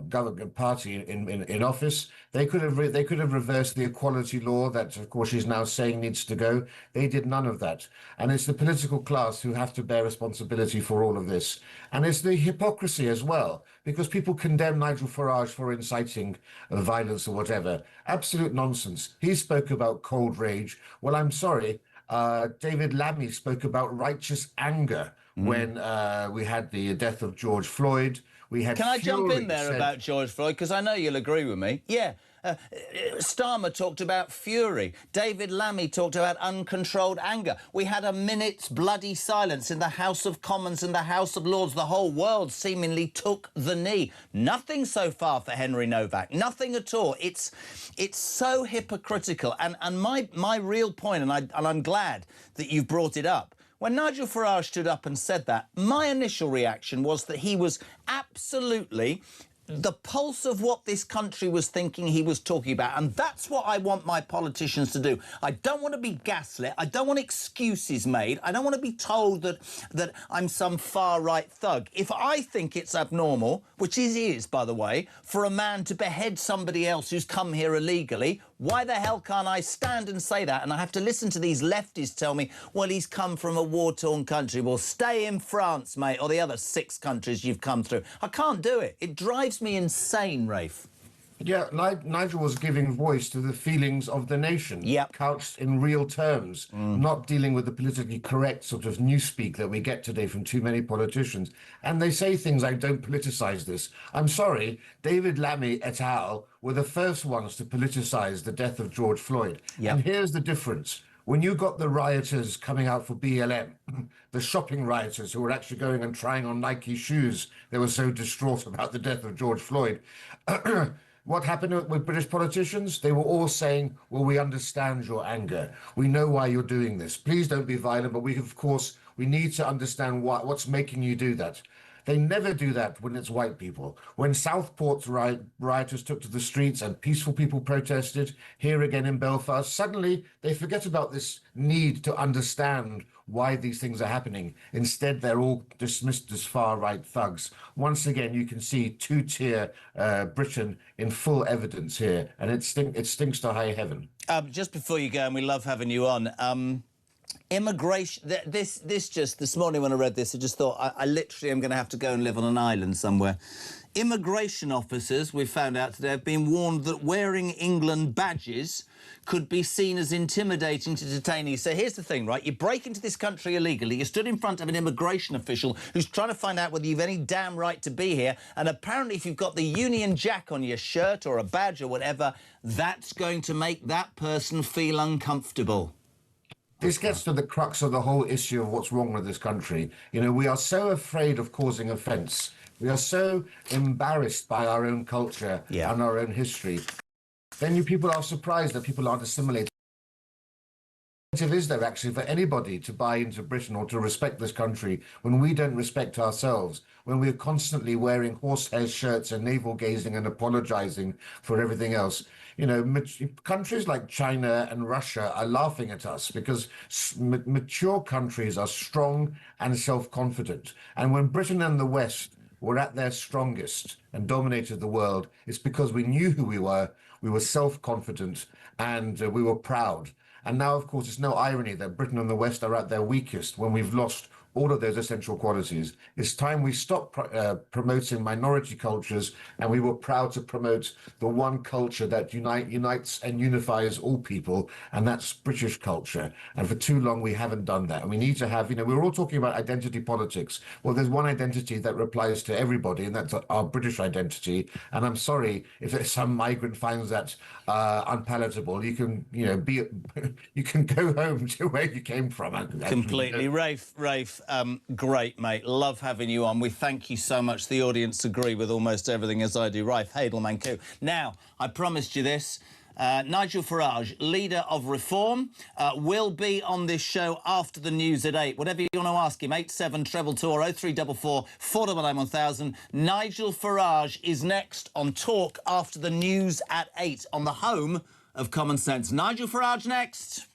S16: government party in office, they could have reversed the equality law that, of course, she's now saying needs to go. They did none of that, and it's the political class who have to bear responsibility for all of this, and it's the hypocrisy as well, because people condemn Nigel Farage for inciting violence or whatever. Absolute nonsense. He spoke about cold rage. Well, I'm sorry. David Lammy spoke about righteous anger when we had the death of George Floyd, We had.
S10: Can I jump in
S16: Fury
S10: there
S16: said-
S10: about George Floyd? Because I know you'll agree with me. Yeah. Starmer talked about fury. David Lammy talked about uncontrolled anger. We had a minute's bloody silence in the House of Commons and the House of Lords. The whole world seemingly took the knee. Nothing so far for Henry Novak. Nothing at all. It's so hypocritical. And my real point, and I'm glad that you've brought it up, when Nigel Farage stood up and said that, my initial reaction was that he was absolutely the pulse of what this country was thinking he was talking about. And that's what I want my politicians to do. I don't want to be gaslit. I don't want excuses made. I don't want to be told that I'm some far-right thug. If I think it's abnormal, which it is, by the way, for a man to behead somebody else who's come here illegally, why the hell can't I stand and say that? And I have to listen to these lefties tell me, well, he's come from a war-torn country. Well, stay in France, mate, or the other 6 countries you've come through. I can't do it. It drives me insane, Rafe.
S16: Yeah, Nigel was giving voice to the feelings of the nation, couched in real terms, not dealing with the politically correct sort of newspeak that we get today from too many politicians. And they say things like, don't politicise this. I'm sorry, David Lammy et al. Were the first ones to politicise the death of George Floyd. And here's the difference. When you got the rioters coming out for BLM, the shopping rioters who were actually going and trying on Nike shoes, they were so distraught about the death of George Floyd. What happened with British politicians? They were all saying, well, we understand your anger. We know why you're doing this. Please don't be violent, but we need to understand what's making you do that. They never do that when it's white people. When Southport's rioters took to the streets and peaceful people protested, here again in Belfast, suddenly they forget about this need to understand why these things are happening. Instead, they're all dismissed as far-right thugs. Once again, you can see two-tier Britain in full evidence here, and it stinks to high heaven.
S10: Just before you go, and we love having you on, immigration, this morning when I read this, I just thought I literally am going to have to go and live on an island somewhere. Immigration officers, we found out today, have been warned that wearing England badges could be seen as intimidating to detainees. So here's the thing, right? You break into this country illegally, you stood in front of an immigration official who's trying to find out whether you've any damn right to be here, and apparently if you've got the Union Jack on your shirt or a badge or whatever, that's going to make that person feel uncomfortable.
S16: This gets to the crux of the whole issue of what's wrong with this country. You know, we are so afraid of causing offence. We are so embarrassed by our own culture and our own history. Then you people are surprised that people aren't assimilated. Is there actually for anybody to buy into Britain or to respect this country when we don't respect ourselves, when we're constantly wearing horsehair shirts and navel-gazing and apologising for everything else? You know, countries like China and Russia are laughing at us because mature countries are strong and self-confident. And when Britain and the West were at their strongest and dominated the world, it's because we knew who we were self-confident, and we were proud. And now, of course, it's no irony that Britain and the West are at their weakest when we've lost all of those essential qualities. It's time we stop promoting minority cultures, and we were proud to promote the one culture that unites and unifies all people, and that's British culture. And for too long, we haven't done that. And we need to have, you know, we're all talking about identity politics. Well, there's one identity that applies to everybody, and that's our British identity. And I'm sorry if some migrant finds that unpalatable. You can, you know, you can go home to where you came from.
S10: Completely. Rafe, great, mate. Love having you on. We thank you so much. The audience agree with almost everything, as I do. Rafe Heidelman-Koo. Now, I promised you this. Nigel Farage, leader of Reform, will be on this show after the news at 8. Whatever you want to ask him, 8722 0344 499 1000. Nigel Farage is next on Talk after the news at 8 on the home of Common Sense. Nigel Farage next.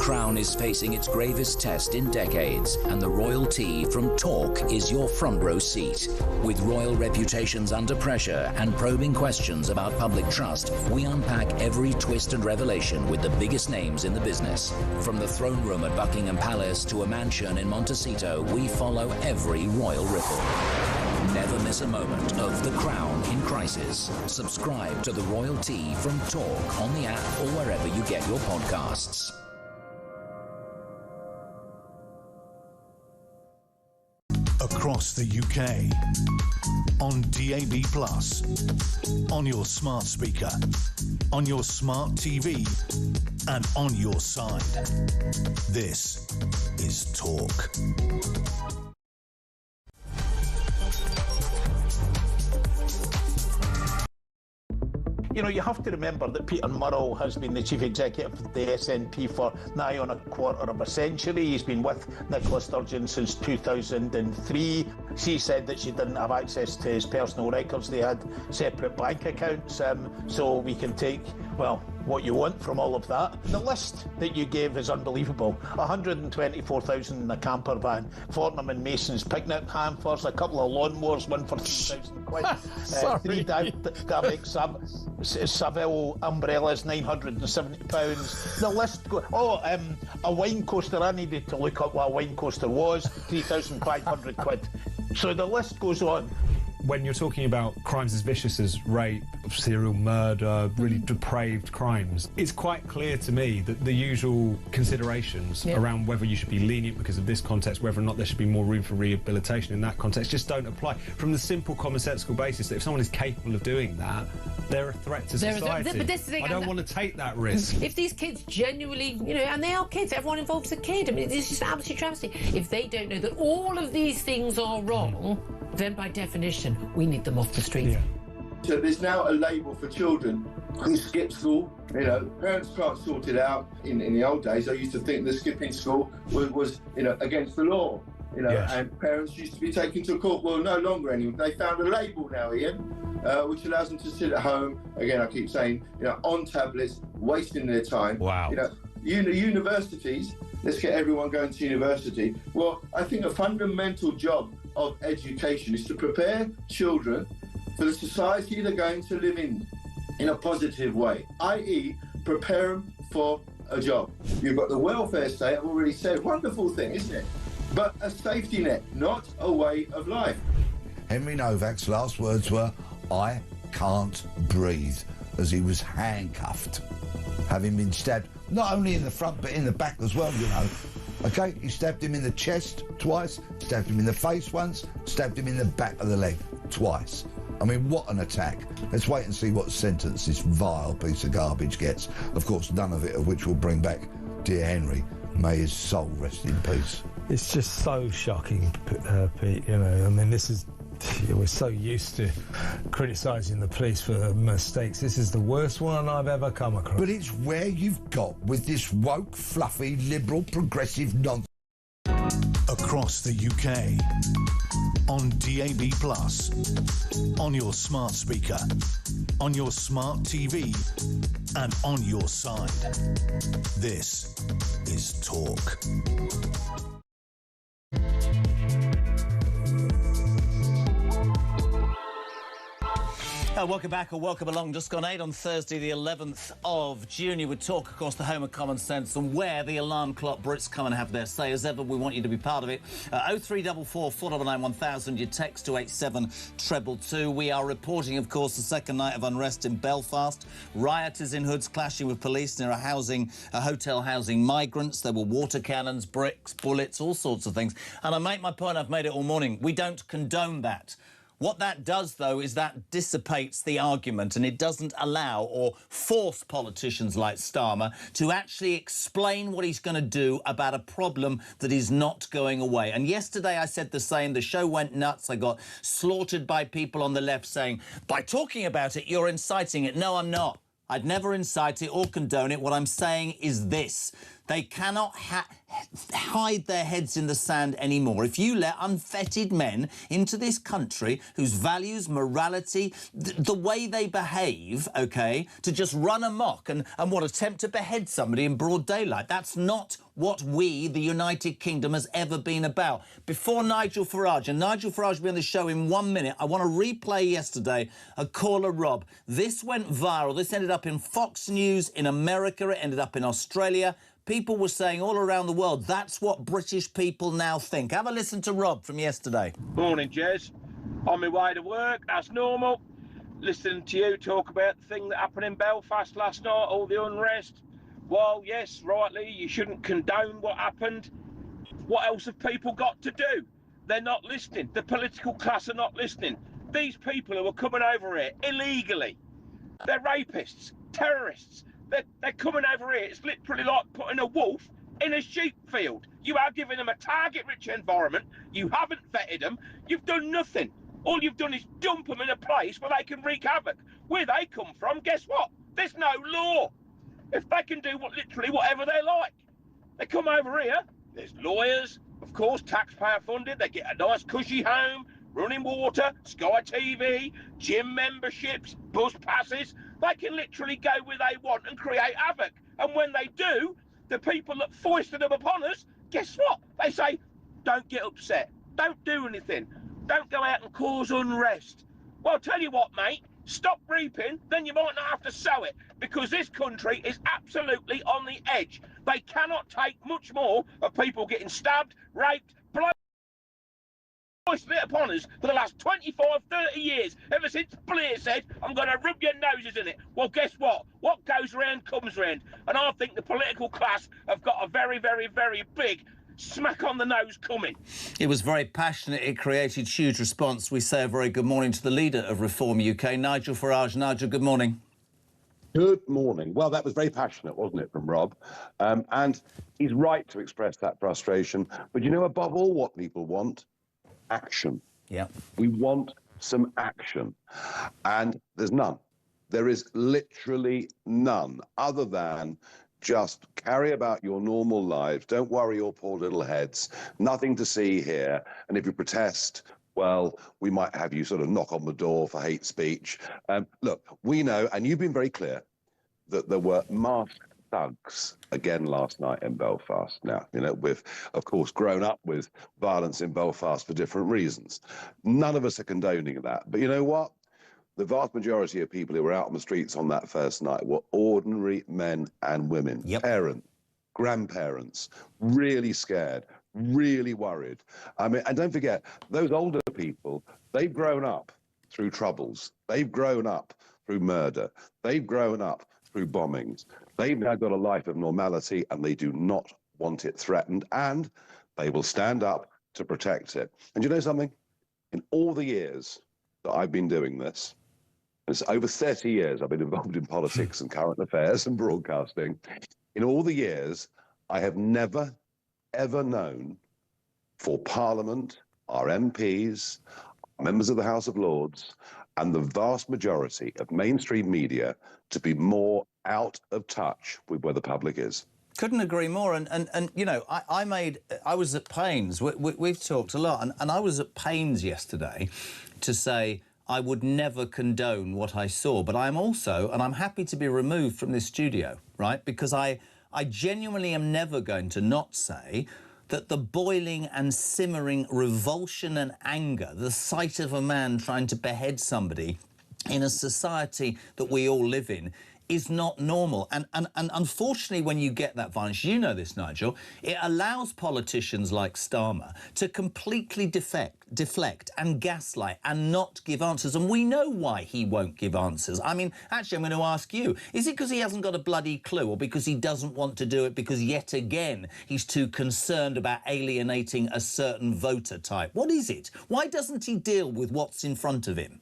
S2: crown is facing its gravest test in decades, and the royalty from talk is your front row seat. With royal reputations under pressure and probing questions about public trust, we unpack every twist and revelation with the biggest names in the business. From the throne room at Buckingham Palace to a mansion in Montecito, we follow every royal ripple. Never miss a moment of The Crown in Crisis. Subscribe to The Royalty from Talk on the app or wherever you get your podcasts.
S9: Across the UK, on DAB+, on your smart speaker, on your smart TV, and on your side. This is Talk.
S20: You know, you have to remember that Peter Murrell has been the chief executive of the SNP for nigh on a quarter of a century. He's been with Nicola Sturgeon since 2003. She said that she didn't have access to his personal records. They had separate bank accounts, so we can take, well, what you want from all of that. The list that you gave is unbelievable. 124,000 in a camper van, Fortnum and Mason's picnic hampers, a couple of lawnmowers, one for 2,000 quid, 3 Davic Savile umbrellas, £970. The list goes. A wine coaster. I needed to look up what a wine coaster was. 3,500 quid. So the list goes on.
S21: When you're talking about crimes as vicious as rape, serial murder, really depraved crimes, it's quite clear to me that the usual considerations around whether you should be lenient because of this context, whether or not there should be more room for rehabilitation in that context, just don't apply. From the simple commonsensical basis that if someone is capable of doing that, they're a threat to society.
S24: But this is the thing,
S21: I don't want to take that risk.
S24: If these kids genuinely, you know, and they are kids, everyone involved's a kid. I mean, it's just an absolute travesty. If they don't know that all of these things are wrong, then by definition, we need them off the street.
S25: So there's now a label for children who skip school. You know, parents can't sort it out. In the old days, I used to think that skipping school was against the law. You know, and parents used to be taken to court. Well, no longer anymore. They found a label now, Ian, which allows them to sit at home. Again, I keep saying, on tablets, wasting their time.
S21: Wow.
S25: Universities. Let's get everyone going to university. Well, I think a fundamental job of education is to prepare children for the society they're going to live in a positive way, i.e. prepare them for a job. You've got the welfare state, I've already said, wonderful thing, isn't it? But a safety net, not a way of life.
S26: Henry Novak's last words were, "I can't breathe," as he was handcuffed, having been stabbed not only in the front but in the back as well, Okay, he stabbed him in the chest twice, stabbed him in the face once, stabbed him in the back of the leg twice. I mean, what an attack. Let's wait and see what sentence this vile piece of garbage gets. Of course, none of it of which will bring back dear Henry. May his soul rest in peace.
S17: It's just so shocking, Pete, I mean, this is... We're so used to criticising the police for mistakes. This is the worst one I've ever come across.
S26: But it's where you've got with this woke, fluffy, liberal, progressive nonsense.
S9: Across the UK, on DAB+, on your smart speaker, on your smart TV, and on your side. This is Talk.
S10: Welcome back or welcome along. Just gone 8 on Thursday, the 11th of June. You would talk across the home of common sense and where the alarm clock Brits come and have their say. As ever, we want you to be part of it. 0344 499 1000. Your text to 87222. We are reporting, of course, the second night of unrest in Belfast. Rioters in hoods clashing with police near a hotel housing migrants. There were water cannons, bricks, bullets, all sorts of things. And I make my point, I've made it all morning. We don't condone that. What that does, though, is that dissipates the argument and it doesn't allow or force politicians like Starmer to actually explain what he's going to do about a problem that is not going away. And yesterday I said the same. The show went nuts. I got slaughtered by people on the left saying, by talking about it, you're inciting it. No, I'm not. I'd never incite it or condone it. What I'm saying is this. They cannot hide their heads in the sand anymore. If you let unfettered men into this country whose values, morality, the way they behave, OK, to just run amok and what, attempt to behead somebody in broad daylight, that's not what we, the United Kingdom, has ever been about. Before Nigel Farage, and Nigel Farage will be on the show in 1 minute, I want to replay yesterday a caller, Rob. This went viral. This ended up in Fox News in America. It ended up in Australia. People were saying all around the world, that's what British people now think. Have a listen to Rob from yesterday.
S4: Morning, Jez. On my way to work, as normal. Listening to you talk about the thing that happened in Belfast last night, all the unrest. Well, yes, rightly, you shouldn't condone what happened. What else have people got to do? They're not listening. The political class are not listening. These people who are coming over here illegally, they're rapists, terrorists. They're coming over here. It's literally like putting a wolf in a sheep field. You are giving them a target-rich environment. You haven't vetted them. You've done nothing. All you've done is dump them in a place where they can wreak havoc. Where they come from, guess what? There's no law. If they can do literally whatever they like. They come over here, there's lawyers, of course, taxpayer funded, they get a nice cushy home, running water, Sky TV, gym memberships, bus passes. They can literally go where they want and create havoc. And when they do, the people that foisted them upon us, guess what? They say, don't get upset, don't do anything, don't go out and cause unrest. Well, I'll tell you what, mate, stop reaping, then you might not have to sow it, because this country is absolutely on the edge. They cannot take much more of people getting stabbed, raped, blown, foisted it upon us for the last 25, 30 years, ever since Blair said, I'm going to rub your noses in it. Well, guess what? What goes round comes round. And I think the political class have got a very, very, very big smack on the nose coming.
S10: It was very passionate. It created huge response. We say a very good morning to the leader of Reform UK, Nigel Farage. Nigel, good morning.
S15: Good morning. Well, that was very passionate, wasn't it, from Rob? And he's right to express that frustration. But you know, above all, what people want? Action.
S10: Yeah.
S15: We want some action. And there's none. There is literally none, other than just carry about your normal lives. Don't worry your poor little heads. Nothing to see here. And if you protest, well, we might have you sort of knock on the door for hate speech. Look, we know, and you've been very clear, that there were masked thugs again last night in Belfast. Now, you know, we've, of course, grown up with violence in Belfast for different reasons. None of us are condoning that. But you know what? The vast majority of people who were out on the streets on that first night were ordinary men and women, parents, grandparents, really scared, really worried. I mean, and don't forget, those older people, they've grown up through troubles. They've grown up through murder. They've grown up through bombings. They've now got a life of normality, and they do not want it threatened, and they will stand up to protect it. And you know something? In all the years that I've been doing this, it's over 30 years I've been involved in politics and current affairs and broadcasting. In all the years, I have never, ever known for Parliament, our MPs, members of the House of Lords, and the vast majority of mainstream media to be more out of touch with where the public is.
S10: Couldn't agree more. And you know, I was at pains. We've talked a lot, and I was at pains yesterday to say I would never condone what I saw. But I'm also, and I'm happy to be removed from this studio, right? Because I genuinely am never going to not say that the boiling and simmering revulsion and anger, the sight of a man trying to behead somebody in a society that we all live in, is not normal. And unfortunately, when you get that violence, you know this, Nigel, it allows politicians like Starmer to completely deflect and gaslight and not give answers. And we know why he won't give answers. I mean, actually, I'm going to ask you, is it because he hasn't got a bloody clue, or because he doesn't want to do it because, yet again, he's too concerned about alienating a certain voter type? What is it? Why doesn't he deal with what's in front of him?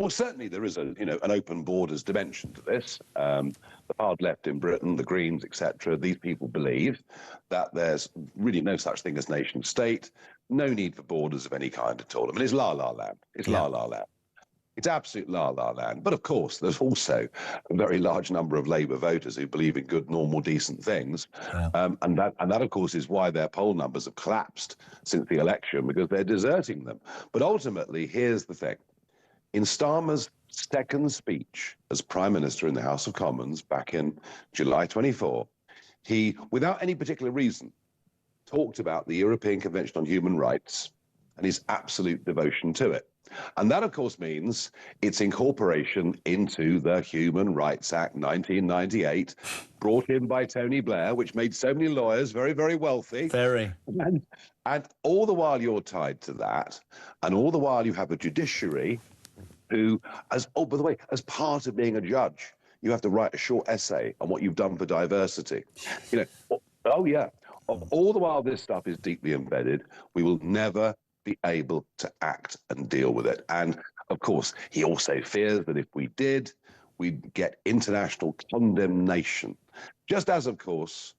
S15: Well, certainly there is an open borders dimension to this. The hard left in Britain, the Greens, etc., these people believe that there's really no such thing as nation state, no need for borders of any kind at all. I mean, it's la-la land. It's la-la land. It's absolute la-la land. But of course, there's also a very large number of Labour voters who believe in good, normal, decent things. And that, of course, is why their poll numbers have collapsed since the election, because they're deserting them. But ultimately, here's the thing. In Starmer's second speech as Prime Minister in the House of Commons back in July 24, he, without any particular reason, talked about the European Convention on Human Rights and his absolute devotion to it. And that, of course, means its incorporation into the Human Rights Act 1998, brought in by Tony Blair, which made so many lawyers very, very wealthy.
S10: Very.
S15: And all the while you're tied to that, and all the while you have a judiciary who, oh, by the way, as part of being a judge, you have to write a short essay on what you've done for diversity. You know, oh, yeah. All the while this stuff is deeply embedded, we will never be able to act and deal with it. And of course, he also fears that if we did, we'd get international condemnation. Just as, of course,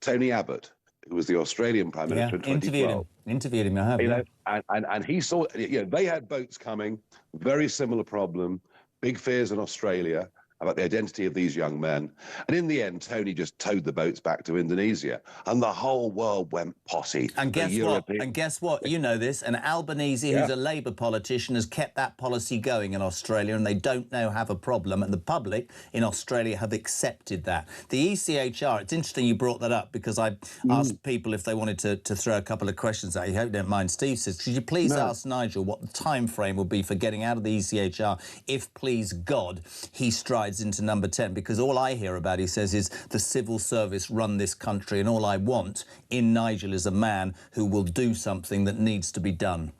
S15: Tony Abbott, who was the Australian Prime Minister in 2012.
S10: Interviewed him, I have.
S15: You know, and he saw, you know, they had boats coming, very similar problem, big fears in Australia about the identity of these young men. And in the end, Tony just towed the boats back to Indonesia, and the whole world went potty.
S10: And guess what? You know this. And Albanese, who's a Labour politician, has kept that policy going in Australia, and they don't now have a problem. And the public in Australia have accepted that. The ECHR, it's interesting you brought that up, because I asked people if they wanted to throw a couple of questions at you. I hope you don't mind. Steve says, could you please ask Nigel what the time frame will be for getting out of the ECHR if, please God, he strides into number 10, because all I hear about, he says, is the civil service run this country, and all I want in Nigel is a man who will do something that needs to be done.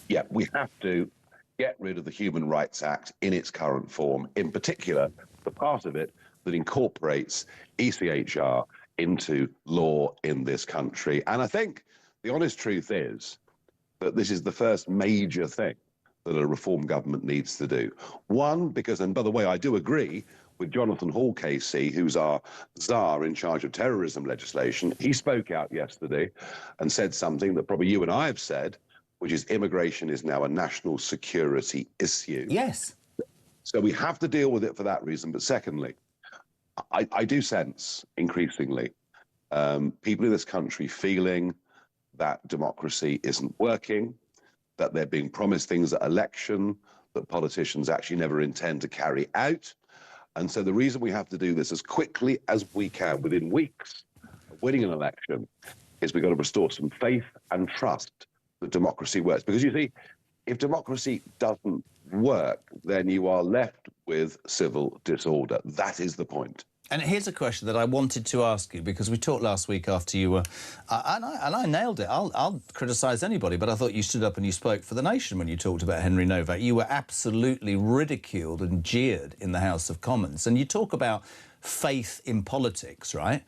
S15: Yeah, we have to get rid of the Human Rights Act in its current form, in particular the part of it that incorporates ECHR into law in this country. And I think the honest truth is that this is the first major thing that a reform government needs to do. One, because, and by the way, I do agree with Jonathan Hall, KC, who's our czar in charge of terrorism legislation. He spoke out yesterday and said something that probably you and I have said, which is immigration is now a national security issue.
S10: Yes.
S15: So we have to deal with it for that reason. But secondly, I do sense increasingly people in this country feeling that democracy isn't working, that they're being promised things at election that politicians actually never intend to carry out. And so the reason we have to do this as quickly as we can, within weeks of winning an election, is we've got to restore some faith and trust that democracy works. Because you see, if democracy doesn't work, then you are left with civil disorder. That is the point.
S10: And here's a question that I wanted to ask you, because we talked last week after you were... and I nailed it. I'll criticise anybody, but I thought you stood up and you spoke for the nation when you talked about Henry Novak. You were absolutely ridiculed and jeered in the House of Commons. And you talk about faith in politics, right?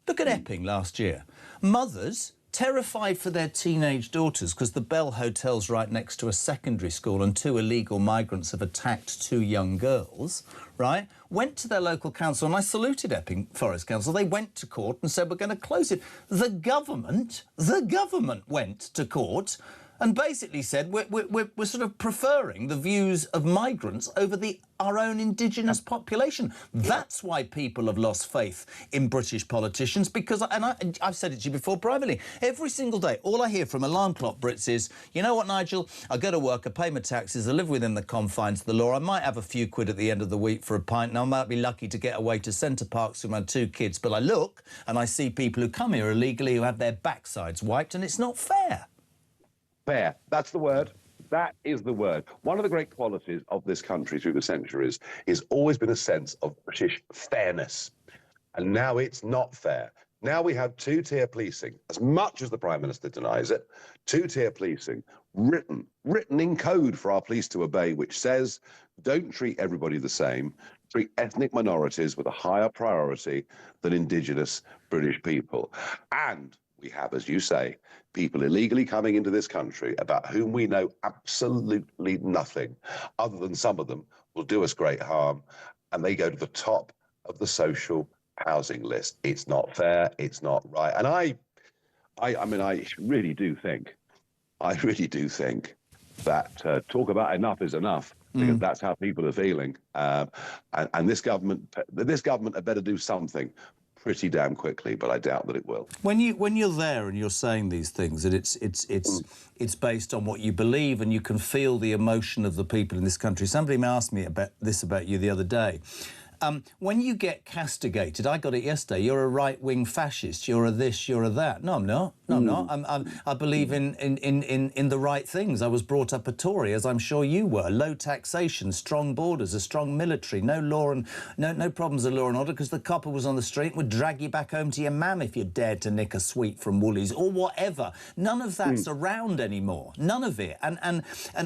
S10: Look at Epping last year. Mothers terrified for their teenage daughters because the Bell Hotel's right next to a secondary school and 2 illegal migrants have attacked 2 young girls, right? Went to their local council, and I saluted Epping Forest Council. They went to court and said, we're going to close it. The government went to court and basically said, we're sort of preferring the views of migrants over our own indigenous population. That's why people have lost faith in British politicians, because, and I've said it to you before privately, every single day, all I hear from alarm clock Brits is, you know what, Nigel, I go to work, I pay my taxes, I live within the confines of the law, I might have a few quid at the end of the week for a pint, and I might be lucky to get away to Centre Parks with my 2 kids, but I look and I see people who come here illegally who have their backsides wiped, and it's not fair.
S15: Fair. That's the word. That is the word. One of the great qualities of this country through the centuries has always been a sense of British fairness. And now it's not fair. Now we have 2-tier policing. As much as the Prime Minister denies it, 2-tier policing written in code for our police to obey, which says, don't treat everybody the same, treat ethnic minorities with a higher priority than indigenous British people. And we have, as you say, people illegally coming into this country about whom we know absolutely nothing, other than some of them will do us great harm, and they go to the top of the social housing list. It's not fair. It's not right. And I really do think that talk about enough is enough
S5: because that's how people are feeling. And this government had better do something pretty damn quickly, but I doubt that it will.
S10: When you're there and you're saying these things, and it's based on what you believe, and you can feel the emotion of the people in this country. Somebody asked me about you the other day. When you get castigated, I got it yesterday. You're a right-wing fascist. You're a this. You're a that. No, I'm not. No, I'm not. I believe in the right things. I was brought up a Tory, as I'm sure you were. Low taxation, strong borders, a strong military, no law and no problems of law and order, because the copper was on the street and would drag you back home to your mam if you dared to nick a sweet from Woolies or whatever. None of that's around anymore. None of it. And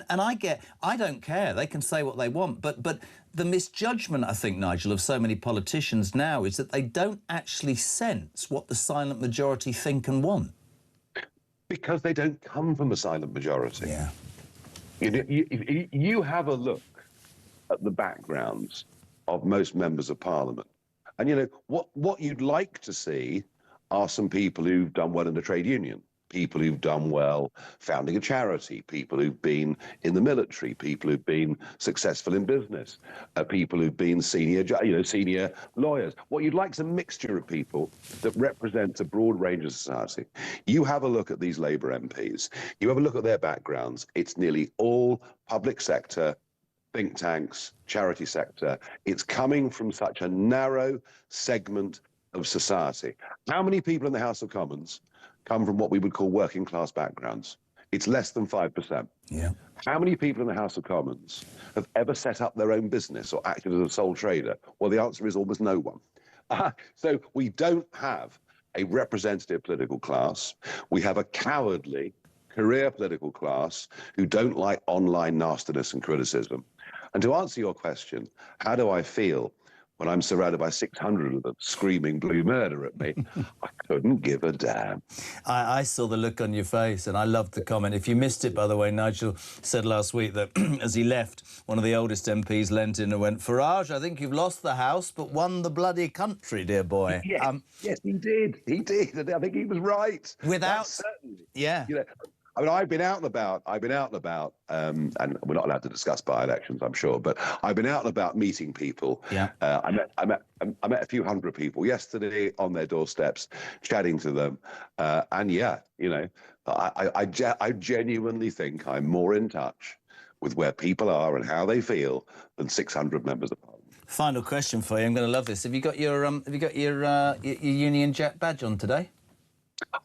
S10: I don't care. They can say what they want, but the misjudgment, I think, Nigel, of so many politicians now is that they don't actually sense what the silent majority think and want.
S5: Because they don't come from a silent majority.
S10: Yeah.
S5: You have a look at the backgrounds of most members of Parliament, and what you'd like to see are some people who've done well in the trade union, people who've done well founding a charity, people who've been in the military, people who've been successful in business, people who've been senior lawyers. What you'd like is a mixture of people that represents a broad range of society. You have a look at these Labour MPs, you have a look at their backgrounds, it's nearly all public sector, think tanks, charity sector. It's coming from such a narrow segment of society. How many people in the House of Commons come from what we would call working class backgrounds? It's less than 5%.
S10: Yeah.
S5: How many people in the House of Commons have ever set up their own business or acted as a sole trader? Well, the answer is almost no one. So we don't have a representative political class. We have a cowardly career political class who don't like online nastiness and criticism. And to answer your question, how do I feel when I'm surrounded by 600 of them screaming blue murder at me? I couldn't give a damn.
S10: I saw the look on your face, and I loved the comment. If you missed it, by the way, Nigel said last week that as he left, one of the oldest MPs leant in and went, "Farage, I think you've lost the House, but won the bloody country, dear boy."
S5: Yes, he did. He did. And I think he was right.
S10: Without...
S5: Certainly.
S10: Yeah.
S5: I mean, I've been out and about, and we're not allowed to discuss by-elections, I'm sure, but I've been out and about meeting people.
S10: Yeah.
S5: I met a few hundred people yesterday on their doorsteps, chatting to them, and I genuinely think I'm more in touch with where people are and how they feel than 600 members of Parliament.
S10: Final question for you. I'm going to love this. Have you got your Union Jack badge on today?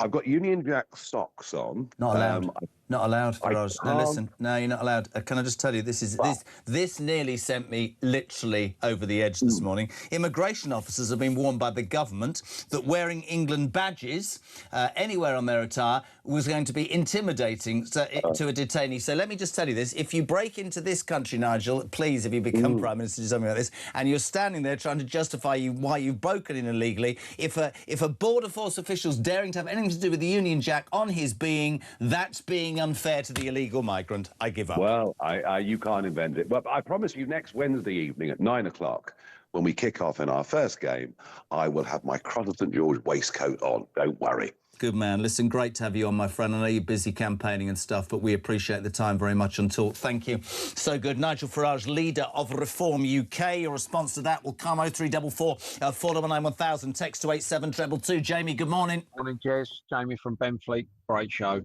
S5: I've got Union Jack socks on.
S10: Not allowed. Not allowed, Farage. No, listen. No, you're not allowed. Can I just tell you, this nearly sent me literally over the edge this morning. Immigration officers have been warned by the government that wearing England badges anywhere on their attire was going to be intimidating to a detainee. So let me just tell you this. If you break into this country, Nigel, please, if you become Prime Minister, do something like this, and you're standing there trying to justify why you've broken in illegally, if a Border Force official's daring to have anything to do with the Union Jack on his being, that's being unfair to the illegal migrant. I give up.
S5: Well, you can't invent it. But I promise you, next Wednesday evening at 9 o'clock, when we kick off in our first game, I will have my Protestant George waistcoat on. Don't worry.
S10: Good man. Listen, great to have you on, my friend. I know you're busy campaigning and stuff, but we appreciate the time very much on talk. Thank you. So good. Nigel Farage, leader of Reform UK. Your response to that will come 0344 499 1000. Text to 87222. Jamie, good morning.
S6: Morning, Jez. Jamie from Benfleet. Great show.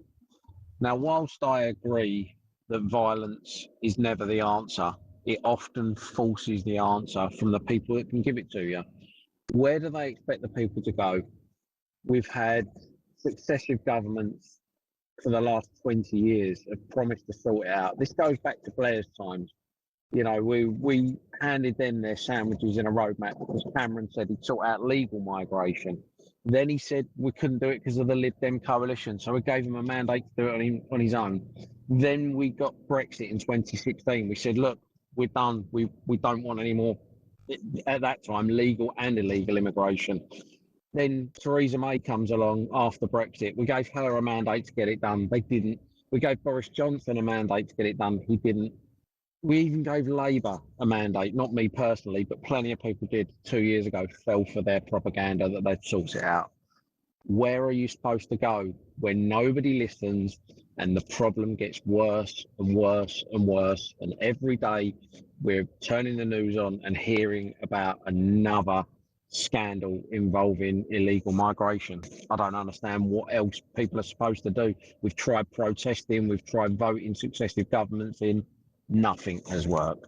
S6: Now, whilst I agree that violence is never the answer, it often forces the answer from the people that can give it to you. Where do they expect the people to go? We've had successive governments for the last 20 years have promised to sort it out. This goes back to Blair's times. You know, we handed them their sandwiches in a roadmap because Cameron said he'd sort out legal migration. Then he said we couldn't do it because of the Lib Dem coalition, so we gave him a mandate to do it on his own. Then we got Brexit in 2016. We said, look, we're done. We don't want any more, at that time, legal and illegal immigration. Then Theresa May comes along after Brexit. We gave her a mandate to get it done. They didn't. We gave Boris Johnson a mandate to get it done. He didn't. We even gave Labour a mandate, not me personally, but plenty of people did 2 years ago, fell for their propaganda that they'd sort it out. Where are you supposed to go when nobody listens and the problem gets worse and worse and worse? And every day we're turning the news on and hearing about another scandal involving illegal migration. I don't understand what else people are supposed to do. We've tried protesting, we've tried voting successive governments in, nothing has worked.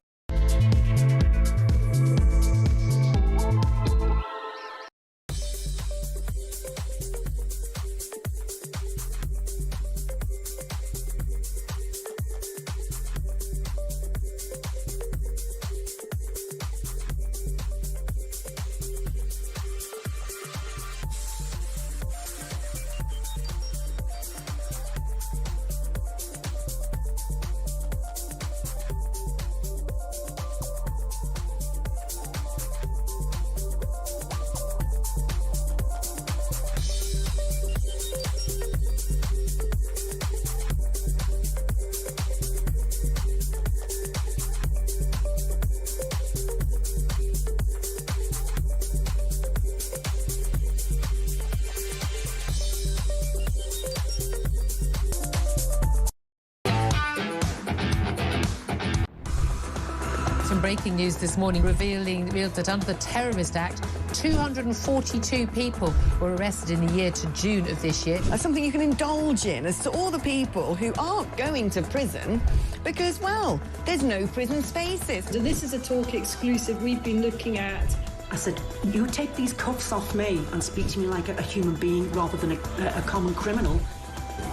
S24: Some breaking news this morning revealed that under the Terrorist Act, 242 people were arrested in the year to June of this year.
S1: That's something you can indulge in as to all the people who aren't going to prison because, well, there's no prison spaces.
S7: So this is a Talk exclusive we've been looking at. I said, you take these cuffs off me and speak to me like a human being rather than a common criminal.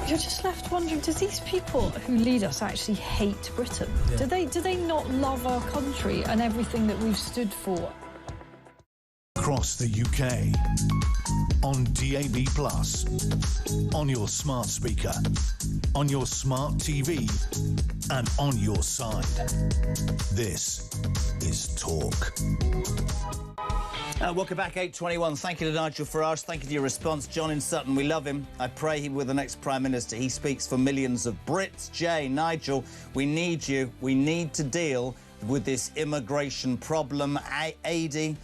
S11: You're just left wondering, do these people who lead us actually hate Britain?
S12: Yeah.
S11: Do they not love our country and everything that we've stood for?
S9: Across the UK, on DAB+, on your smart speaker, on your smart TV, and on your side. This is Talk.
S10: Welcome back, 8:21. Thank you to Nigel Farage. Thank you for your response. John in Sutton, we love him. I pray he will be the next Prime Minister. He speaks for millions of Brits. Jay, Nigel, we need you. We need to deal with this immigration problem. Adi,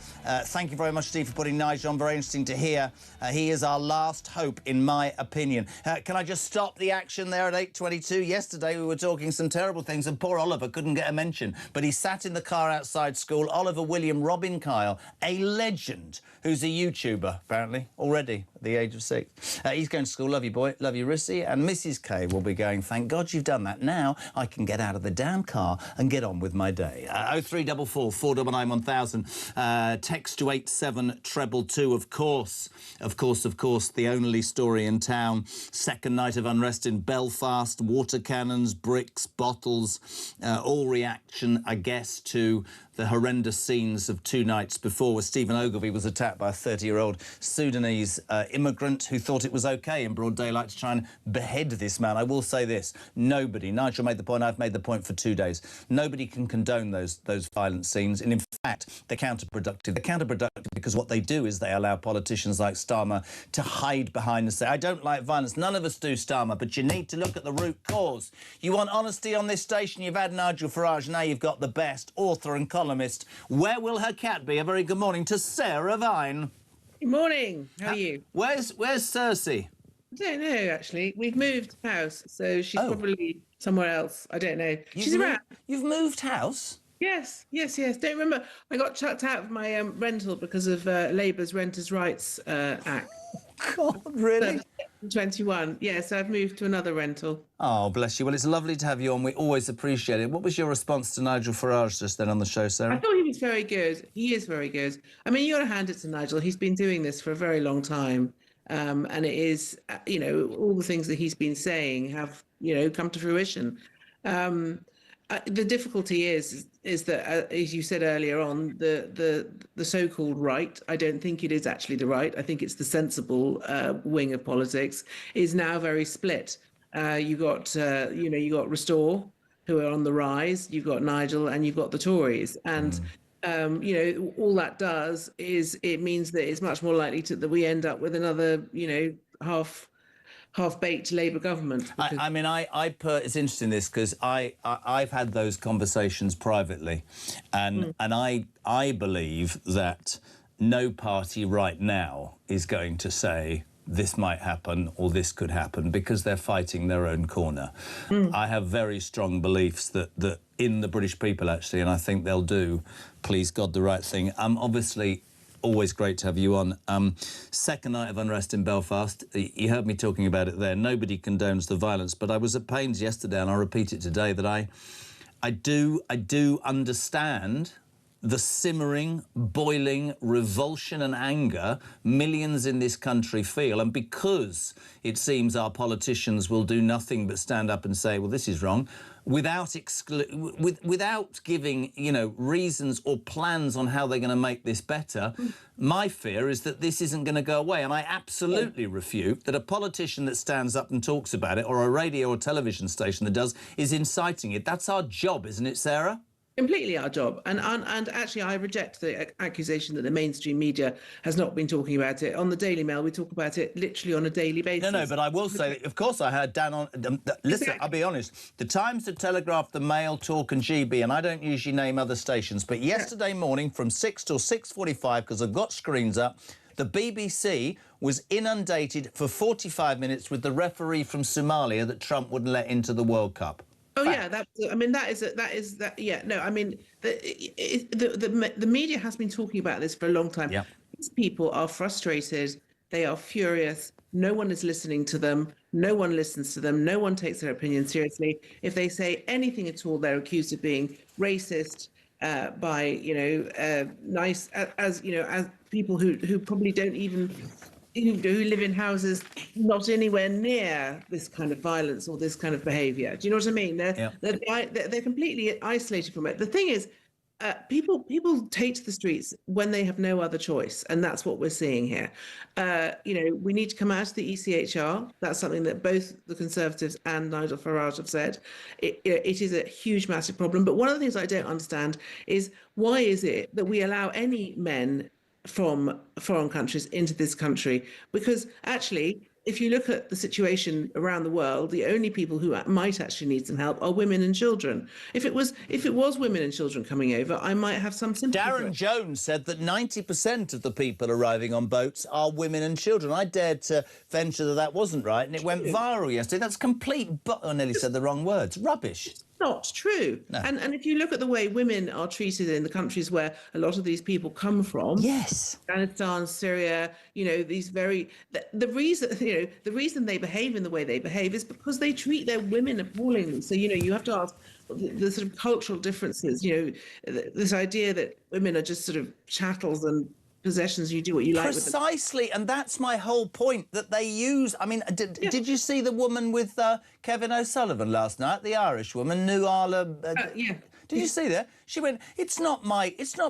S10: thank you very much, Steve, for putting Nigel on. Very interesting to hear. He is our last hope, in my opinion. Can I just stop the action there at 8:22? Yesterday we were talking some terrible things and poor Oliver couldn't get a mention, but he sat in the car outside school. Oliver William Robin Kyle, a legend who's a YouTuber, apparently, already at the age of 6. He's going to school. Love you, boy. Love you, Rissy. And Mrs K will be going, thank God you've done that. Now I can get out of the damn car and get on with my day. 0344 499 1000. Text to 87222. Of course, the only story in town. Second night of unrest in Belfast. Water cannons, bricks, bottles. All reaction, I guess, to the horrendous scenes of 2 nights before, where Stephen Ogilvie was attacked by a 30-year-old Sudanese immigrant who thought it was OK in broad daylight to try and behead this man. I will say this, nobody, Nigel made the point, I've made the point for 2 days, nobody can condone those violent scenes, and in fact, they're counterproductive. They're counterproductive because what they do is they allow politicians like Starmer to hide behind and say, I don't like violence. None of us do, Starmer, but you need to look at the root cause. You want honesty on this station? You've had Nigel Farage, now you've got the best author and columnist. Where will her cat be? A very good morning to Sarah Vine.
S13: Good morning. How are you?
S10: Where's Cersei?
S13: I don't know, actually. We've moved house, so she's probably somewhere else. I don't know. She's around.
S10: You've moved house?
S13: Yes. Don't remember. I got chucked out of my rental because of Labour's Renters' Rights Act.
S10: God, really?
S13: 21. Yeah, so I've moved to another rental.
S10: Oh, bless you. Well, it's lovely to have you on. We always appreciate it. What was your response to Nigel Farage just then on the show, Sarah?
S13: I thought he was very good. He is very good. I mean, you got to hand it to Nigel. He's been doing this for a very long time. And it is, all the things that he's been saying have, come to fruition. The difficulty is that, as you said earlier on, the so-called right, I don't think it is actually the right. I think it's the sensible wing of politics, is now very split. You got Restore, who are on the rise. You've got Nigel, and you've got the Tories, and all that does is it means that it's much more likely that we end up with another, half-baked Labour government.
S10: It's interesting this because I've had those conversations privately, and I believe that no party right now is going to say this might happen or this could happen because they're fighting their own corner. I have very strong beliefs that in the British people, actually, and I think they'll do, please God, the right thing. Obviously, always great to have you on. Second night of unrest in Belfast. You heard me talking about it there. Nobody condones the violence, but I was at pains yesterday, and I'll repeat it today, that I do understand the simmering, boiling revulsion and anger millions in this country feel. And because it seems our politicians will do nothing but stand up and say, well, this is wrong, without giving, you know, reasons or plans on how they're going to make this better, my fear is that this isn't going to go away. And I absolutely refute that a politician that stands up and talks about it, or a radio or television station that does, is inciting it. That's our job, isn't it, Sarah?
S13: Completely our job. And actually, I reject the accusation that the mainstream media has not been talking about it. On the Daily Mail, we talk about it literally on a daily basis.
S10: No, but I will say, that, of course, I heard Dan on... listen, I'll be honest. The Times, the Telegraph, the Mail, Talk and GB, and I don't usually name other stations, but yesterday morning from 6 till 6:45, because I've got screens up, the BBC was inundated for 45 minutes with the referee from Somalia that Trump wouldn't let into the World Cup.
S13: Oh yeah, yeah. No, I mean the media has been talking about this for a long time.
S10: Yeah.
S13: These people are frustrated. They are furious. No one is listening to them. No one listens to them. No one takes their opinion seriously. If they say anything at all, they're accused of being racist by as people who probably don't even. Who live in houses not anywhere near this kind of violence or this kind of behaviour. Do you know what I mean? They're completely isolated from it. The thing is, people take to the streets when they have no other choice, and that's what we're seeing here. We need to come out of the ECHR. That's something that both the Conservatives and Nigel Farage have said. It is a huge, massive problem. But one of the things I don't understand is why is it that we allow any men from foreign countries into this country? Because actually, if you look at the situation around the world, the only people who might actually need some help are women and children. If it was women and children coming over, I might have some sympathy.
S10: Darren Jones said that 90% of the people arriving on boats are women and children. I dared to venture that wasn't right, and it went viral yesterday. That's complete, I nearly said the wrong words. Rubbish.
S13: Not true. No. And if you look at the way women are treated in the countries where a lot of these people come from,
S10: yes,
S13: Afghanistan, Syria, the reason they behave in the way they behave is because they treat their women appallingly. So you have to ask the sort of cultural differences. This idea that women are just sort of chattels and possessions, you do what you like with them.
S10: Precisely, and that's my whole point, that they use... I mean, did you see the woman with Kevin O'Sullivan last night, the Irish woman, Nuala...
S13: yeah.
S10: Did you see that? She went, it's not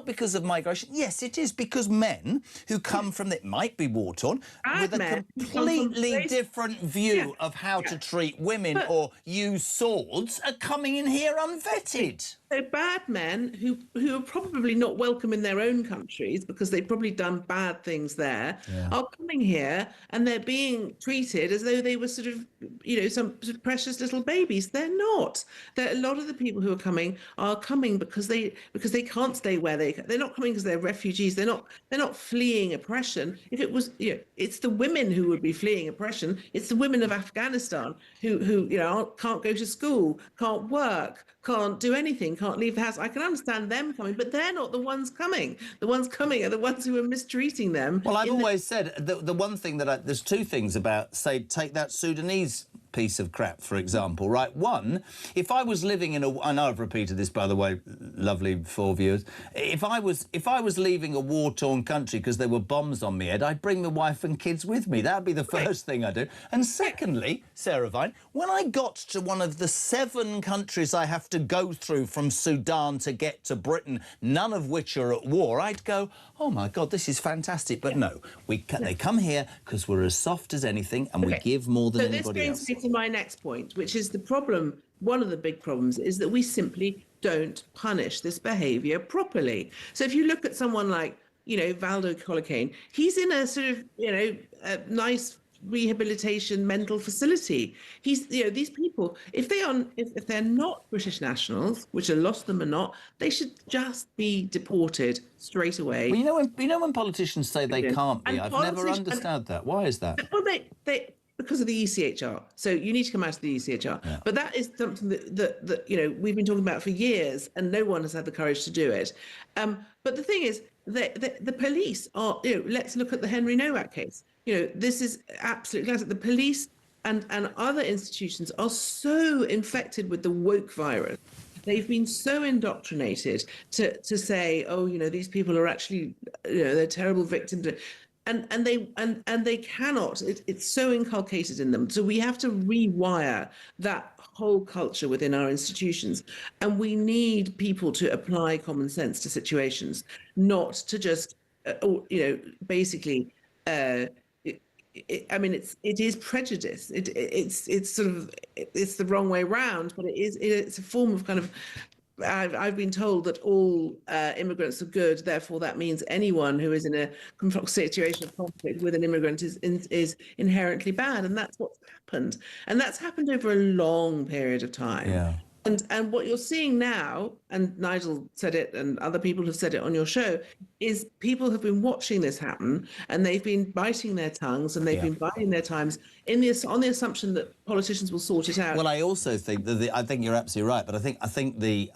S10: because of migration. Yes, it is because men who come from... It might be war-torn, with a completely different view of how to treat women or use swords are coming in here unvetted.
S13: So bad men who are probably not welcome in their own countries because they've probably done bad things there are coming here and they're being treated as though they were sort of, some sort of precious little babies. They're not. A lot of the people who are coming because they can't stay where they're not coming because they're refugees. They're not fleeing oppression. If it was, it's the women who would be fleeing oppression. It's the women of Afghanistan who can't go to school, can't work, can't do anything, can't leave the house. I can understand them coming, but they're not the ones coming. The ones coming are the ones who are mistreating them.
S10: Well, I've always said the one thing that there's two things about, say, take that Sudanese piece of crap, for example, right? One, if I was living in I know I've repeated this, by the way, lovely for viewers. If I was leaving a war-torn country because there were bombs on my head, I'd bring my wife and kids with me. That'd be the first thing I'd do. And secondly, Sarah Vine, when I got to one of the 7 countries I have to go through from Sudan to get to Britain, none of which are at war, I'd go, oh my God, this is fantastic. But no, they come here because we're as soft as anything and we give more than anybody else.
S13: To my next point, which is the problem, one of the big problems is that we simply don't punish this behaviour properly. So if you look at someone like, Valdo Colacaine, he's in a sort of, a nice rehabilitation mental facility. These people, if they're not British nationals, which a lot of them are not, they should just be deported straight away.
S10: Well, you know when politicians say they can't be, I've never understood that. Why is that?
S13: Well, they because of the ECHR. So you need to come out of the ECHR. Yeah. But that is something that we've been talking about for years, and no one has had the courage to do it. But the thing is, the police are. Let's look at the Henry Nowak case. This is absolutely classic. The police and other institutions are so infected with the woke virus. They've been so indoctrinated to say, these people are actually, they're terrible victims. And they cannot. It's so inculcated in them. So we have to rewire that whole culture within our institutions, and we need people to apply common sense to situations, not to just, basically. It is prejudice. It's sort of it's the wrong way round, but it's a form of kind of. I've been told that all immigrants are good, therefore that means anyone who is in a situation of conflict with an immigrant is inherently bad, and that's what's happened, and that's happened over a long period of time.
S10: Yeah.
S13: And what you're seeing now, and Nigel said it, and other people have said it on your show, is people have been watching this happen, and they've been biting their tongues, and they've been biding their times on the assumption that politicians will sort it out.
S10: Well, I also think that I think you're absolutely right, but I think the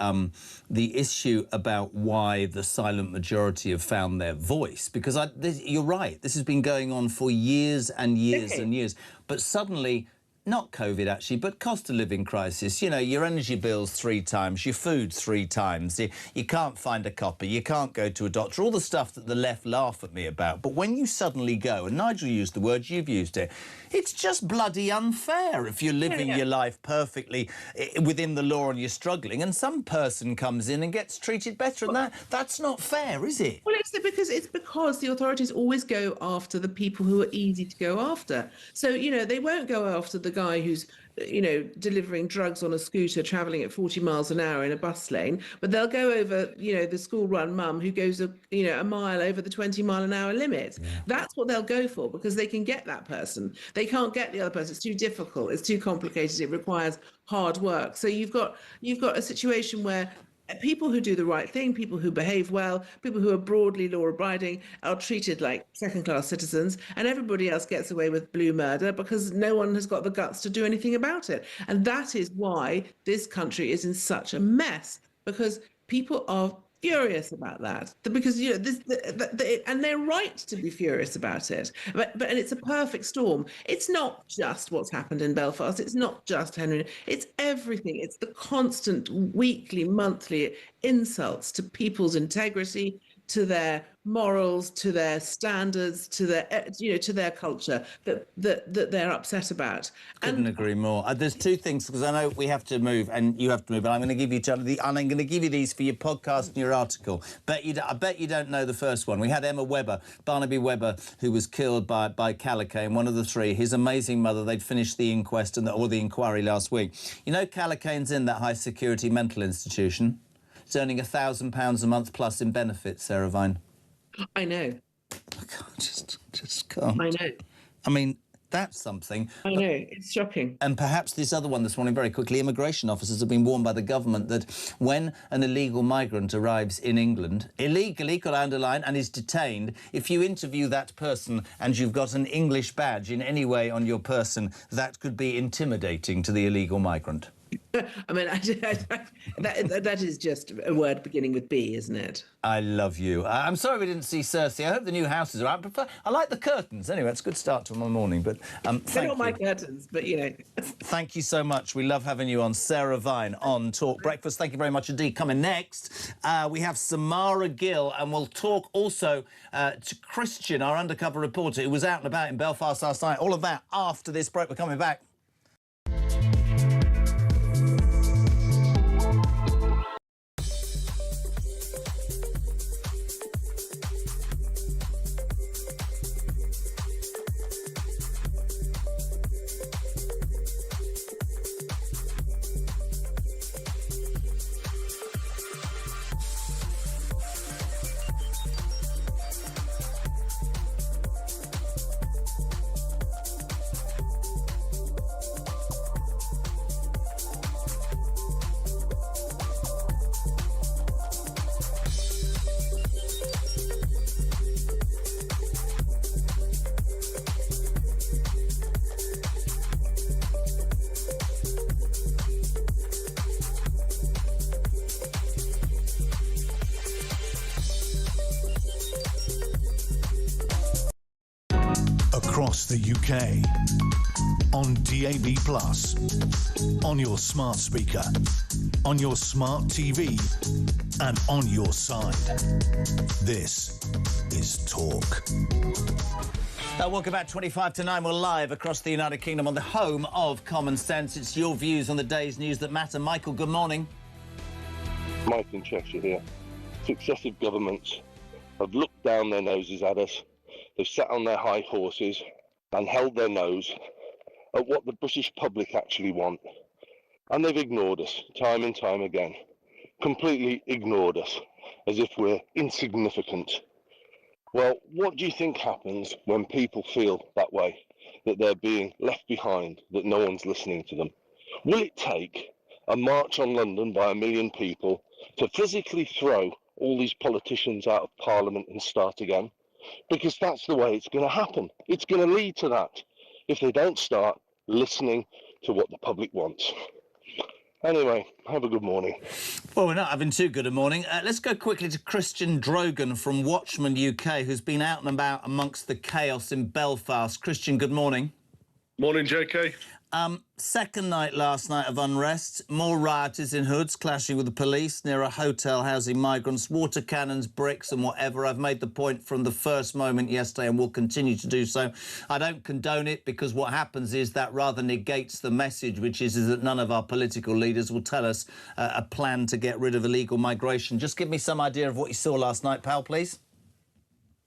S10: issue about why the silent majority have found their voice, because you're right, this has been going on for years and years and years, but suddenly. Not COVID, actually, but cost of living crisis. Your energy bills 3 times, your food 3 times. You can't find a copy, you can't go to a doctor, all the stuff that the left laugh at me about. But when you suddenly go, and Nigel used the word, you've used it, it's just bloody unfair if you're living your life perfectly within the law and you're struggling, and some person comes in and gets treated better, and that's not fair, is it?
S13: Well, it's because the authorities always go after the people who are easy to go after. So, they won't go after the guy who's delivering drugs on a scooter traveling at 40 miles an hour in a bus lane, but they'll go over the school run mum who goes a mile over the 20-mile-an-hour limit. That's what they'll go for, because they can get that person. They can't get the other person. It's too difficult, it's too complicated, it requires hard work. So you've got a situation where people who do the right thing, people who behave well, people who are broadly law-abiding are treated like second-class citizens, and everybody else gets away with blue murder because no one has got the guts to do anything about it. And that is why this country is in such a mess, because people are furious about that, because and they're right to be furious about it. But it's a perfect storm. It's not just what's happened in Belfast. It's not just Henry. It's everything. It's the constant weekly, monthly insults to people's integrity, to their morals, to their standards, to their culture that they're upset about.
S10: Couldn't agree more. There's 2 things, because I know we have to move and you have to move, but I'm going to give you I'm going to give you these for your podcast and your article. I bet you don't know the first one. We had Barnaby Webber, who was killed by Calicaine, one of the 3. His amazing mother. They'd finished the inquest or the inquiry last week. Calicaine's in that high security mental institution. It's earning £1,000 a month plus in benefits, Sarah Vine.
S13: I know.
S10: I can't, just can't.
S13: I know.
S10: I mean, that's something.
S13: I know, it's shocking.
S10: And perhaps this other one this morning, very quickly, immigration officers have been warned by the government that when an illegal migrant arrives in England, illegally, could I underline, and is detained, if you interview that person and you've got an English badge in any way on your person, that could be intimidating to the illegal migrant.
S13: I mean, that is just a word beginning with B, isn't it?
S10: I love you. I'm sorry we didn't see Cersei. I hope the new houses are out. I like the curtains. Anyway, it's a good start to my morning. But
S13: they're not my curtains, but
S10: Thank you so much. We love having you on. Sarah Vine on Talk Breakfast. Thank you very much indeed. Coming next, we have Samara Gill, and we'll talk also to Christian, our undercover reporter, who was out and about in Belfast last night. All of that after this break. We're coming back.
S9: across the UK. On DAB+, on your smart speaker, on your smart TV, and on your side. This is Talk.
S10: Welcome back, 25 to 9. We're live across the United Kingdom on the home of Common Sense. It's your views on the day's news that matter. Michael, good morning.
S3: Mike in Cheshire here. Successive governments have looked down their noses at us. They've sat on their high horses and held their nose at what the British public actually want. And they've ignored us time and time again. Completely ignored us, as if we're insignificant. Well, what do you think happens when people feel that way, that they're being left behind, that no one's listening to them? Will it take a march on London by 1 million people to physically throw all these politicians out of Parliament and start again? Because that's the way it's going to happen. It's going to lead to that if they don't start listening to what the public wants. Anyway, have a good morning.
S10: Well, we're not having too good a morning. Let's go quickly to Christian Drogan from Watchman UK, who's been out and about amongst the chaos in Belfast. Christian, good morning.
S8: Morning, JK.
S10: Second night last night of unrest. More rioters in hoods clashing with the police near a hotel housing migrants, water cannons, bricks and whatever. I've made the point from the first moment yesterday and will continue to do so. I don't condone it because what happens is that rather negates the message, which is that none of our political leaders will tell us a plan to get rid of illegal migration. Just give me some idea of what you saw last night, pal, please.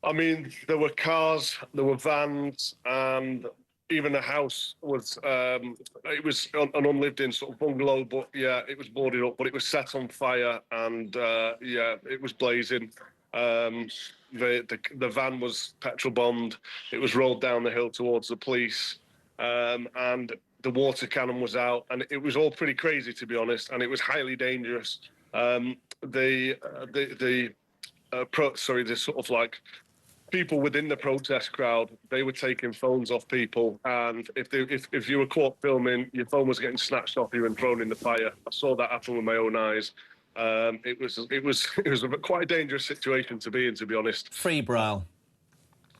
S8: I mean, there were cars, there were vans, and even a house was, it was an unlived-in sort of bungalow, but yeah, it was boarded up, but it was set on fire, and yeah, it was blazing. The van was petrol bombed. It was rolled down the hill towards the police, and the water cannon was out, and it was all pretty crazy, to be honest, and it was highly dangerous. The sort of like people within the protest crowd, they were taking phones off people, and if you were caught filming, your phone was getting snatched off you and thrown in the fire. I saw that happen with my own eyes. It was quite a dangerous situation to be in, to be honest.
S10: Febrile.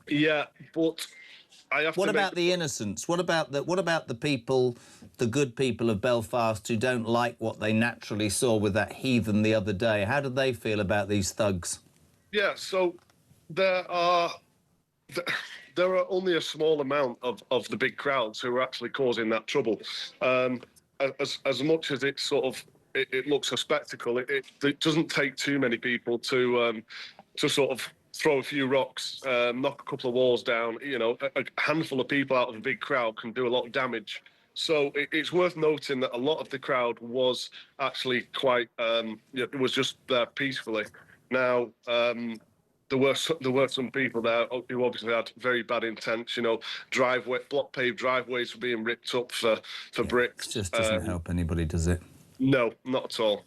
S8: Yeah, but I have.
S10: What about the innocents? What about the people, the good people of Belfast who don't like what they naturally saw with that heathen the other day? How do they feel about these thugs?
S8: Yeah, so there are only a small amount of the big crowds who are actually causing that trouble. As much as it sort of it looks a spectacle, it doesn't take too many people to sort of throw a few rocks, knock a couple of walls down. You know, a handful of people out of a big crowd can do a lot of damage. So it's worth noting that a lot of the crowd was actually quite, it was just there peacefully. Now, there were some people there who obviously had very bad intent. You know, block paved driveways were being ripped up for bricks.
S10: It just doesn't help anybody, does it?
S8: No, not at all.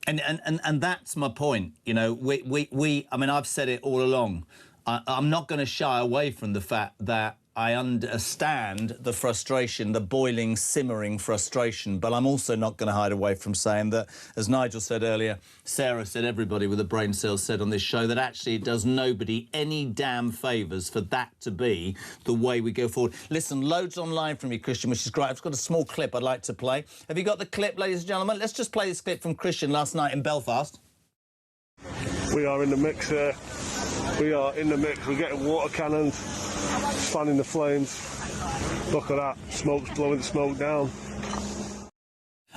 S10: And that's my point. You know, we I mean, I've said it all along. I'm not going to shy away from the fact that I understand the frustration, the boiling, simmering frustration, but I'm also not going to hide away from saying that, as Nigel said earlier, Sarah said, everybody with a brain cell said on this show, that actually it does nobody any damn favours for that to be the way we go forward. Listen, loads online from you, Christian, which is great. I've got a small clip I'd like to play. Have you got the clip, ladies and gentlemen? Let's just play this clip from Christian last night in Belfast.
S8: We are in the mix here. We are in the mix. We're getting water cannons, fanning the flames. Look at that. Smoke's blowing the smoke down.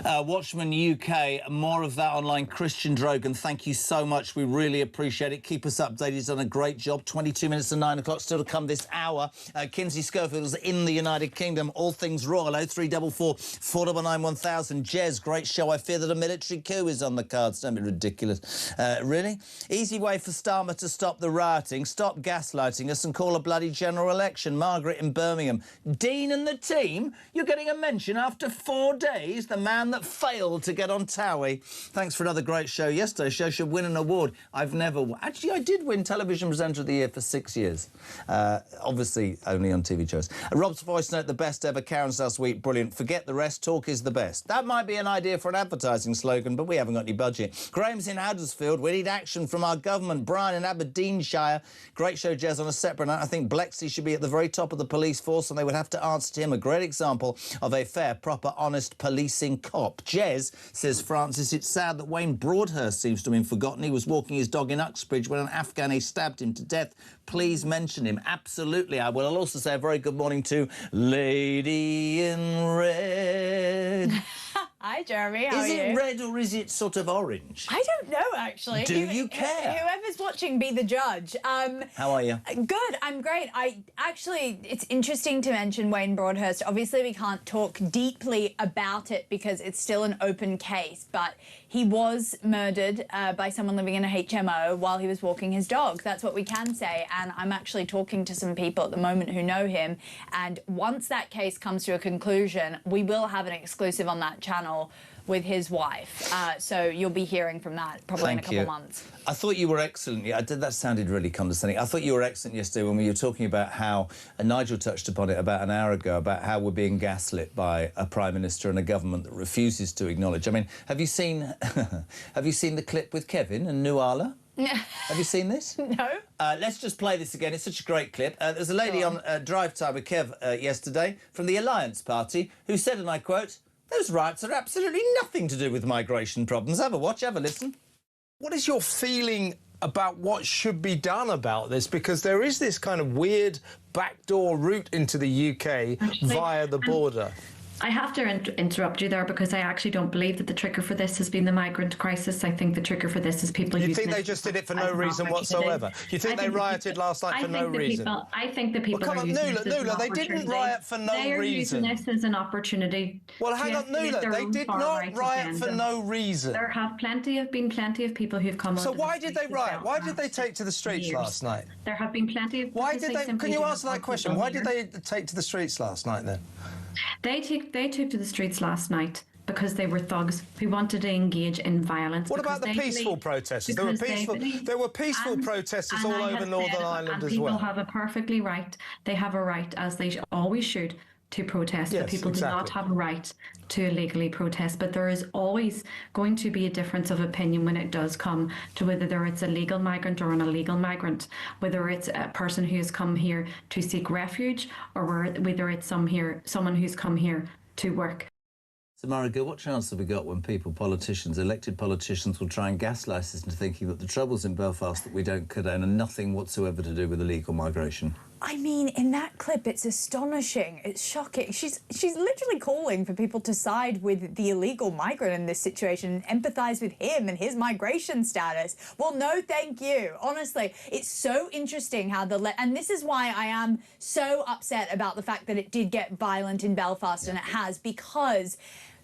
S10: Watchman UK, more of that online. Christian Drogan, thank you so much. We really appreciate it. Keep us updated. He's done a great job. 22 minutes to 9 o'clock still to come this hour. Kinsey Schofield's in the United Kingdom. All things royal. 0344 499 1000. Jez, great show. I fear that a military coup is on the cards. Don't be ridiculous. Really? Easy way for Starmer to stop the rioting. Stop gaslighting us and call a bloody general election. Margaret in Birmingham. Dean and the team? You're getting a mention after 4 days? The man man that failed to get on Towie. Thanks for another great show. Yesterday's show should win an award. I've never... Actually, I did win Television Presenter of the Year for 6 years. Obviously, only on TV shows. Rob's voice note, the best ever. Karen's last week, brilliant. Forget the rest, talk is the best. That might be an idea for an advertising slogan, but we haven't got any budget. Graham's in Huddersfield. We need action from our government. Brian in Aberdeenshire. Great show, Jez, on a separate note. I think Blexley should be at the very top of the police force, and they would have to answer to him. A great example of a fair, proper, honest policing cop. Jez says, Francis, it's sad that Wayne Broadhurst seems to have been forgotten. He was walking his dog in Uxbridge when an Afghani stabbed him to death. Please mention him. Absolutely, I will. I'll also say a very good morning to Lady in Red.
S12: Hi, Jeremy. How are you?
S10: Is it red or is it sort of orange?
S12: I don't know, actually.
S10: Do you care?
S12: Whoever's watching, be the judge.
S10: How are you?
S12: Good. I'm great. It's interesting to mention Wayne Broadhurst. Obviously, we can't talk deeply about it because it's still an open case, but he was murdered by someone living in a HMO while he was walking his dog. That's what we can say. And I'm actually talking to some people at the moment who know him. And once that case comes to a conclusion, we will have an exclusive on that channel with his wife. So you'll be hearing from that probably in a couple of months.
S10: I thought you were excellent. Yeah, that sounded really condescending. I thought you were excellent yesterday when we were talking about how, and Nigel touched upon it about an hour ago, about how we're being gaslit by a Prime Minister and a government that refuses to acknowledge. I mean, have you seen the clip with Kevin and Nuala? Have you seen this?
S12: No.
S10: Let's just play this again. It's such a great clip. There's a lady on Drive Time with Kev yesterday from the Alliance Party who said, and I quote, "Those riots are absolutely nothing to do with migration problems." Have a watch, have a listen.
S17: What is your feeling about what should be done about this? Because there is this kind of weird backdoor route into the UK via the border.
S14: I have to interrupt you there because I actually don't believe that the trigger for this has been the migrant crisis. I think the trigger for this is people using it.
S17: You think they just did it for no reason whatsoever? You think they rioted last night for no reason?
S14: I think the people are using this as an opportunity.
S17: They didn't riot for no reason.
S14: They are using this as an opportunity.
S17: Well, hang on, Nuala, they did not riot for no reason.
S14: There have been plenty of people who've come.
S17: So why did they riot? Why did they take to the streets last night?
S14: There have been plenty of.
S17: Why did they? Can you answer that question? Why did they take to the streets last night then?
S14: They took to the streets last night because they were thugs who wanted to engage in violence.
S17: What about the peaceful protesters? There were peaceful protesters all over Northern Ireland as well.
S14: People have a perfectly right. They have a right, as they always should, to protest.
S17: Yes,
S14: but people
S17: exactly.
S14: do not have a right to illegally protest. But there is always going to be a difference of opinion when it does come to whether it's a legal migrant or an illegal migrant, whether it's a person who has come here to seek refuge or whether it's someone who's come here to work.
S10: So, Marigo, what chance have we got when elected politicians will try and gaslight us into thinking that the troubles in Belfast that we don't condone are nothing whatsoever to do with illegal migration?
S12: I mean, in that clip, it's astonishing. It's shocking. She's literally calling for people to side with the illegal migrant in this situation and empathise with him and his migration status. Well, no, thank you. Honestly, it's so interesting how and this is why I am so upset about the fact that it did get violent in Belfast, and it has, because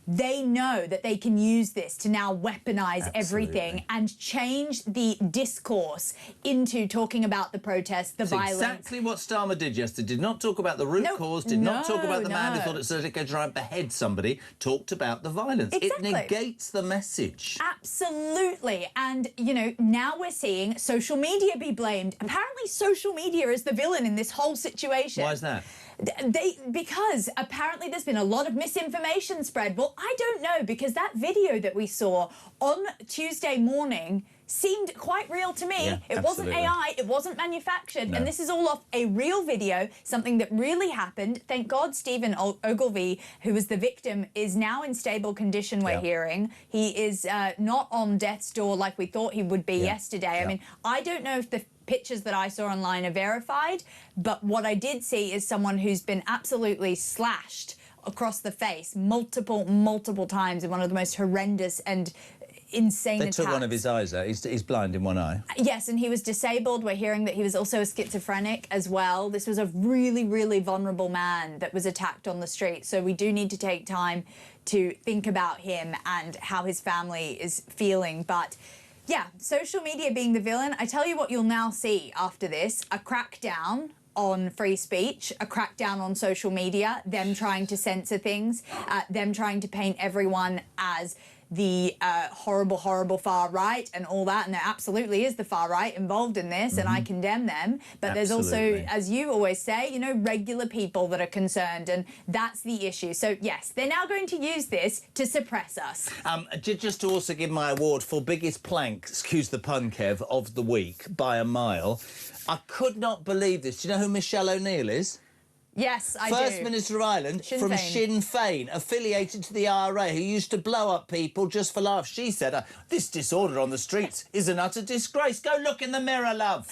S12: they know that they can use this to now weaponize everything and change the discourse into talking about the protests, the violence.
S10: Exactly what Starmer did yesterday. Did not talk about the root cause, did not talk about the man who thought it was going to try and behead somebody, talked about the violence.
S12: Exactly.
S10: It negates the message.
S12: Absolutely. And, you know, now we're seeing social media be blamed. Apparently social media is the villain in this whole situation.
S10: Why is that?
S12: Because apparently there's been a lot of misinformation spread. Well, I don't know, because that video that we saw on Tuesday morning seemed quite real to me.
S10: Yeah,
S12: it wasn't AI, it wasn't manufactured, and this is all off a real video, something that really happened. Thank God Stephen Ogilvie, who was the victim, is now in stable condition, we're hearing. He is not on death's door like we thought he would be yesterday. I mean, I don't know if the pictures that I saw online are verified, but what I did see is someone who's been absolutely slashed across the face multiple times in one of the most horrendous and insane attacks.
S10: They took one of his eyes out. He's blind in one eye.
S12: Yes, and he was disabled. We're hearing that he was also a schizophrenic as well. This was a really, really vulnerable man that was attacked on the street. So we do need to take time to think about him and how his family is feeling. But yeah, social media being the villain. I tell you what you'll now see after this, a crackdown on free speech, a crackdown on social media, them trying to censor things, them trying to paint everyone as the horrible, horrible far right and all that. And there absolutely is the far right involved in this, and I condemn them. But there's also, as you always say, you know, regular people that are concerned, and that's the issue. So, yes, they're now going to use this to suppress us.
S10: Just to also give my award for biggest plank, excuse the pun, Kev, of the week by a mile. I could not believe this. Do you know who Michelle O'Neill is?
S12: Yes, I do.
S10: First Minister of Ireland from Sinn Féin, affiliated to the IRA, who used to blow up people just for laughs. She said, this disorder on the streets is an utter disgrace. Go look in the mirror, love.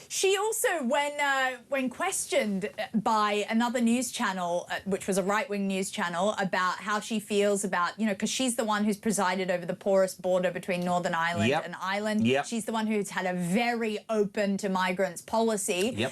S12: She also, when questioned by another news channel, which was a right-wing news channel, about how she feels about, you know, because she's the one who's presided over the porous border between Northern Ireland and Ireland. She's the one who's had a very open to migrants policy.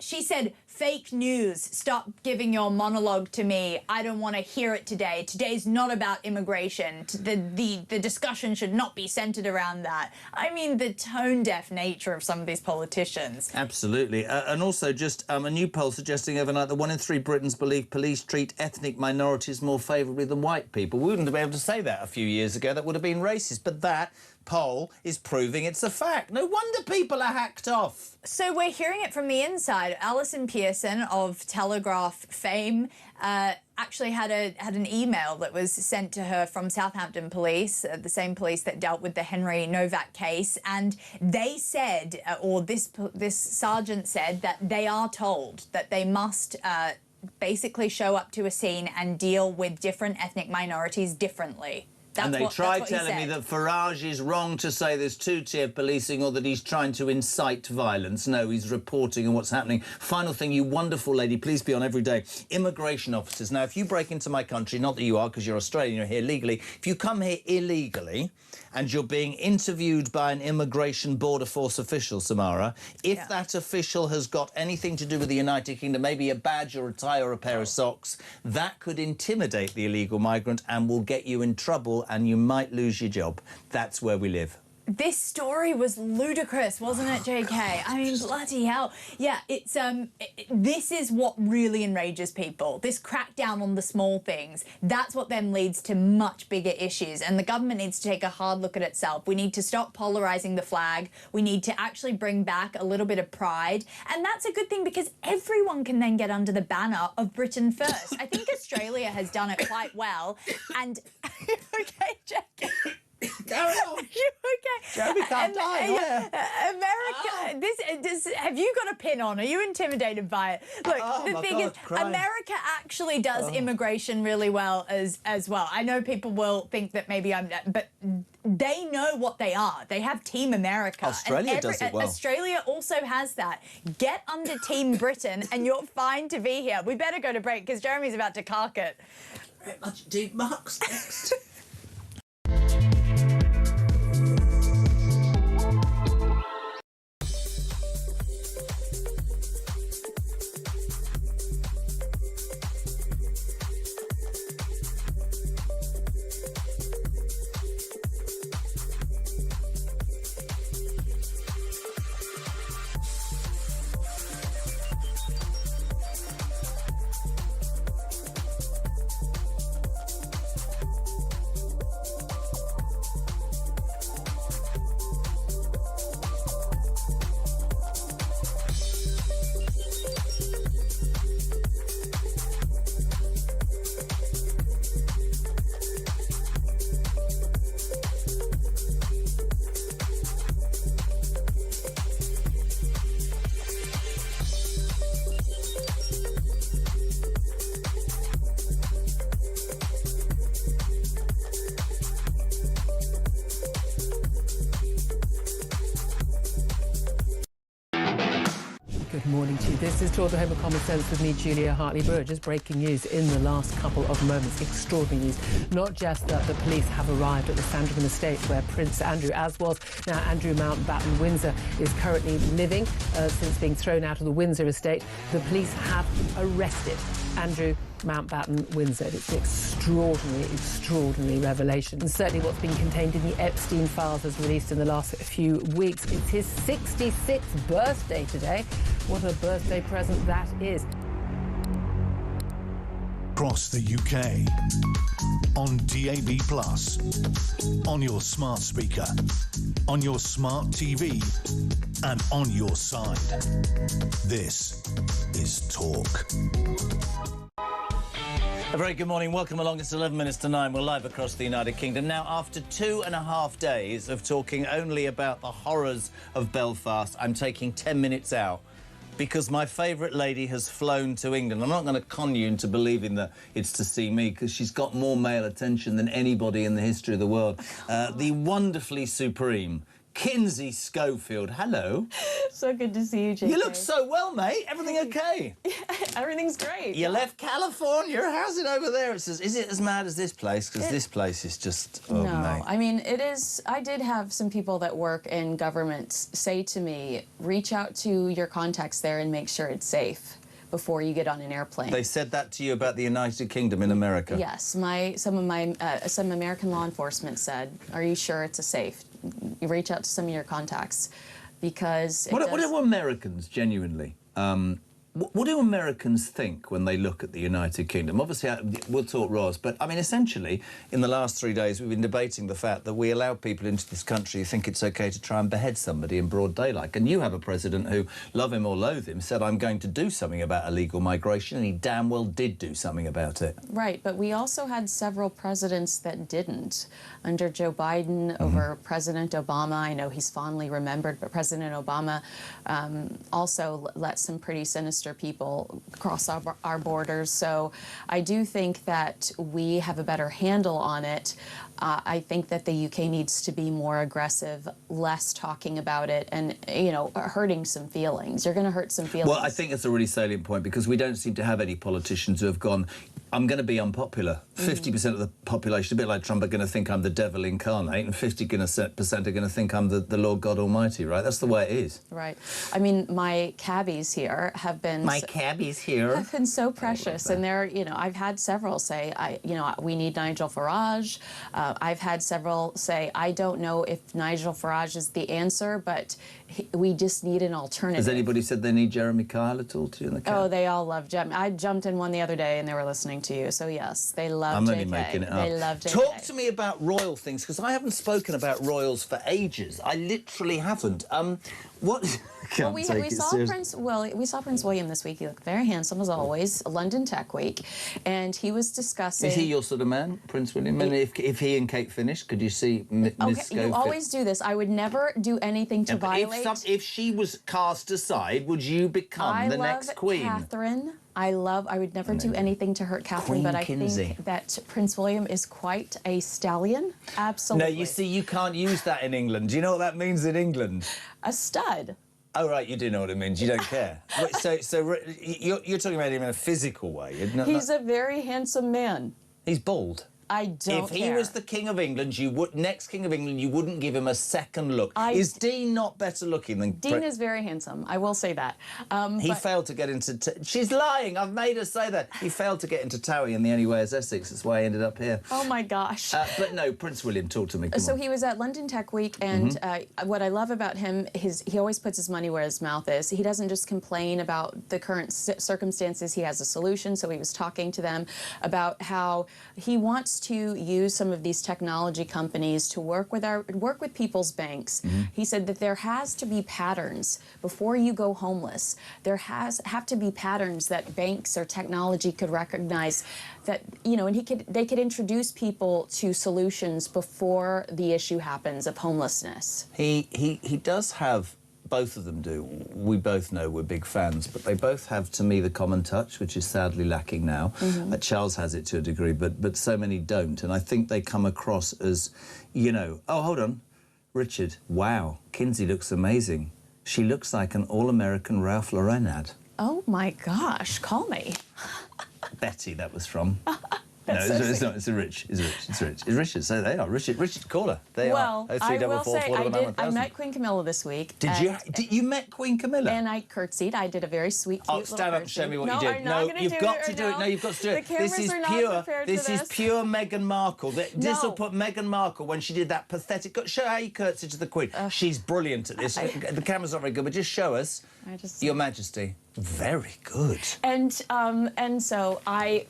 S12: She said, fake news, stop giving your monologue to me. I don't want to hear it today. Today's not about immigration. The discussion should not be centred around that. I mean, the tone-deaf nature of some of these politicians.
S10: Absolutely. And also just a new poll suggesting overnight that 1 in 3 Britons believe police treat ethnic minorities more favourably than white people. We wouldn't have been able to say that a few years ago. That would have been racist. But that poll is proving it's a fact. No wonder people are hacked off.
S12: So we're hearing it from the inside. Alison Pearson of Telegraph fame actually had an email that was sent to her from Southampton Police, the same police that dealt with the Henry Novak case, and they said, or this sergeant said, that they are told that they must basically show up to a scene and deal with different ethnic minorities differently.
S10: And they tried telling me that Farage is wrong to say there's two-tier policing or that he's trying to incite violence. No, he's reporting on what's happening. Final thing, you wonderful lady, please be on every day. Immigration officers. Now, if you break into my country, not that you are because you're Australian, you're here legally. If you come here illegally and you're being interviewed by an immigration border force official, Samara, if that official has got anything to do with the United Kingdom, maybe a badge or a tie or a pair of socks, that could intimidate the illegal migrant and will get you in trouble and you might lose your job. That's where we live.
S12: This story was ludicrous, wasn't it, JK? I mean, bloody hell. Yeah, it's this is what really enrages people. This crackdown on the small things. That's what then leads to much bigger issues. And the government needs to take a hard look at itself. We need to stop polarising the flag. We need to actually bring back a little bit of pride. And that's a good thing because everyone can then get under the banner of Britain First. I think Australia has done it quite well. And okay, JK.
S10: Carry on.
S12: Are you okay?
S10: Jeremy can't die.
S12: America, have you got a pin on? Are you intimidated by it? Look, the thing is, America actually does immigration really well as well. I know people will think that maybe I'm, but they know what they are. They have Team America.
S10: Australia does it well.
S12: Australia also has that. Get under Team Britain and you're fine to be here. We better go to break because Jeremy's about to cark it.
S10: Very much indeed. Mark's next.
S2: Good morning to you. This is Talk the Home of Common Sense with me, Julia Hartley-Brewer. Just breaking news in the last couple of moments. Extraordinary news. Not just that the police have arrived at the Sandringham estate where Prince Andrew, as was now Andrew Mountbatten Windsor, is currently living since being thrown out of the Windsor estate. The police have arrested Andrew Mountbatten, Windsor. It's an extraordinary, extraordinary revelation. And certainly what's been contained in the Epstein files has released in the last few weeks. It's his 66th birthday today. What a birthday present that is.
S9: Across the UK, on DAB+, on your smart speaker, on your smart TV, and on your side. This is Talk.
S10: A very good morning. Welcome along. It's 11 minutes to 9. We're live across the United Kingdom. Now, after 2.5 days of talking only about the horrors of Belfast, I'm taking 10 minutes out because my favourite lady has flown to England. I'm not going to con you into believing that it's to see me, because she's got more male attention than anybody in the history of the world. The wonderfully supreme Kinsey Schofield. Hello.
S16: So good to see you, JK.
S10: You look so well, mate. Everything okay?
S16: Everything's great.
S10: You left California. How's it over there? It says, is it as mad as this place? Because this place is just, oh,
S16: no,
S10: mate.
S16: I mean, it is. I did have some people that work in government say to me, reach out to your contacts there and make sure it's safe before you get on an airplane.
S10: They said that to you about the United Kingdom in America?
S16: Yes. Some American law enforcement said, are you sure it's a safe? You reach out to some of your contacts because...
S10: What do Americans genuinely... What do Americans think when they look at the United Kingdom? Obviously, we'll talk Ros, but, I mean, essentially, in the last 3 days, we've been debating the fact that we allow people into this country who think it's OK to try and behead somebody in broad daylight. And you have a president who, love him or loathe him, said, I'm going to do something about illegal migration, and he damn well did do something about it.
S16: Right, but we also had several presidents that didn't. Under Joe Biden, over President Obama, I know he's fondly remembered, but President Obama also let some pretty sinister people cross our borders. So I do think that we have a better handle on it. I think that the UK needs to be more aggressive, less talking about it, and, you know, hurting some feelings. You're going to hurt some feelings.
S10: Well, I think that's a really salient point, because we don't seem to have any politicians who have gone, I'm going to be unpopular. 50% of the population, a bit like Trump, are going to think I'm the devil incarnate, and 50% are going to think I'm the Lord God Almighty, right? That's the way it is.
S16: Right. I mean, my cabbies here have been...
S10: My cabbies here?
S16: Have been so precious, and they're, you know, I've had several say, we need Nigel Farage. I've had several say, I don't know if Nigel Farage is the answer, but we just need an alternative.
S10: Has anybody said they need Jeremy Kyle at all to you in the cab?
S16: Oh, they all love Jeremy. I jumped in one the other day and they were listening to you, so yes, they love JK.
S10: I'm only making it up.
S16: They love JK.
S10: Talk to me about royal things, because I haven't spoken about royals for ages. I literally haven't. What?
S16: Well, we saw Prince William this week. He looked very handsome as always. London Tech Week, and he was discussing.
S10: Is he your sort of man, Prince William? And if he and Kate finished, could you see Miss Schofield?
S16: You always do this. I would never do anything to violate.
S10: If she was cast aside, would you become the next queen?
S16: Catherine. I would never do anything to hurt Catherine, but I think that Prince William is quite a stallion. Absolutely.
S10: No, you see, you can't use that in England. Do you know what that means in England?
S16: A stud.
S10: Oh, right, you do know what it means. You don't care. So you're talking about him in a physical way.
S16: He's a very handsome man.
S10: He's bald.
S16: I don't
S10: If he was the King of England, next King of England, you wouldn't give him a second look. Is Dean not better looking than...
S16: Dean is very handsome, I will say that.
S10: He failed to get into... She's lying, I've made her say that. He failed to get into Towie in The Only Way is Essex. That's why he ended up here.
S16: Oh, my gosh.
S10: But no, Prince William, talk to me.
S16: So he was at London Tech Week, and what I love about him is he always puts his money where his mouth is. He doesn't just complain about the current circumstances. He has a solution. So he was talking to them about how he wants to use some of these technology companies to work with people's banks. He said that there has to be patterns before you go homeless. There have to be patterns that banks or technology could recognize, that, you know, and they could introduce people to solutions before the issue happens of homelessness.
S10: He does have... Both of them do. We both know we're big fans, but they both have, to me, the common touch, which is sadly lacking now. Charles has it to a degree, but so many don't. And I think they come across as, you know, oh, hold on, Richard, wow, Kinsey looks amazing. She looks like an all-American Ralph Lauren ad.
S16: Oh, my gosh, call me.
S10: Betty, that was from. it's not. It's Rich. It's Richard. So they are. Richard Caller. They
S16: well,
S10: are.
S16: I will say I met Queen Camilla this week.
S10: Did you met Queen Camilla?
S16: And I curtsied. I did a very sweet, cute
S10: stand up and show me what you did.
S16: No,
S10: you've got to do it. No, you've got to do it.
S16: The cameras are not prepared for this.
S10: This is pure Meghan Markle. This will put Meghan Markle when she did that pathetic. Show how you curtsy to the Queen. She's brilliant at this. The camera's not very good, but just show us. Your Majesty. Very good.
S16: And so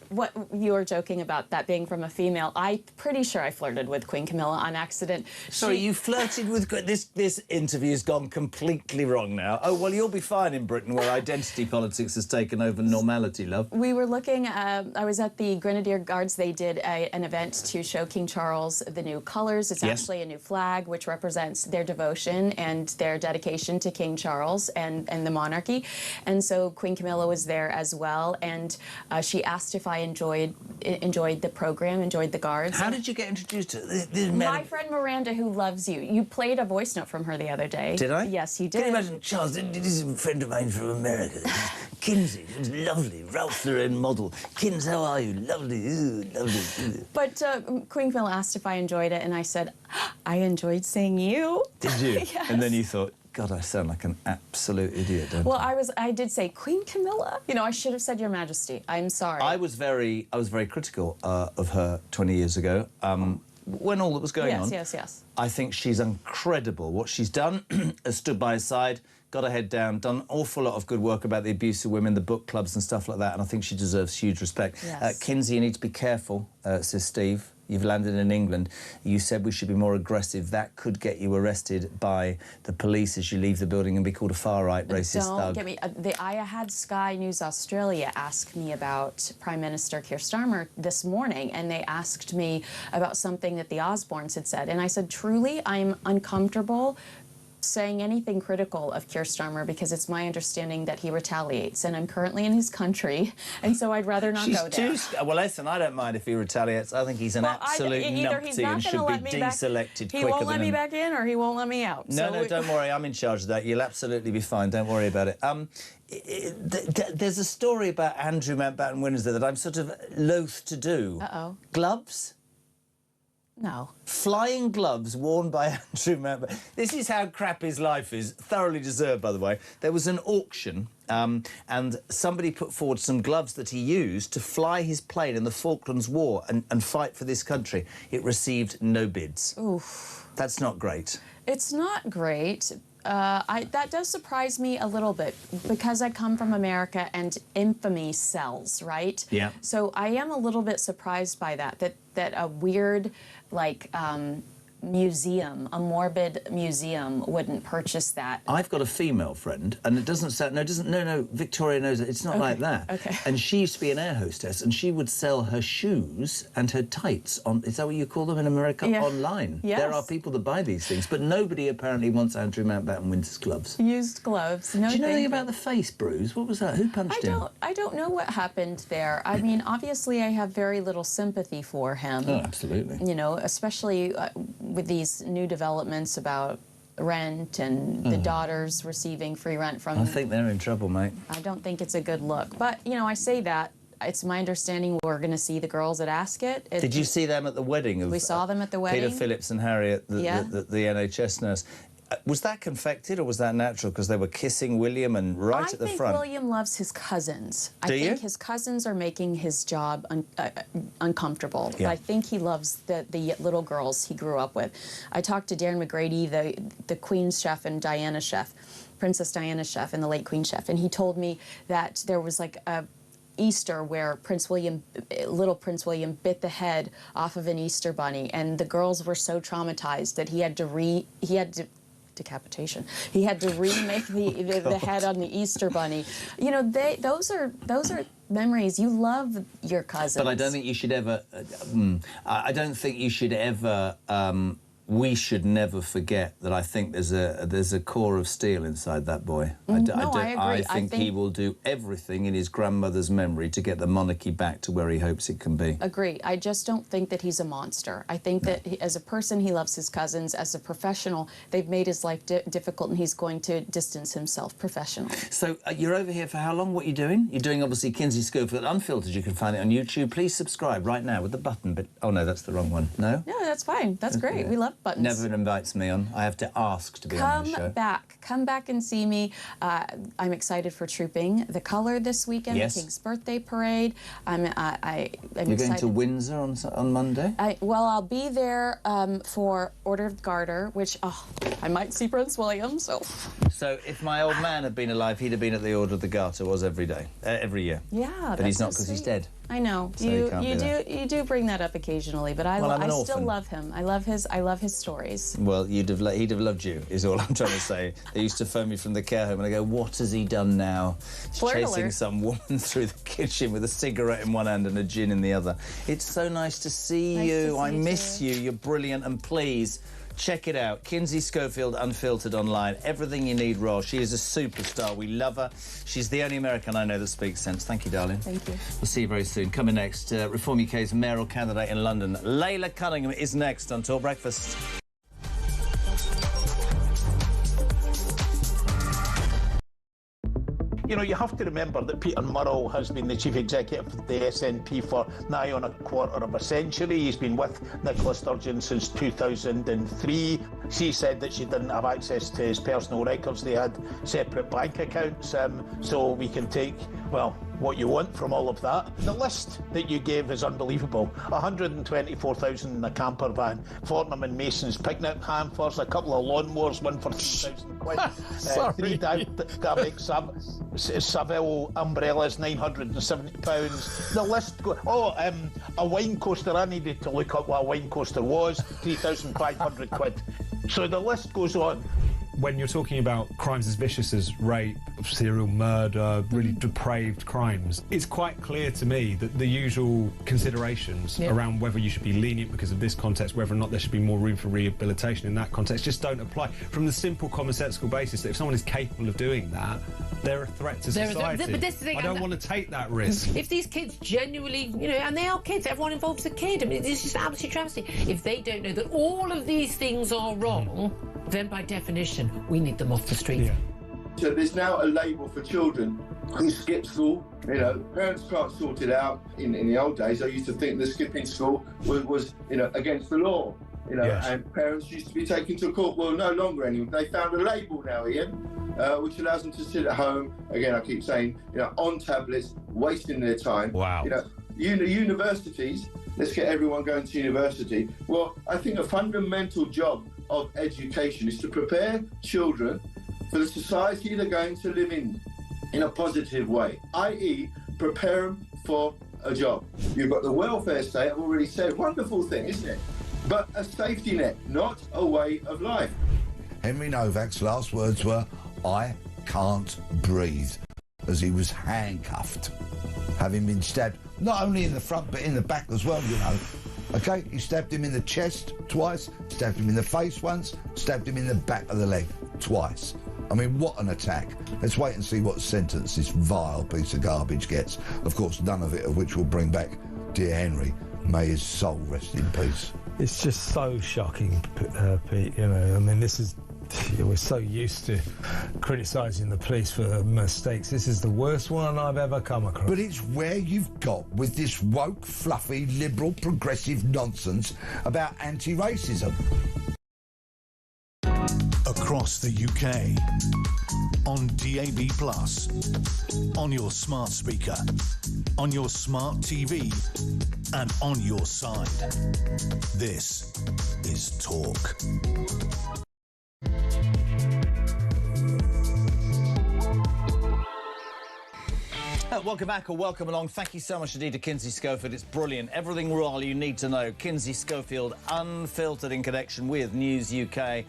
S16: what you were joking about that being from a female, I'm pretty sure I flirted with Queen Camilla on accident.
S10: Sorry, you flirted with... This interview's gone completely wrong now. Oh, well, you'll be fine in Britain where identity politics has taken over normality, love.
S16: We were looking, I was at the Grenadier Guards. They did an event to show King Charles the new colours. It's actually a new flag, which represents their devotion and their dedication to King Charles and the monarchy. And so Queen Camilla was there as well, and she asked if I enjoyed the program, enjoyed the Guards.
S10: How did you get introduced to this man?
S16: My friend Miranda, who loves you. You played a voice note from her the other day.
S10: Did I?
S16: Yes, you did.
S10: Can you imagine, Charles, this is a friend of mine from America. Kinsey, it was lovely. Ralph Lauren model. Kins, how are you? Lovely. Ooh, lovely.
S16: But Queen Camilla asked if I enjoyed it, and I said, I enjoyed seeing you.
S10: Did you?
S16: Yes.
S10: And then you thought, God, I sound like an absolute idiot, don't
S16: well,
S10: I?
S16: I did say Queen Camilla. You know, I should have said Your Majesty. I'm sorry.
S10: I was very critical of her 20 years ago, when all that was going on.
S16: Yes.
S10: I think she's incredible. What she's done has stood by her side, got her head down, done an awful lot of good work about the abuse of women, the book clubs and stuff like that, and I think she deserves huge respect.
S16: Yes.
S10: Kinsey, you need to be careful, says Steve. You've landed in England. You said we should be more aggressive. That could get you arrested by the police as you leave the building and be called a far-right racist thug.
S16: Don't get me... I had Sky News Australia ask me about Prime Minister Keir Starmer this morning, and they asked me about something that the Osbornes had said. And I said, truly, I'm uncomfortable saying anything critical of Keir Starmer because it's my understanding that he retaliates, and I'm currently in his country, and so I'd rather not go there.
S10: Well, listen, I don't mind if he retaliates. I think he's an absolute numpty and should be deselected quicker.
S16: He won't let me back in, or he won't let me out.
S10: No, don't worry. I'm in charge of that. You'll absolutely be fine. Don't worry about it. There's a story about Andrew Mountbatten Windsor that I'm sort of loath to do.
S16: Uh-oh.
S10: Gloves?
S16: No.
S10: Flying gloves worn by Andrew Mountbatten. This is how crap his life is. Thoroughly deserved, by the way. There was an auction, and somebody put forward some gloves that he used to fly his plane in the Falklands War and fight for this country. It received no bids.
S16: Oof.
S10: That's not great.
S16: It's not great. That does surprise me a little bit because I come from America and infamy sells, right?
S10: Yeah.
S16: So I am a little bit surprised by that a weird, like, museum, a morbid museum wouldn't purchase that.
S10: I've got a female friend, and it doesn't sound... No, Victoria knows it. It's not like that.
S16: Okay.
S10: And she used to be an air hostess, and she would sell her shoes and her tights on... Is that what you call them in America?
S16: Yeah.
S10: Online.
S16: Yes.
S10: There are people that buy these things, but nobody apparently wants Andrew Mountbatten Windsor's gloves.
S16: Used gloves. No.
S10: Do you know anything about the face bruise? What was that? Who punched him?
S16: I don't know what happened there. I mean, obviously, I have very little sympathy for him.
S10: Oh, absolutely.
S16: You know, especially with these new developments about rent and the daughters receiving free rent from...
S10: I think they're in trouble, mate.
S16: I don't think it's a good look. But, you know, I say that. It's my understanding we're going to see the girls at Ascot.
S10: Did you see them at the wedding of...
S16: We saw them at the wedding.
S10: Peter Phillips and Harriet, the NHS nurse. Was that confected or was that natural? Because they were kissing William and right at the front.
S16: I think William loves his cousins.
S10: Do you?
S16: I think his cousins are making his job uncomfortable.
S10: Yeah.
S16: But I think he loves the little girls he grew up with. I talked to Darren McGrady, the Queen's chef, and Diana's chef, Princess Diana's chef, and the late Queen's chef, and he told me that there was like a Easter where little Prince William bit the head off of an Easter bunny, and the girls were so traumatized that he had to decapitation. He had to remake the head on the Easter bunny. You know, those are memories. You love your cousins.
S10: But I don't think you should ever. I don't think you should ever we should never forget that I think there's a core of steel inside that boy.
S16: I agree.
S10: I think he will do everything in his grandmother's memory to get the monarchy back to where he hopes it can be.
S16: Agree. I just don't think that he's a monster. I think that as a person, he loves his cousins. As a professional, they've made his life difficult, and he's going to distance himself professionally.
S10: So you're over here for how long? What are you doing? You're doing, obviously, Kinsey Schofield Unfiltered. You can find it on YouTube. Please subscribe right now with the button. But oh no, that's the wrong one. No?
S16: No, that's fine. That's great.
S10: Yeah.
S16: We love buttons.
S10: Never invites me on. I have to ask to be on the show.
S16: Come back and see me. I'm excited for Trooping the Colour this weekend.
S10: Yes.
S16: The King's Birthday Parade. I'm
S10: You're
S16: excited.
S10: going to Windsor on Monday?
S16: Well, I'll be there for Order of the Garter, which I might see Prince William. So
S10: if my old man had been alive, he'd have been at the Order of the Garter every year.
S16: Yeah,
S10: but he's not because he's dead.
S16: I know.
S10: So
S16: you do bring that up occasionally, but I still
S10: orphan.
S16: love him. I love his stories.
S10: Well, he'd have loved you, is all I'm trying to say. They used to phone me from the care home and I go, what has he done now? He's
S16: Spoiler
S10: chasing
S16: alert.
S10: some woman through the kitchen with a cigarette in one hand and a gin in the other. It's so nice to see you. I miss you. You're brilliant. And please, check it out. Kinsey Schofield Unfiltered online. Everything you need, raw. She is a superstar. We love her. She's the only American I know that speaks sense. Thank you, darling.
S16: Thank you.
S10: We'll see you very soon. Coming next, Reform UK's mayoral candidate in London, Layla Cunningham, is next on Talk Breakfast.
S18: You know, you have to remember that Peter Murrell has been the chief executive of the SNP for nigh on a quarter of a century. He's been with Nicola Sturgeon since 2003. She said that she didn't have access to his personal records. They had separate bank accounts, so we can take, well, what you want from all of that. The list that you gave is unbelievable. 124,000 in a camper van, Fortnum and Mason's picnic hampers, a couple of lawnmowers, one for 2,000 quid, 3 dynamic Savile umbrellas, £970. The list goes. A wine coaster. I needed to look up what a wine coaster was. 3,500 quid. So the list goes on.
S19: When you're talking about crimes as vicious as rape, serial murder, really depraved crimes, it's quite clear to me that the usual considerations around whether you should be lenient because of this context, whether or not there should be more room for rehabilitation in that context, just don't apply. From the simple commonsensical basis that if someone is capable of doing that, they're a threat to society.
S24: But this is the thing,
S19: I don't want to take that risk.
S24: If these kids genuinely, and they are kids, everyone involved is a kid. I mean, it's just an absolute travesty. If they don't know that all of these things are wrong, then by definition, we need them off the street.
S19: Yeah.
S25: So there's now a label for children who skip school. Parents can't sort it out. In the old days, I used to think that skipping school was against the law.
S19: Yes.
S25: And parents used to be taken to court. Well, no longer anymore. They found a label now, Ian, which allows them to sit at home. Again, I keep saying, on tablets, wasting their time.
S19: Wow.
S25: Universities. Let's get everyone going to university. Well, I think a fundamental job of education is to prepare children for the society they're going to live in a positive way, i.e. prepare them for a job. You've got the welfare state, I've already said, wonderful thing, isn't it? But a safety net, not a way of life.
S26: Henry Novak's last words were, "I can't breathe," as he was handcuffed, having been stabbed not only in the front but in the back as well, Okay, he stabbed him in the chest twice, stabbed him in the face once, stabbed him in the back of the leg twice. I mean, what an attack. Let's wait and see what sentence this vile piece of garbage gets. Of course, none of it of which will bring back dear Henry. May his soul rest in peace.
S19: It's just so shocking, Pete, I mean, we're so used to criticising the police for mistakes. This is the worst one I've ever come across.
S26: But it's where you've got with this woke, fluffy, liberal, progressive nonsense about anti-racism.
S9: Across the UK, on DAB+, on your smart speaker, on your smart TV, and on your side. This is Talk.
S10: Welcome back or welcome along. Thank you so much indeed to Kinsey Schofield. It's brilliant. Everything royal you need to know. Kinsey Schofield, unfiltered in connection with News UK.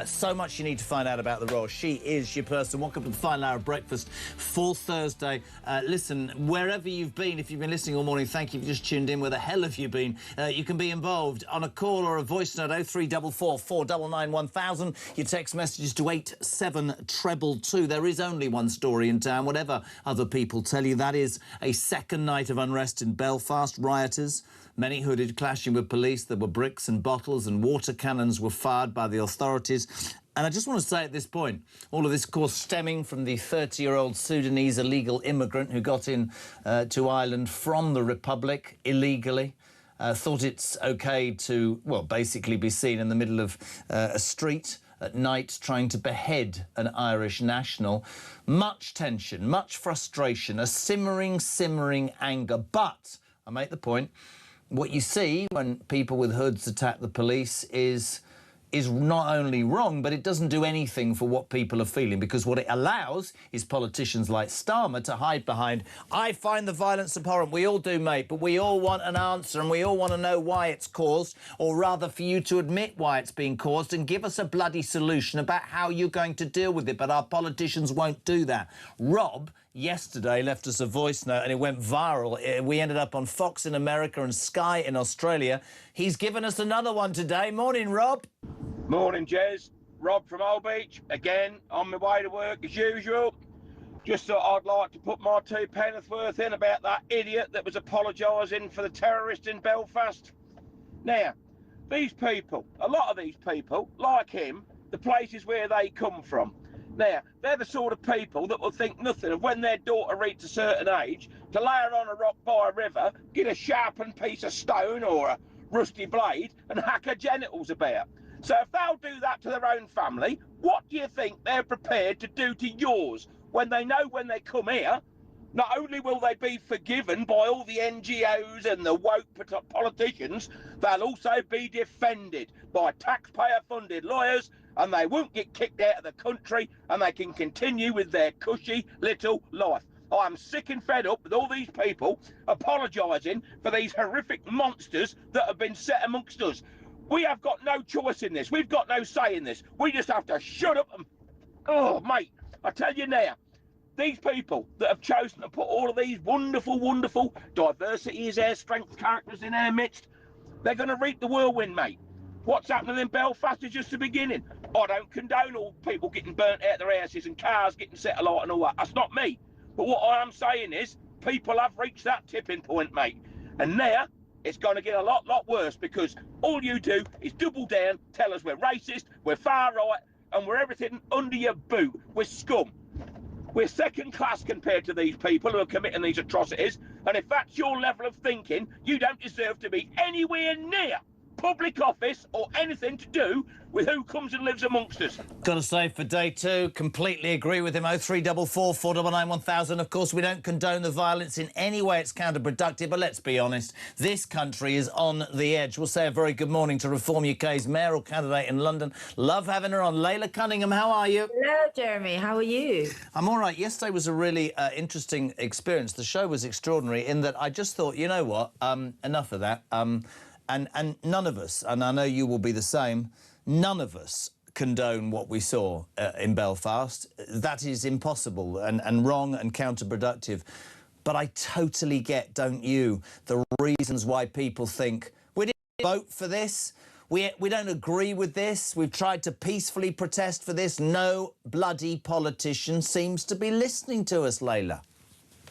S10: So much you need to find out about the royal. She is your person. Welcome to the final hour of breakfast for Thursday. Listen, wherever you've been, if you've been listening all morning, thank you. If you just tuned in, where the hell have you been? You can be involved on a call or a voice note, 0344 499 1000. Your text messages to 87222. There is only one story in town, whatever other people tell you. That is a second night of unrest in Belfast. Rioters, many hooded, clashing with police. There were bricks and bottles and water cannons were fired by the authorities. And I just want to say at this point, all of this, of course, stemming from the 30-year-old Sudanese illegal immigrant who got in to Ireland from the Republic illegally. Thought it's OK to, well, basically be seen in the middle of a street at night trying to behead an Irish national. Much tension, much frustration, a simmering anger. But, I make the point, what you see when people with hoods attack the police is not only wrong, but it doesn't do anything for what people are feeling, because what it allows is politicians like Starmer to hide behind, I find the violence abhorrent. We all do, mate, but we all want an answer and we all want to know why it's caused, or rather for you to admit why it's being caused and give us a bloody solution about how you're going to deal with it. But our politicians won't do that. Rob yesterday left us a voice note and it went viral. We ended up on Fox in America and Sky in Australia. He's given us another one today. Morning, Rob.
S4: Morning, Jez. Rob from Old Beach. Again, on my way to work as usual. Just thought I'd like to put my 2 pence worth in about that idiot that was apologising for the terrorist in Belfast. Now, these people, a lot of these people, like him, the places where they come from, now, they're the sort of people that will think nothing of when their daughter reaches a certain age to lay her on a rock by a river, get a sharpened piece of stone or a rusty blade and hack her genitals about. So if they'll do that to their own family, what do you think they're prepared to do to yours when they know when they come here, not only will they be forgiven by all the NGOs and the woke politicians, they'll also be defended by taxpayer-funded lawyers, and they won't get kicked out of the country and they can continue with their cushy little life. I'm sick and fed up with all these people apologising for these horrific monsters that have been set amongst us. We have got no choice in this. We've got no say in this. We just have to shut up and... Oh, mate, I tell you now, these people that have chosen to put all of these wonderful, wonderful diversity is their strength characters in our midst, they're going to reap the whirlwind, mate. What's happening in Belfast is just the beginning. I don't condone all people getting burnt out their houses and cars getting set alight and all that. That's not me. But what I am saying is people have reached that tipping point, mate. And now it's going to get a lot worse, because all you do is double down, tell us we're racist, we're far right, and we're everything under your boot. We're scum. We're second class compared to these people who are committing these atrocities. And if that's your level of thinking, you don't deserve to be anywhere near public office or anything to do with who comes and lives amongst us.
S10: Got to say, for day two, completely agree with him. 0344 499 1000. Of course, we don't condone the violence in any way. It's counterproductive. But let's be honest, this country is on the edge. We'll say a very good morning to Reform UK's mayoral candidate in London. Love having her on. Layla Cunningham, how are you?
S15: Hello, Jeremy. How are you?
S10: I'm all right. Yesterday was a really interesting experience. The show was extraordinary in that I just thought, you know what, enough of that. And none of us, and I know you will be the same, none of us condone what we saw in Belfast. That is impossible and wrong and counterproductive. But I totally get, don't you, the reasons why people think, we didn't vote for this, we don't agree with this, we've tried to peacefully protest for this. No bloody politician seems to be listening to us, Layla.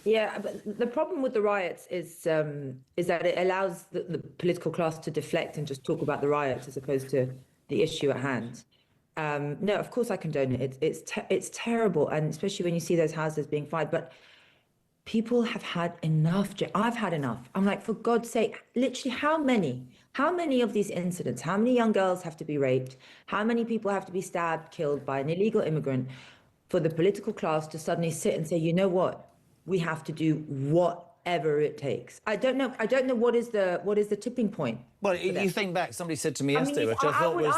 S15: Yeah, but the problem with the riots is that it allows the political class to deflect and just talk about the riots as opposed to the issue at hand. No, of course I condone it. It's terrible, and especially when you see those houses being fired. But people have had enough. I've had enough. I'm like, for God's sake, literally, how many of these incidents? How many young girls have to be raped? How many people have to be stabbed, killed by an illegal immigrant for the political class to suddenly sit and say, you know what? We have to do whatever it takes. I don't know what is the tipping point.
S10: Well, you think back, somebody said to me yesterday, which I thought was...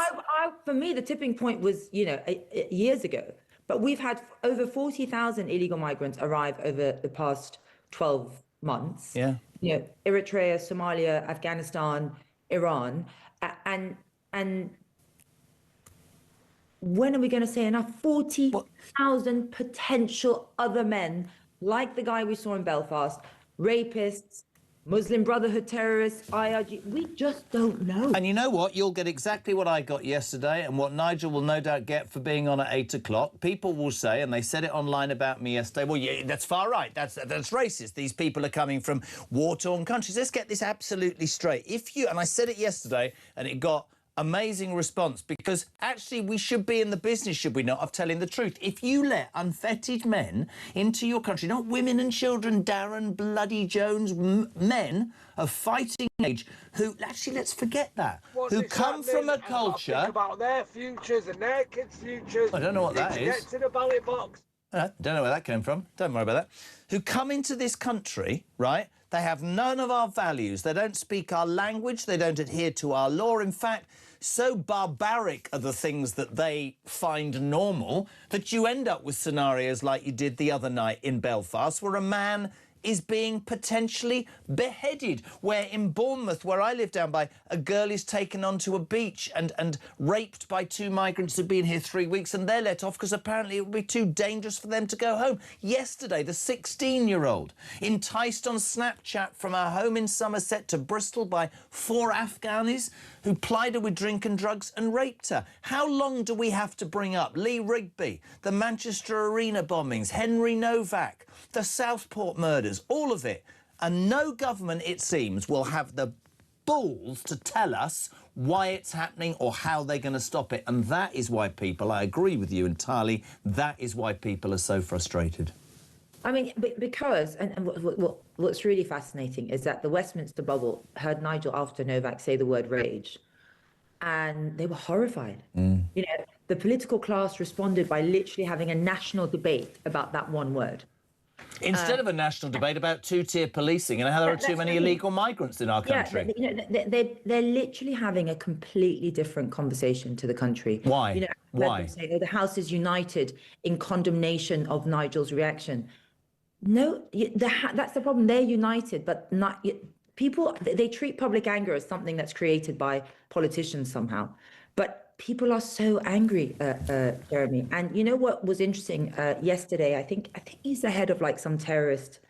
S15: for me, the tipping point was, years ago. But we've had over 40,000 illegal migrants arrive over the past 12 months.
S10: Yeah.
S15: You know, Eritrea, Somalia, Afghanistan, Iran, and when are we going to say enough? 40,000 potential other men, like the guy we saw in Belfast, rapists, Muslim Brotherhood terrorists, IRG. We just don't know.
S10: And you know what? You'll get exactly what I got yesterday and what Nigel will no doubt get for being on at 8 o'clock. People will say, and they said it online about me yesterday, well, yeah, that's far right. That's racist. These people are coming from war-torn countries. Let's get this absolutely straight. If you, and I said it yesterday, and it got amazing response, because actually we should be in the business, should we not, of telling the truth. If you let unfettered men into your country, not women and children, Darren Bloody Jones, men of fighting age, who, actually, let's forget that, who come from a culture...
S5: Think about their futures and their kids' futures.
S10: I don't know what that is.
S5: Get to the ballot box.
S10: Don't know where that came from. Don't worry about that. Who come into this country, right? They have none of our values. They don't speak our language. They don't adhere to our law. In fact, so barbaric are the things that they find normal that you end up with scenarios like you did the other night in Belfast, where a man is being potentially beheaded, where in Bournemouth, where I live down by, a girl is taken onto a beach and raped by 2 migrants who've been here 3 weeks, and they're let off because apparently it would be too dangerous for them to go home. Yesterday, the 16-year-old enticed on Snapchat from our home in Somerset to Bristol by 4 Afghanis who plied her with drink and drugs and raped her. How long do we have to bring up Lee Rigby, the Manchester Arena bombings, Henry Novak, the Southport murders, all of it? And no government, it seems, will have the balls to tell us why it's happening or how they're going to stop it. And that is why people, I agree with you entirely, that is why people are so frustrated.
S15: I mean, because, and what's really fascinating is that the Westminster bubble heard Nigel after Novak say the word rage, and they were horrified. You know, the political class responded by literally having a national debate about that one word.
S10: Instead of a national debate about two-tier policing and how there are too many illegal migrants in our country.
S15: Yeah, you know, they're literally having a completely different conversation to the country.
S10: Why?
S15: You know,
S10: Why?
S15: Saying, oh, the House is united in condemnation of Nigel's reaction. No, that's the problem. They're united, but not people. They treat public anger as something that's created by politicians somehow. But people are so angry, Jeremy. And you know what was interesting yesterday? I think he's the head of like some terrorist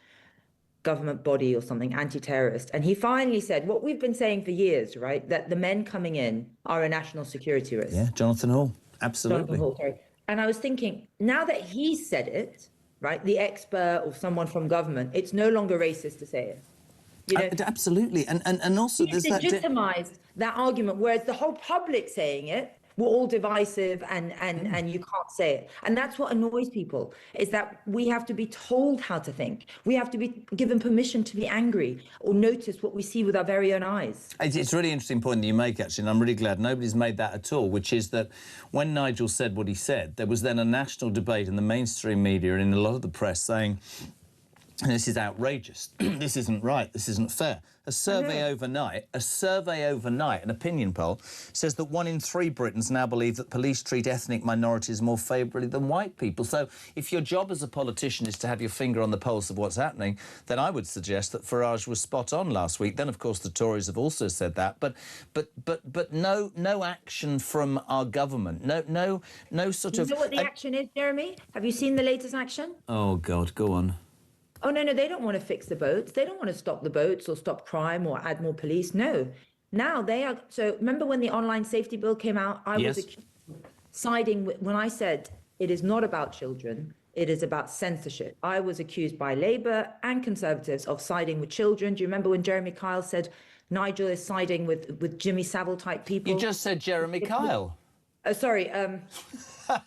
S15: government body or something, anti-terrorist, and he finally said what we've been saying for years, right? That the men coming in are a national security risk.
S10: Yeah, Jonathan Hall, absolutely.
S15: Jonathan Hall, sorry. And I was thinking, now that he said it, right, the expert or someone from government, it's no longer racist to say it. You know,
S10: absolutely, and also
S15: he's
S10: there's
S15: legitimized that argument, whereas the whole public saying it, we're all divisive and you can't say it. And that's what annoys people, is that we have to be told how to think. We have to be given permission to be angry or notice what we see with our very own eyes.
S10: It's a really interesting point that you make, actually, and I'm really glad nobody's made that at all, which is that when Nigel said what he said, there was then a national debate in the mainstream media and in a lot of the press saying, this is outrageous, this isn't right, this isn't fair. A survey overnight, an opinion poll, says that 1 in 3 Britons now believe that police treat ethnic minorities more favourably than white people. So if your job as a politician is to have your finger on the pulse of what's happening, then I would suggest that Farage was spot on last week. Then, of course, the Tories have also said that. But no action from our government. No sort of...
S15: You know what the action is, Jeremy? Have you seen the latest action?
S10: Oh, God, go on.
S15: Oh, no, they don't want to fix the boats. They don't want to stop the boats or stop crime or add more police. No. Now they are... So remember when the online safety bill came out? I was siding with... When I said it is not about children, it is about censorship. I was accused by Labour and Conservatives of siding with children. Do you remember when Jeremy Kyle said Nigel is siding with Jimmy Savile-type people?
S10: You just said Jeremy Kyle.
S15: Sorry. What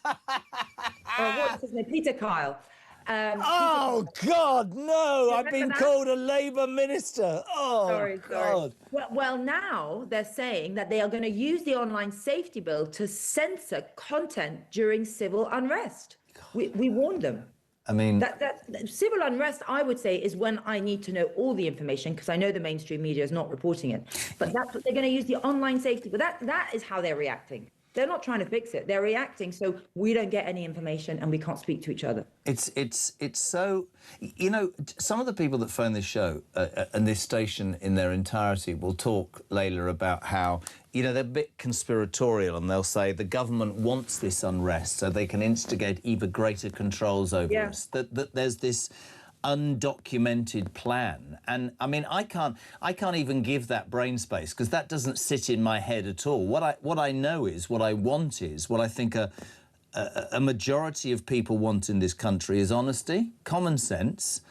S15: was his name? Peter Kyle.
S10: Oh, God, no! I've been called a Labour minister. Oh,
S15: sorry.
S10: God.
S15: Well, now they're saying that they are going to use the online safety bill to censor content during civil unrest. We warned them.
S10: I mean...
S15: That civil unrest, I would say, is when I need to know all the information, because I know the mainstream media is not reporting it. But that's what they're going to use the online safety bill. That is how they're reacting. They're not trying to fix it. They're reacting, so we don't get any information and we can't speak to each other.
S10: It's so, you know, some of the people that phone this show and this station in their entirety will talk, Layla, about how, you know, they're a bit conspiratorial, and they'll say the government wants this unrest so they can instigate even greater controls over us. That there's this undocumented plan, and I mean, I can't even give that brain space, because that doesn't sit in my head at all. What I know is, what I want is, what I think a majority of people want in this country is honesty, common sense,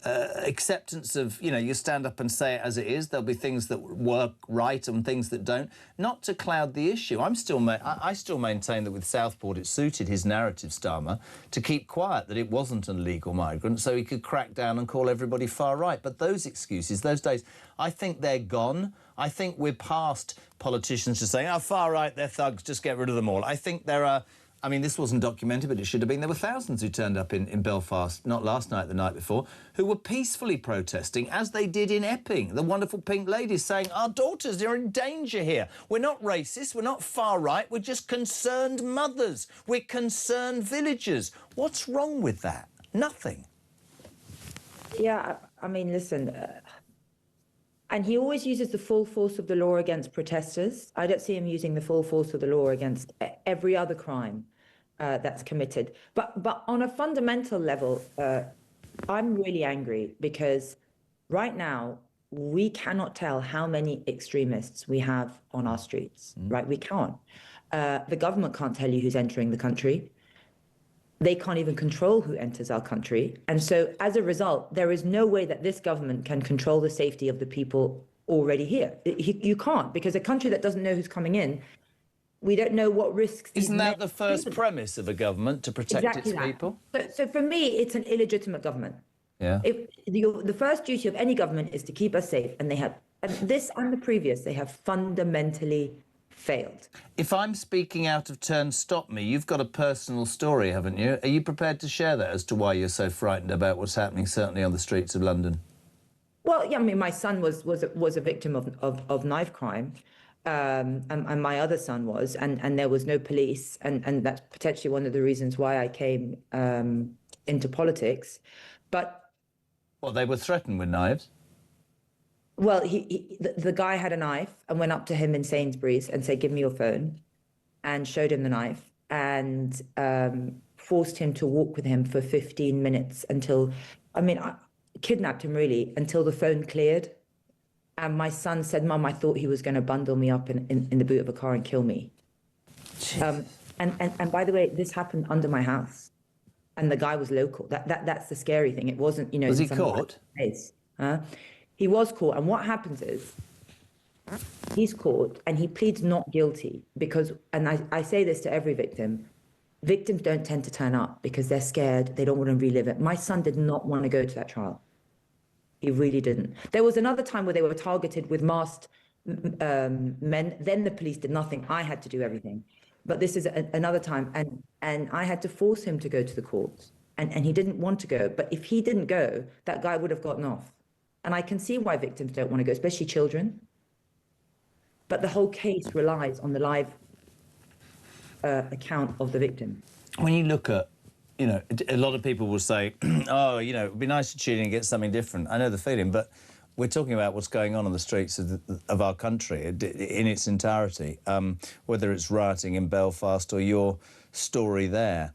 S10: acceptance of, you know, you stand up and say it as it is. There'll be things that work right and things that don't, not to cloud the issue. I still maintain that with Southport it suited his narrative, Starmer, to keep quiet, that it wasn't an illegal migrant, so he could crack down and call everybody far right. But those excuses, those days, I think they're gone. I think we're past politicians just saying, oh, far right, they're thugs, just get rid of them all. I think there are... I mean, this wasn't documented, but it should have been. There were thousands who turned up in Belfast, not last night, the night before, who were peacefully protesting, as they did in Epping. The wonderful pink ladies saying, our daughters are in danger here. We're not racist, we're not far right, we're just concerned mothers. We're concerned villagers. What's wrong with that? Nothing.
S15: Yeah, I mean, listen... and he always uses the full force of the law against protesters. I don't see him using the full force of the law against every other crime that's committed. But on a fundamental level, I'm really angry because right now we cannot tell how many extremists we have on our streets, right? We can't. The government can't tell you who's entering the country. They can't even control who enters our country. And so as a result, there is no way that this government can control the safety of the people already here. You can't, because a country that doesn't know who's coming in, we don't know what risks...
S10: Isn't that the first premise of a government, to protect its people?
S15: So for me, it's an illegitimate government.
S10: Yeah.
S15: The first duty of any government is to keep us safe, and they have, and this and the previous, they have fundamentally failed.
S10: If I'm speaking out of turn, stop me. You've got a personal story, haven't you? Are you prepared to share that as to why you're so frightened about what's happening, certainly on the streets of London?
S15: Well, yeah, I mean, my son was a victim of knife crime, and my other son was, and there was no police, and that's potentially one of the reasons why I came into politics. But...
S10: Well, they were threatened with knives?
S15: Well, the guy had a knife and went up to him in Sainsbury's and said, give me your phone, and showed him the knife and forced him to walk with him for 15 minutes until, I kidnapped him really, until the phone cleared. And my son said, Mum, I thought he was going to bundle me up in the boot of a car and kill me. And by the way, this happened under my house. And the guy was local. That's the scary thing. It wasn't, you know...
S10: Was he caught?
S15: He was caught, and what happens is he's caught and he pleads not guilty because, and I say this to every victim, victims don't tend to turn up because they're scared, they don't want to relive it. My son did not want to go to that trial. He really didn't. There was another time where they were targeted with masked men, then the police did nothing. I had to do everything. But this is another time, and I had to force him to go to the courts, and he didn't want to go. But if he didn't go, that guy would have gotten off. And I can see why victims don't want to go, especially children. But the whole case relies on the live account of the victim.
S10: When you look at, you know, a lot of people will say, oh, you know, it'd be nice to tune in and get something different. I know the feeling, but we're talking about what's going on the streets of our country in its entirety, whether it's rioting in Belfast or your story there.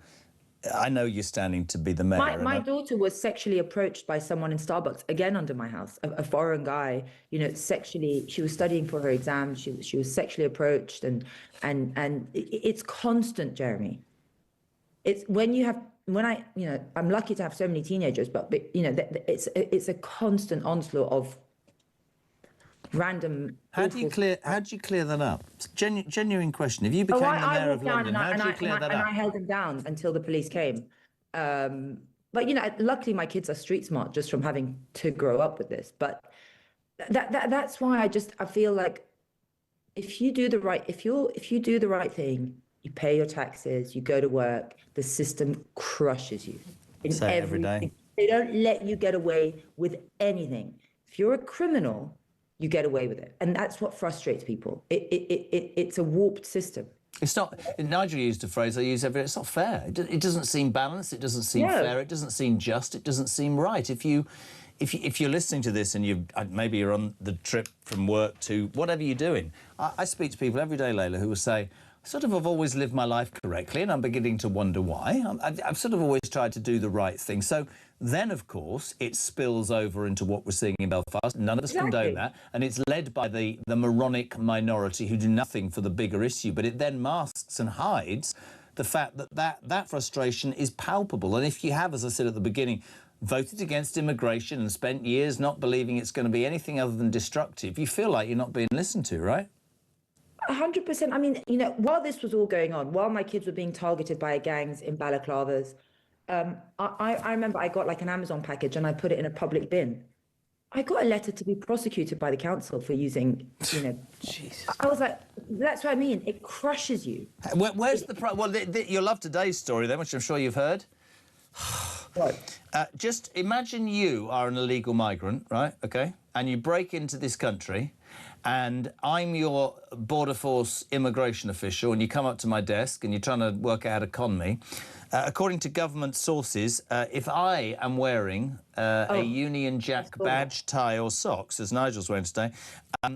S10: I know you're standing to be the mayor.
S15: My daughter was sexually approached by someone in Starbucks, again under my house, a foreign guy, you know, sexually, she was studying for her exam, she was sexually approached, and it's constant, Jeremy. It's I'm lucky to have so many teenagers, but you know, it's a constant onslaught of random...
S10: How do you clear that up? It's a genuine question. If you became the mayor of London, how do you clear that up?
S15: I held him down until the police came. But, you know, luckily my kids are street smart just from having to grow up with this. But that's why I feel like if you do the right thing, you pay your taxes, you go to work, the system crushes you.
S10: Say it every day.
S15: They don't let you get away with anything. If you're a criminal, you get away with it. And that's what frustrates people. It's a warped system.
S10: It's not. Nigel used a phrase I use every day. It's not fair. It doesn't seem balanced. It doesn't seem fair. It doesn't seem just. It doesn't seem right. If you're listening to this and maybe you're on the trip from work to whatever you're doing, I speak to people every day, Layla, who will say, sort of, I've always lived my life correctly, and I'm beginning to wonder why. I've sort of always tried to do the right thing. So then, of course, it spills over into what we're seeing in Belfast. None of us condone that, and it's led by the moronic minority who do nothing for the bigger issue. But it then masks and hides the fact that frustration is palpable. And if you have, as I said at the beginning, voted against immigration and spent years not believing it's going to be anything other than destructive, you feel like you're not being listened to, right?
S15: 100%. I mean, you know, while this was all going on, while my kids were being targeted by gangs in balaclavas, I remember I got like an Amazon package and I put it in a public bin. I got a letter to be prosecuted by the council for using, you know. Jesus. I was like, that's what I mean. It crushes you.
S10: Where's the problem? Well, you'll love today's story then, which I'm sure you've heard.
S15: What?
S10: Just imagine you are an illegal migrant, right? OK, and you break into this country, and I'm your Border Force immigration official, and you come up to my desk and you're trying to work out how to con me. According to government sources, if I am wearing a Union Jack badge, tie or socks, as Nigel's wearing today,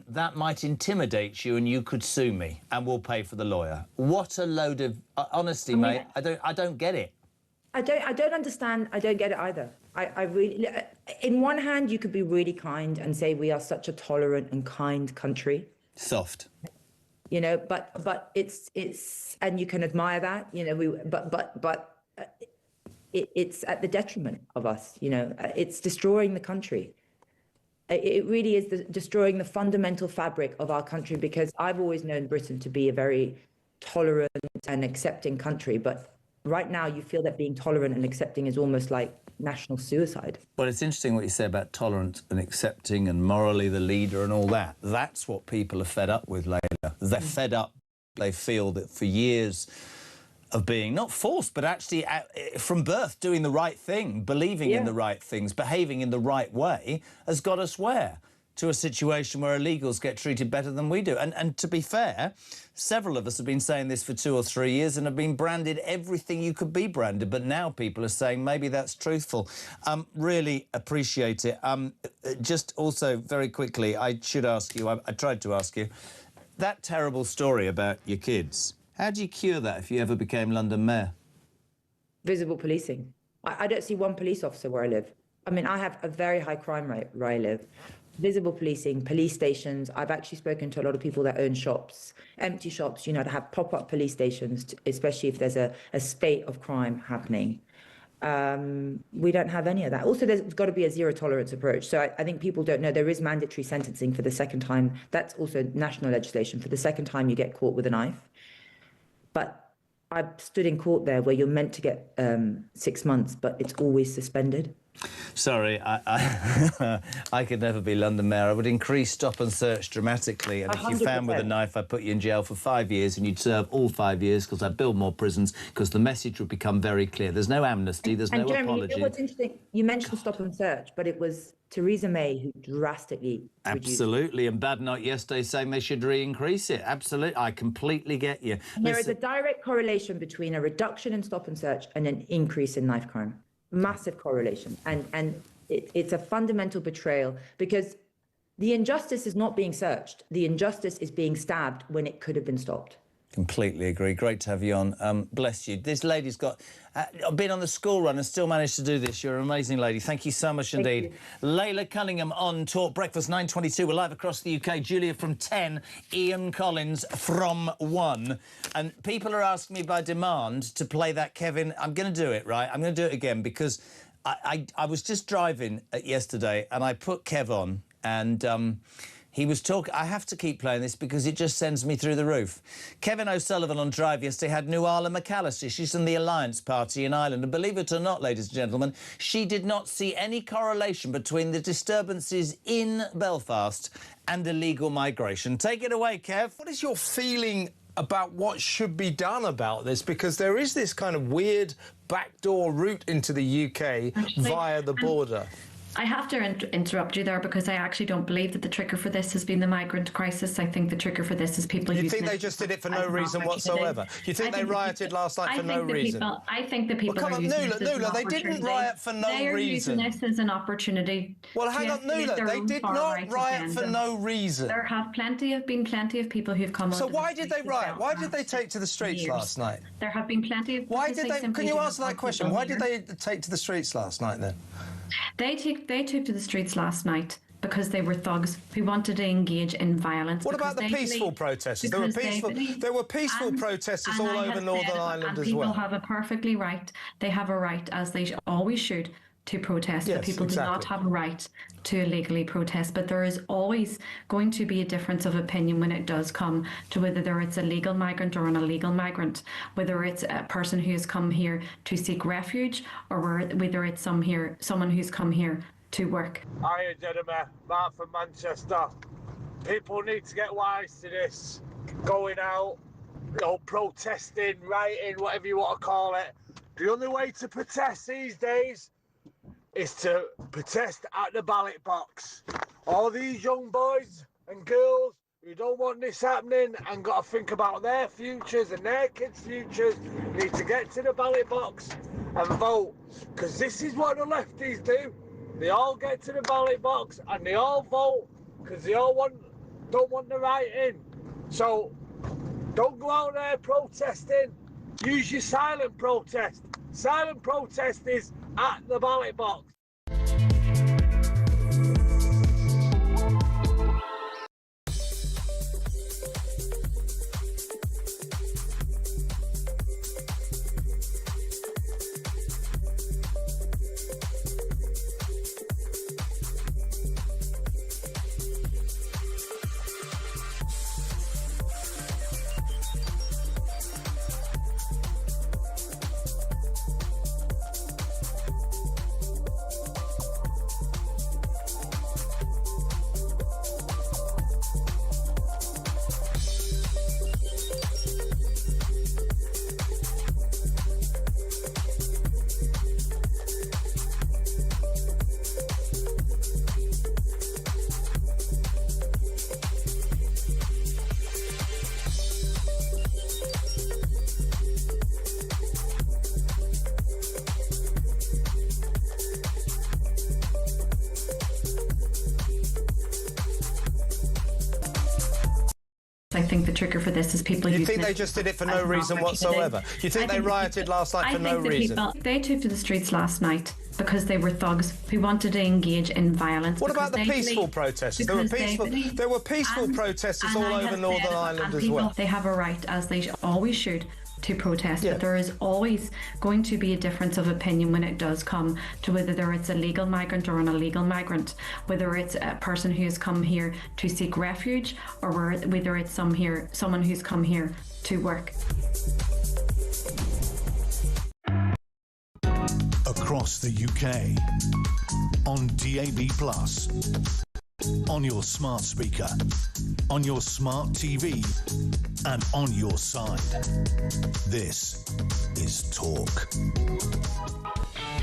S10: that might intimidate you and you could sue me and we'll pay for the lawyer. What a load of... honestly, mate, I don't get it.
S15: I don't understand. I don't get it either. I really... In one hand, you could be really kind and say we are such a tolerant and kind country.
S10: Soft.
S15: You know, but it's and you can admire that, you know, but it's at the detriment of us, you know. It's destroying the country. It really is destroying the fundamental fabric of our country, because I've always known Britain to be a very tolerant and accepting country, but right now you feel that being tolerant and accepting is almost like national suicide.
S10: Well, it's interesting what you say about tolerant and accepting and morally the leader and all that. That's what people are fed up with, Layla. They're fed up. They feel that for years of being not forced, but actually from birth doing the right thing, believing in the right things, behaving in the right way, has got us where? To a situation where illegals get treated better than we do. And to be fair, several of us have been saying this for 2 or 3 years and have been branded everything you could be branded. But now people are saying maybe that's truthful. Really appreciate it. Just also very quickly, I should ask you, I tried to ask you, that terrible story about your kids, how do you cure that if you ever became London Mayor?
S15: Visible policing. I don't see one police officer where I live. I mean, I have a very high crime rate where I live. Visible policing, police stations. I've actually spoken to a lot of people that own shops, empty shops, you know, to have pop-up police stations, especially if there's a spate of crime happening. We don't have any of that. Also, there's got to be a zero tolerance approach. So I think people don't know there is mandatory sentencing for the second time. That's also national legislation. For the second time you get caught with a knife. But I've stood in court there where you're meant to get 6 months, but it's always suspended.
S10: Sorry, I could never be London Mayor. I would increase stop and search dramatically, and 100%. If you found with a knife, I'd put you in jail for 5 years and you'd serve all 5 years, because I'd build more prisons, because the message would become very clear. There's no amnesty, there's no
S15: Jeremy,
S10: apology.
S15: You know what's interesting? You mentioned stop and search, but it was Theresa May who drastically
S10: Absolutely, and Badenoch yesterday saying they should re-increase it. Absolutely, I completely get you.
S15: There is a direct correlation between a reduction in stop and search and an increase in knife crime. Massive correlation, and it's a fundamental betrayal, because the injustice is not being searched. The injustice is being stabbed when it could have been stopped.
S10: Completely agree. Great to have you on. Bless you. This lady's got been on the school run and still managed to do this. You're an amazing lady. Thank you so much indeed. Layla Cunningham on Talk Breakfast 9:22. We're live across the UK. Julia from 10, Ian Collins from 1. And people are asking me by demand to play that Kevin. I'm going to do it, right? I'm going to do it again, because I was just driving yesterday and I put Kev on, and he was talking... I have to keep playing this because it just sends me through the roof. Kevin O'Sullivan on Drive yesterday had Nuala McAllister. She's from the Alliance Party in Ireland. And believe it or not, ladies and gentlemen, she did not see any correlation between the disturbances in Belfast and illegal migration. Take it away, Kev.
S17: What is your feeling about what should be done about this? Because there is this kind of weird backdoor route into the UK via the border.
S14: I have to interrupt you there because I actually don't believe that the trigger for this has been the migrant crisis. I think the trigger for this is people.
S17: You think they just did it for no reason whatsoever? You think they rioted last night for no reason?
S14: I think the people
S17: are using this as an opportunity. They didn't riot for no reason.
S14: They are using this as an opportunity.
S17: Well, hang on, Nuala, they did not riot for no reason.
S14: There have been plenty of people who've come on.
S17: So why did they riot? Why did they take to the streets last night?
S14: There have been plenty of.
S17: Why did they? Can you answer that question? Why did they take to the streets last night then?
S14: They took to the streets last night because they were thugs who wanted to engage in violence.
S17: What about the peaceful protesters? There were peaceful protesters all over Northern Ireland as well.
S14: People have a perfectly right. They have a right, as they always should, to protest.
S17: Yes,
S14: but people do not have a right to illegally protest. But there is always going to be a difference of opinion when it does come to whether it's a legal migrant or an illegal migrant, whether it's a person who has come here to seek refuge or whether it's someone who's come here to work.
S5: Hiya, gentlemen. Mark from Manchester. People need to get wise to this. Going out, protesting, rioting, whatever you want to call it. The only way to protest these days is to protest at the ballot box. All these young boys and girls who don't want this happening and got to think about their futures and their kids' futures need to get to the ballot box and vote. Because this is what the lefties do. They all get to the ballot box and they all vote because they all don't want the right in. So don't go out there protesting. Use your silent protest. Silent protest is at the ballot box.
S14: I think the trigger for this is people.
S17: You think they just did it for no reason whatsoever? You think they rioted last night for no reason?
S14: They took to the streets last night because they were thugs who wanted to engage in violence.
S17: What about the peaceful protesters? There were peaceful protesters all over Northern Ireland as well.
S14: They have a right, as they always should, to protest, but there is always going to be a difference of opinion when it does come to whether it's a legal migrant or an illegal migrant, whether it's a person who has come here to seek refuge or whether it's someone who's come here to work.
S9: Across the UK, on DAB+, on your smart speaker, on your smart TV, and on your side. This is Talk.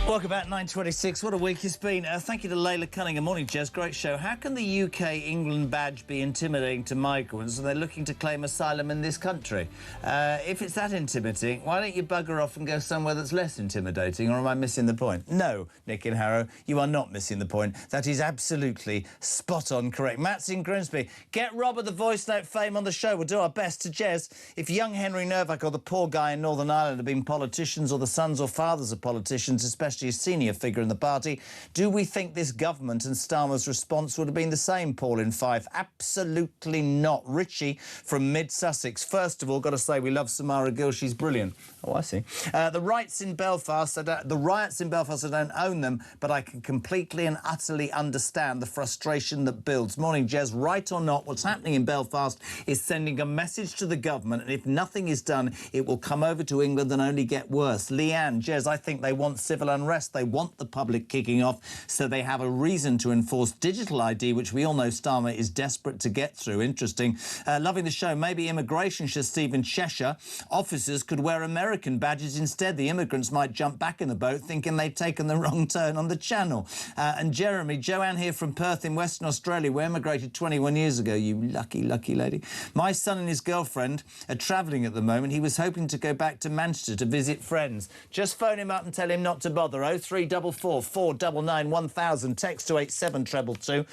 S10: Welcome back, 9:26. What a week it's been. Thank you to Layla Cunningham. Morning, Jez. Great show. How can the UK-England badge be intimidating to migrants when they're looking to claim asylum in this country? If it's that intimidating, why don't you bugger off and go somewhere that's less intimidating, or am I missing the point? No, Nick in Harrow, you are not missing the point. That is absolutely spot-on correct. Matt's in Grimsby. Get Rob of the voice note fame on the show. We'll do our best to Jez. If young Henry Nervak or the poor guy in Northern Ireland have been politicians or the sons or fathers of politicians, especially a senior figure in the party, do we think this government and Starmer's response would have been the same, Paul in Fife? Absolutely not. Richie from mid-Sussex. First of all, got to say we love Samara Gill. She's brilliant. Oh, I see. The riots in Belfast, I don't own them, but I can completely and utterly understand the frustration that builds. Morning, Jez. Right or not, what's happening in Belfast is sending a message to the government, and if nothing is done, it will come over to England and only get worse. Leanne, Jez, I think they want civil unrest unrest. They want the public kicking off, so they have a reason to enforce digital ID, which we all know Starmer is desperate to get through. Interesting. Loving the show. Maybe immigration should Stephen Cheshire. Officers could wear American badges instead. The immigrants might jump back in the boat thinking they've taken the wrong turn on the channel. And Jeremy, Joanne here from Perth in Western Australia. We emigrated 21 years ago, you lucky, lucky lady. My son and his girlfriend are travelling at the moment. He was hoping to go back to Manchester to visit friends. Just phone him up and tell him not to bother. 0344 499 1000. Text to 87222.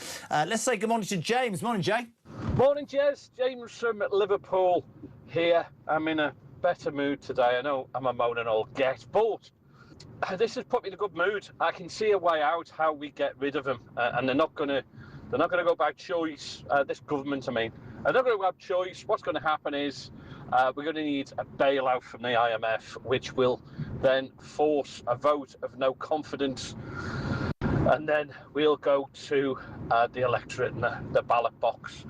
S10: Let's say good morning to James. Morning, Jay.
S1: Morning, Jez. James from Liverpool here. I'm in a better mood today. I know I'm a moaning old get, but this has put me in a good mood. I can see a way out how we get rid of them, and they're not going to go by choice. This government, I mean, they're not going to have choice. What's going to happen is we're going to need a bailout from the IMF, which will then force a vote of no confidence. And then we'll go to the electorate and the ballot box.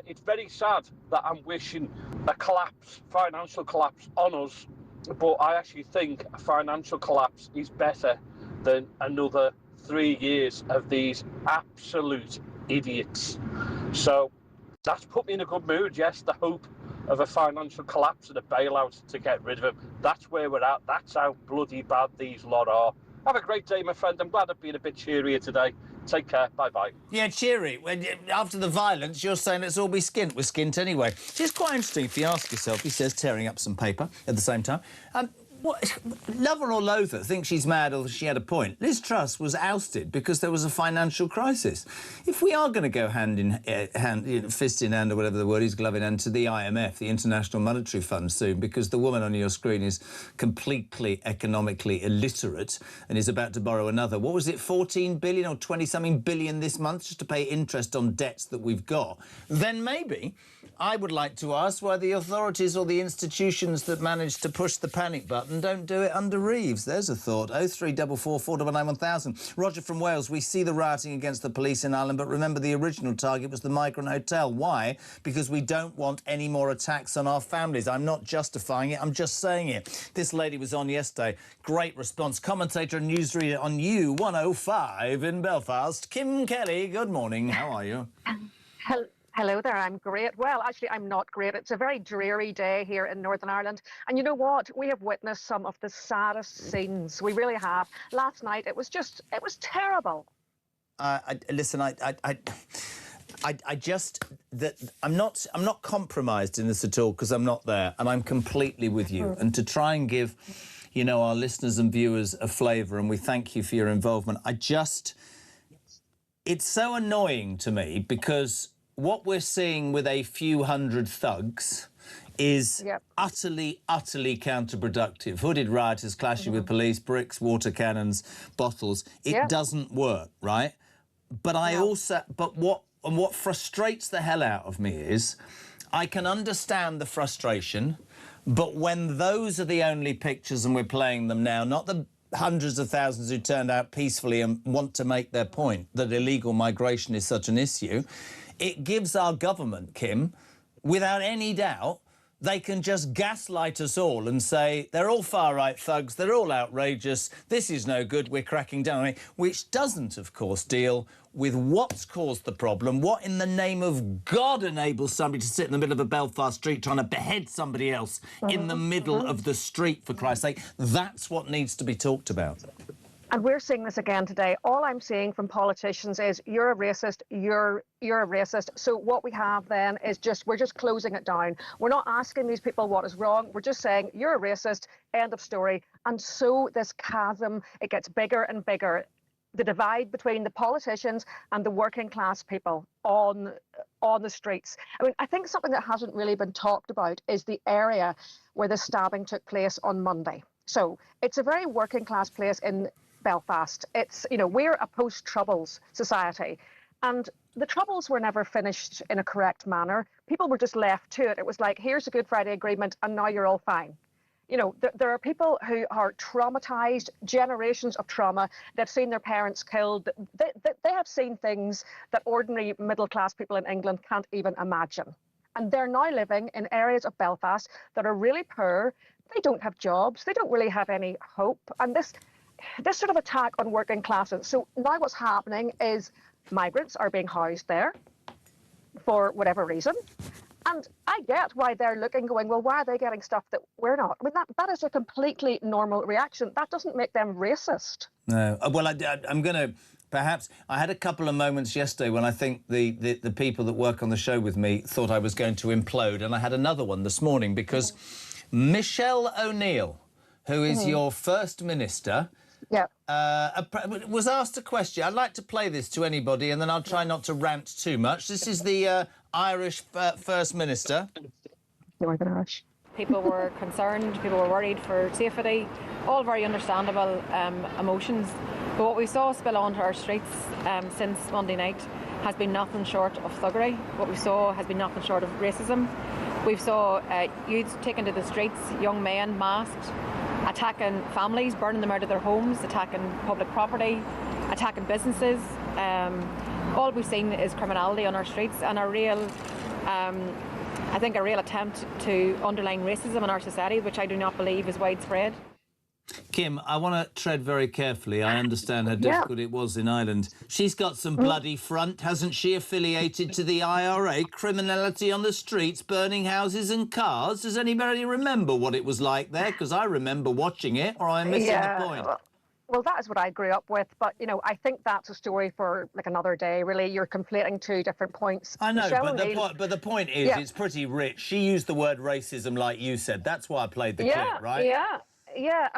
S1: It's very sad that I'm wishing a collapse, financial collapse on us, but I actually think a financial collapse is better than another 3 years of these absolute idiots. So that's put me in a good mood, yes, the hope of a financial collapse and a bailout to get rid of them. That's where we're at. That's how bloody bad these lot are. Have a great day, my friend. I'm glad I've been a bit cheerier today. Take care. Bye-bye.
S10: Yeah, cheery. After the violence, you're saying let's all be skint. We're skint anyway. It's quite interesting if you ask yourself, he says, tearing up some paper at the same time. Love her or loathe her, think she's mad or she had a point. Liz Truss was ousted because there was a financial crisis. If we are going to go hand in hand, fist in hand or whatever the word is, glove in hand, to the IMF, the International Monetary Fund soon, because the woman on your screen is completely economically illiterate and is about to borrow another, what was it, 14 billion or 20-something billion this month just to pay interest on debts that we've got, then maybe I would like to ask why the authorities or the institutions that managed to push the panic button don't do it under Reeves. There's a thought. 0344 499 1000. Roger from Wales, we see the rioting against the police in Ireland, but remember the original target was the migrant hotel. Why? Because we don't want any more attacks on our families. I'm not justifying it, I'm just saying it. This lady was on yesterday. Great response. Commentator and newsreader on U105 in Belfast. Kim Kelly, good morning. How are you?
S6: Hello there, I'm great. Well, actually, I'm not great. It's a very dreary day here in Northern Ireland. And you know what? We have witnessed some of the saddest scenes. We really have. Last night, it was terrible.
S10: Listen, I'm not compromised in this at all because I'm not there, and I'm completely with you. And to try and give, you know, our listeners and viewers a flavour, and we thank you for your involvement. It's so annoying to me because what we're seeing with a few hundred thugs is utterly, utterly counterproductive. Hooded rioters clashing with police, bricks, water cannons, bottles. It doesn't work, right? But what frustrates the hell out of me is I can understand the frustration, but when those are the only pictures and we're playing them now, not the hundreds of thousands who turned out peacefully and want to make their point that illegal migration is such an issue, it gives our government, Kim, without any doubt, they can just gaslight us all and say they're all far-right thugs, they're all outrageous, this is no good, we're cracking down on it, which doesn't, of course, deal with what's caused the problem, what in the name of God enables somebody to sit in the middle of a Belfast street trying to behead somebody else in the middle of the street, for Christ's sake. That's what needs to be talked about.
S6: And we're seeing this again today. All I'm seeing from politicians is you're a racist, you're a racist. So what we have then is we're just closing it down. We're not asking these people what is wrong. We're just saying you're a racist, end of story. And so this chasm, it gets bigger and bigger. The divide between the politicians and the working class people on the streets. I mean, I think something that hasn't really been talked about is the area where the stabbing took place on Monday. So it's a very working class place in Belfast. It's, you know, we're a post-Troubles society, and the Troubles were never finished in a correct manner. People were just left to it. It was like, here's a Good Friday Agreement, and now you're all fine. You know, there are people who are traumatized, generations of trauma. They've seen their parents killed. They have seen things that ordinary middle-class people in England can't even imagine. And they're now living in areas of Belfast that are really poor. They don't have jobs. They don't really have any hope. And this sort of attack on working classes. So now what's happening is migrants are being housed there for whatever reason. And I get why they're looking, going, well, why are they getting stuff that we're not? I mean, that is a completely normal reaction. That doesn't make them racist.
S10: No. Well, I'm going to... Perhaps I had a couple of moments yesterday when I think the people that work on the show with me thought I was going to implode, and I had another one this morning because Michelle O'Neill, who is your First Minister, was asked a question. I'd like to play this to anybody and then I'll try not to rant too much. This is the Irish First Minister.
S6: Northern Irish.
S7: People were concerned, people were worried for safety, all very understandable emotions. But what we saw spill onto our streets since Monday night has been nothing short of thuggery. What we saw has been nothing short of racism. We saw youths taken to the streets, young men masked, attacking families, burning them out of their homes, attacking public property, attacking businesses. All we've seen is criminality on our streets and a real, I think, a real attempt to underline racism in our society, which I do not believe is widespread.
S10: Kim, I want to tread very carefully. I understand how difficult it was in Ireland. She's got some bloody front, hasn't she, affiliated to the IRA? Criminality on the streets, burning houses and cars. Does anybody remember what it was like there? Because I remember watching it, or am I missing the point?
S6: Well, that is what I grew up with, but, you know, I think that's a story for, like, another day, really. You're conflating two different points.
S10: I know, but the point is, it's pretty rich. She used the word racism like you said. That's why I played the clip, right?
S6: Yeah.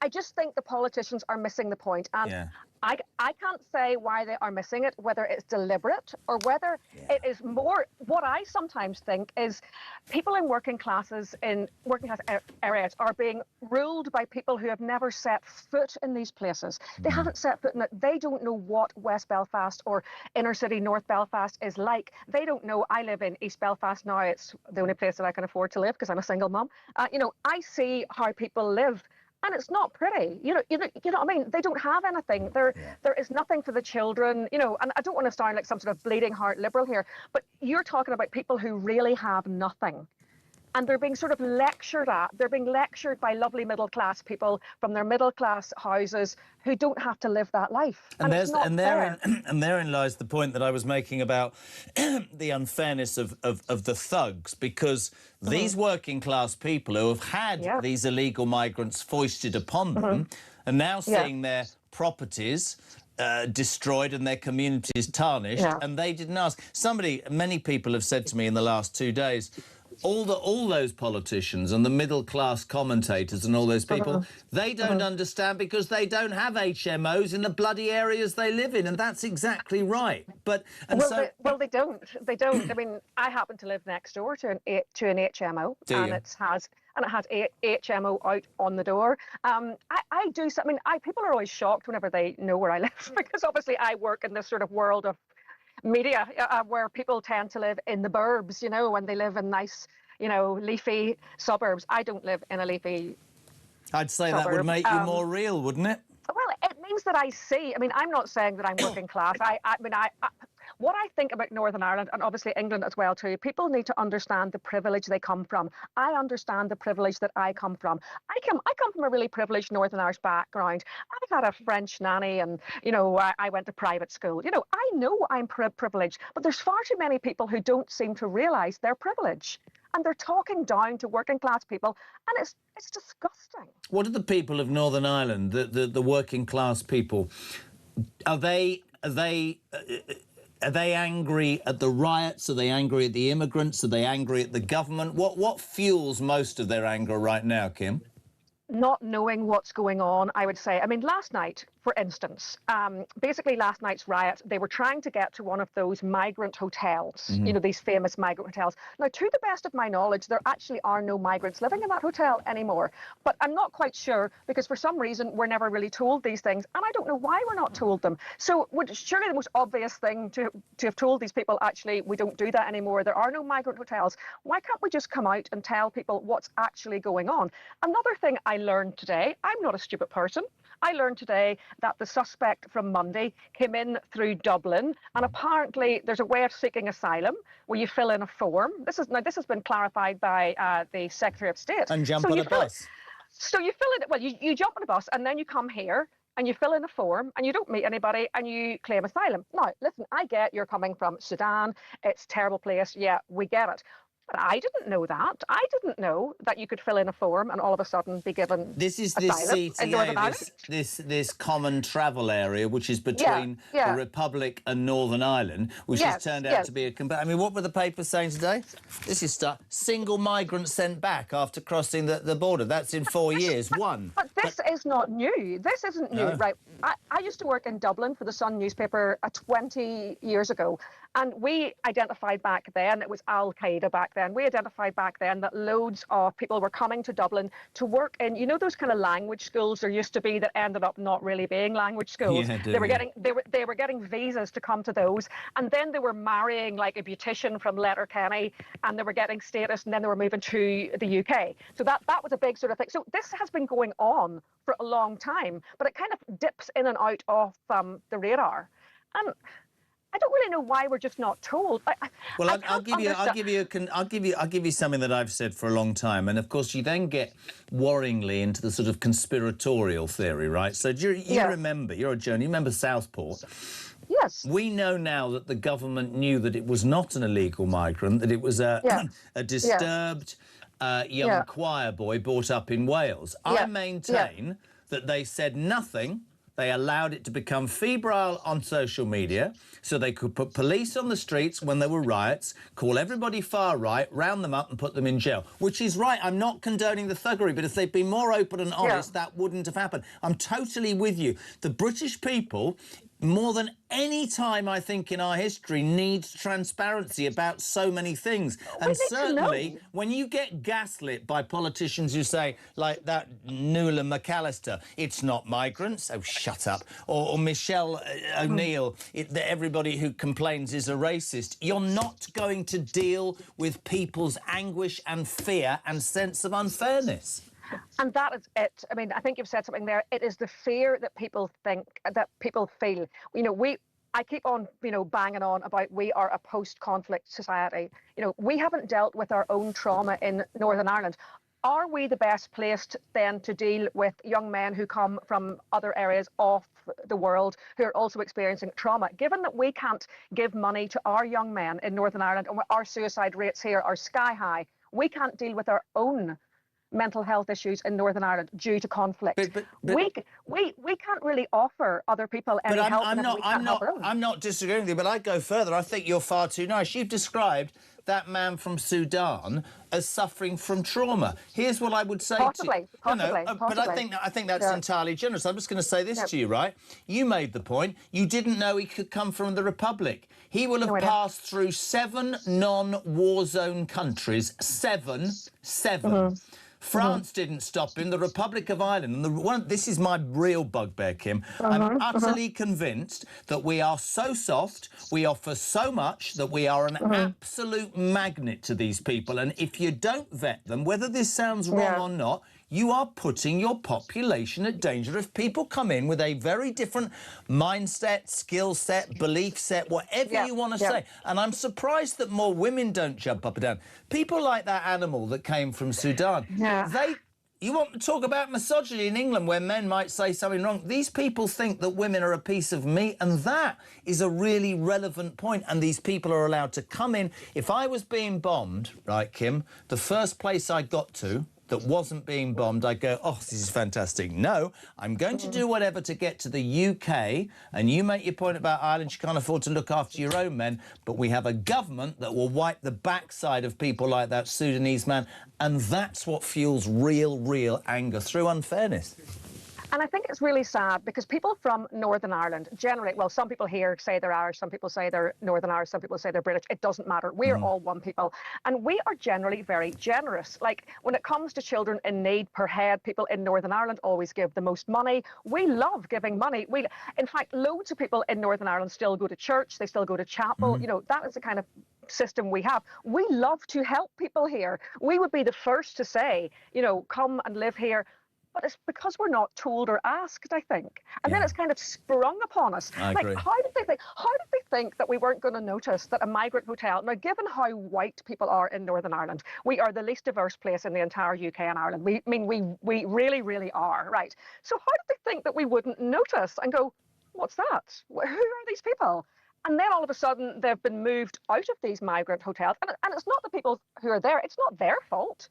S6: I just think the politicians are missing the point. And I can't say why they are missing it, whether it's deliberate or whether it is more... What I sometimes think is people in working class areas are being ruled by people who have never set foot in these places. They haven't set foot in it. They don't know what West Belfast or inner city North Belfast is like. They don't know. I live in East Belfast now. It's the only place that I can afford to live because I'm a single mum. You know, I see how people live. And it's not pretty, you know what I mean? They don't have anything. There is nothing for the children, you know, and I don't want to sound like some sort of bleeding heart liberal here, but you're talking about people who really have nothing. And they're being sort of lectured at. They're being lectured by lovely middle-class people from their middle-class houses who don't have to live that life. And
S10: therein lies the point that I was making about the unfairness of the thugs, because these working-class people who have had these illegal migrants foisted upon them are now seeing their properties destroyed and their communities tarnished, and they didn't ask. Many people have said to me in the last 2 days, all those politicians and the middle-class commentators and all those people, they don't understand because they don't have HMOs in the bloody areas they live in, and that's exactly right. They
S6: don't. They don't. I mean, I happen to live next door to an HMO, and it has HMO out on the door. I do. I mean, people are always shocked whenever they know where I live because obviously I work in this sort of world of media where people tend to live in the burbs, you know, when they live in nice, you know, leafy suburbs. I don't live in a leafy
S10: I'd say suburb. That would make you more real, wouldn't it?
S6: Well, it means that I see. I mean, I'm not saying that I'm working class. What I think about Northern Ireland, and obviously England as well too, people need to understand the privilege they come from. I understand the privilege that I come from. I come from a really privileged Northern Irish background. I've had a French nanny and, you know, I went to private school. You know, I know I'm privileged, but there's far too many people who don't seem to realise their privilege. And they're talking down to working class people, and it's disgusting.
S10: What are the people of Northern Ireland, the working class people, are they angry at the riots? Are they angry at the immigrants? Are they angry at the government? What fuels most of their anger right now, Kim?
S6: Not knowing what's going on, I would say. I mean, last night, for instance, basically last night's riot, they were trying to get to one of those migrant hotels, you know, these famous migrant hotels. Now, to the best of my knowledge, there actually are no migrants living in that hotel anymore. But I'm not quite sure because for some reason we're never really told these things. And I don't know why we're not told them. So surely the most obvious thing to have told these people, actually, we don't do that anymore. There are no migrant hotels. Why can't we just come out and tell people what's actually going on? Another thing I learned today, I'm not a stupid person. I learned today that the suspect from Monday came in through Dublin, and apparently there's a way of seeking asylum where you fill in a form. This has been clarified by the Secretary of State.
S10: And jump on a bus.
S6: So you fill it. Well, you jump on a bus and then you come here. and you fill in a form and you don't meet anybody and you claim asylum. Now, listen, I get you're coming from Sudan. It's a terrible place. Yeah, we get it. But I didn't know that. I didn't know that you could fill in a form and all of a sudden be given
S10: This is
S6: asylum in Northern Ireland.
S10: this common travel area, which is between the Republic and Northern Ireland, which has turned out to be a... I mean, what were the papers saying today? This is stuff. Single migrant sent back after crossing the border. That's in 4 years. One.
S6: But this is not new. This isn't new, right? I used to work in Dublin for the Sun newspaper 20 years ago. And we identified back then, it was Al-Qaeda back then, we identified back then that loads of people were coming to Dublin to work in, you know, those kind of language schools there used to be that ended up not really being language schools.
S10: Yeah,
S6: they were getting visas to come to those, and then they were marrying like a beautician from Letterkenny, and they were getting status, and then they were moving to the UK. So that was a big sort of thing. So this has been going on for a long time, but it kind of dips in and out of the radar. And I don't really know why we're just not told.
S10: I'll give you something that I've said for a long time, and of course you then get worryingly into the sort of conspiratorial theory, right? So do you remember? You're a journalist. You remember Southport?
S6: Yes.
S10: We know now that the government knew that it was not an illegal migrant, that it was a disturbed young choir boy brought up in Wales. I maintain that they said nothing. They allowed it to become febrile on social media so they could put police on the streets when there were riots, call everybody far right, round them up and put them in jail, which is right. I'm not condoning the thuggery, but if they'd been more open and honest, that wouldn't have happened. I'm totally with you. The British people, more than any time, I think, in our history, needs transparency about so many things. And certainly, when you get gaslit by politicians who say, like that Nuala McAllister, it's not migrants, oh, shut up, or Michelle O'Neill, that everybody who complains is a racist, you're not going to deal with people's anguish and fear and sense of unfairness.
S6: And that is it. I mean, I think you've said something there. It is the fear that people think, that people feel. You know, I keep on, you know, banging on about we are a post-conflict society. You know, we haven't dealt with our own trauma in Northern Ireland. Are we the best placed then to deal with young men who come from other areas of the world who are also experiencing trauma? Given that we can't give money to our young men in Northern Ireland and our suicide rates here are sky high, we can't deal with our own mental health issues in Northern Ireland due to conflict. But we can't really offer other people any help.
S10: I'm not disagreeing with you, but I'd go further. I think you're far too nice. You've described that man from Sudan as suffering from trauma. Here's what I would say to you. But I think that's entirely generous. I'm just going to say this to you, right? You made the point. You didn't know he could come from the Republic. He will have passed through 7 non-war zone countries. Seven. France didn't stop him, the Republic of Ireland. And this is my real bugbear, Kim. I'm utterly convinced that we are so soft, we offer so much, that we are an absolute magnet to these people. And if you don't vet them, whether this sounds wrong or not, you are putting your population at danger if people come in with a very different mindset, skill set, belief set, whatever you want to say. And I'm surprised that more women don't jump up and down. People like that animal that came from Sudan, you want to talk about misogyny in England where men might say something wrong. These people think that women are a piece of meat, and that is a really relevant point. And these people are allowed to come in. If I was being bombed, right, Kim, the first place I got to that wasn't being bombed, I'd go, oh, this is fantastic. No, I'm going to do whatever to get to the UK, and you make your point about Ireland, you can't afford to look after your own men, but we have a government that will wipe the backside of people like that Sudanese man, and that's what fuels real anger through unfairness.
S6: And I think it's really sad because people from Northern Ireland generally, well, some people here say they're Irish, some people say they're Northern Irish, some people say they're British. It doesn't matter. We're all one people. And we are generally very generous. Like when it comes to children in need per head, people in Northern Ireland always give the most money. We love giving money. In fact, loads of people in Northern Ireland still go to church. They still go to chapel. You know, that is the kind of system we have. We love to help people here. We would be the first to say, you know, come and live here. but it's because we're not told or asked, I think. And then it's kind of sprung upon us.
S10: I
S6: like,
S10: agree.
S6: how did they think that we weren't going to notice that a migrant hotel, now given how white people are in Northern Ireland, we are the least diverse place in the entire UK and Ireland. We really, really are, right? So how did they think that we wouldn't notice and go, what's that? Who are these people? And then all of a sudden they've been moved out of these migrant hotels. And it's not the people who are there, it's not their fault.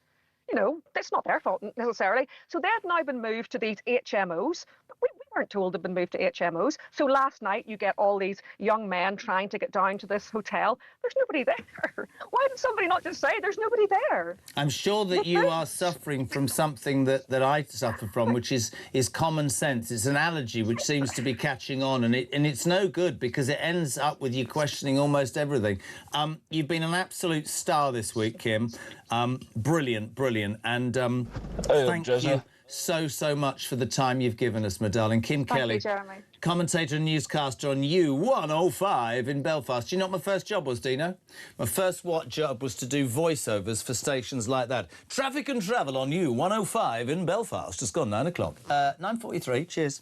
S6: You know, it's not their fault necessarily. So they've now been moved to these HMOs. But we weren't told they've been moved to HMOs. So last night you get all these young men trying to get down to this hotel. There's nobody there. Why did somebody not just say there's nobody there?
S10: I'm sure that you are suffering from something that I suffer from, which is common sense. It's an allergy which seems to be catching on, and it's no good because it ends up with you questioning almost everything. You've been an absolute star this week, Kim. Brilliant, and thank you so much for the time you've given us, my darling. Kim Kelly,
S6: you, Jeremy.
S10: Commentator and newscaster on U105 in Belfast. Do you know what my first job was, Dino? My first job was to do voiceovers for stations like that. Traffic and travel on U105 in Belfast. It's gone 9 o'clock. 9:43. Cheers.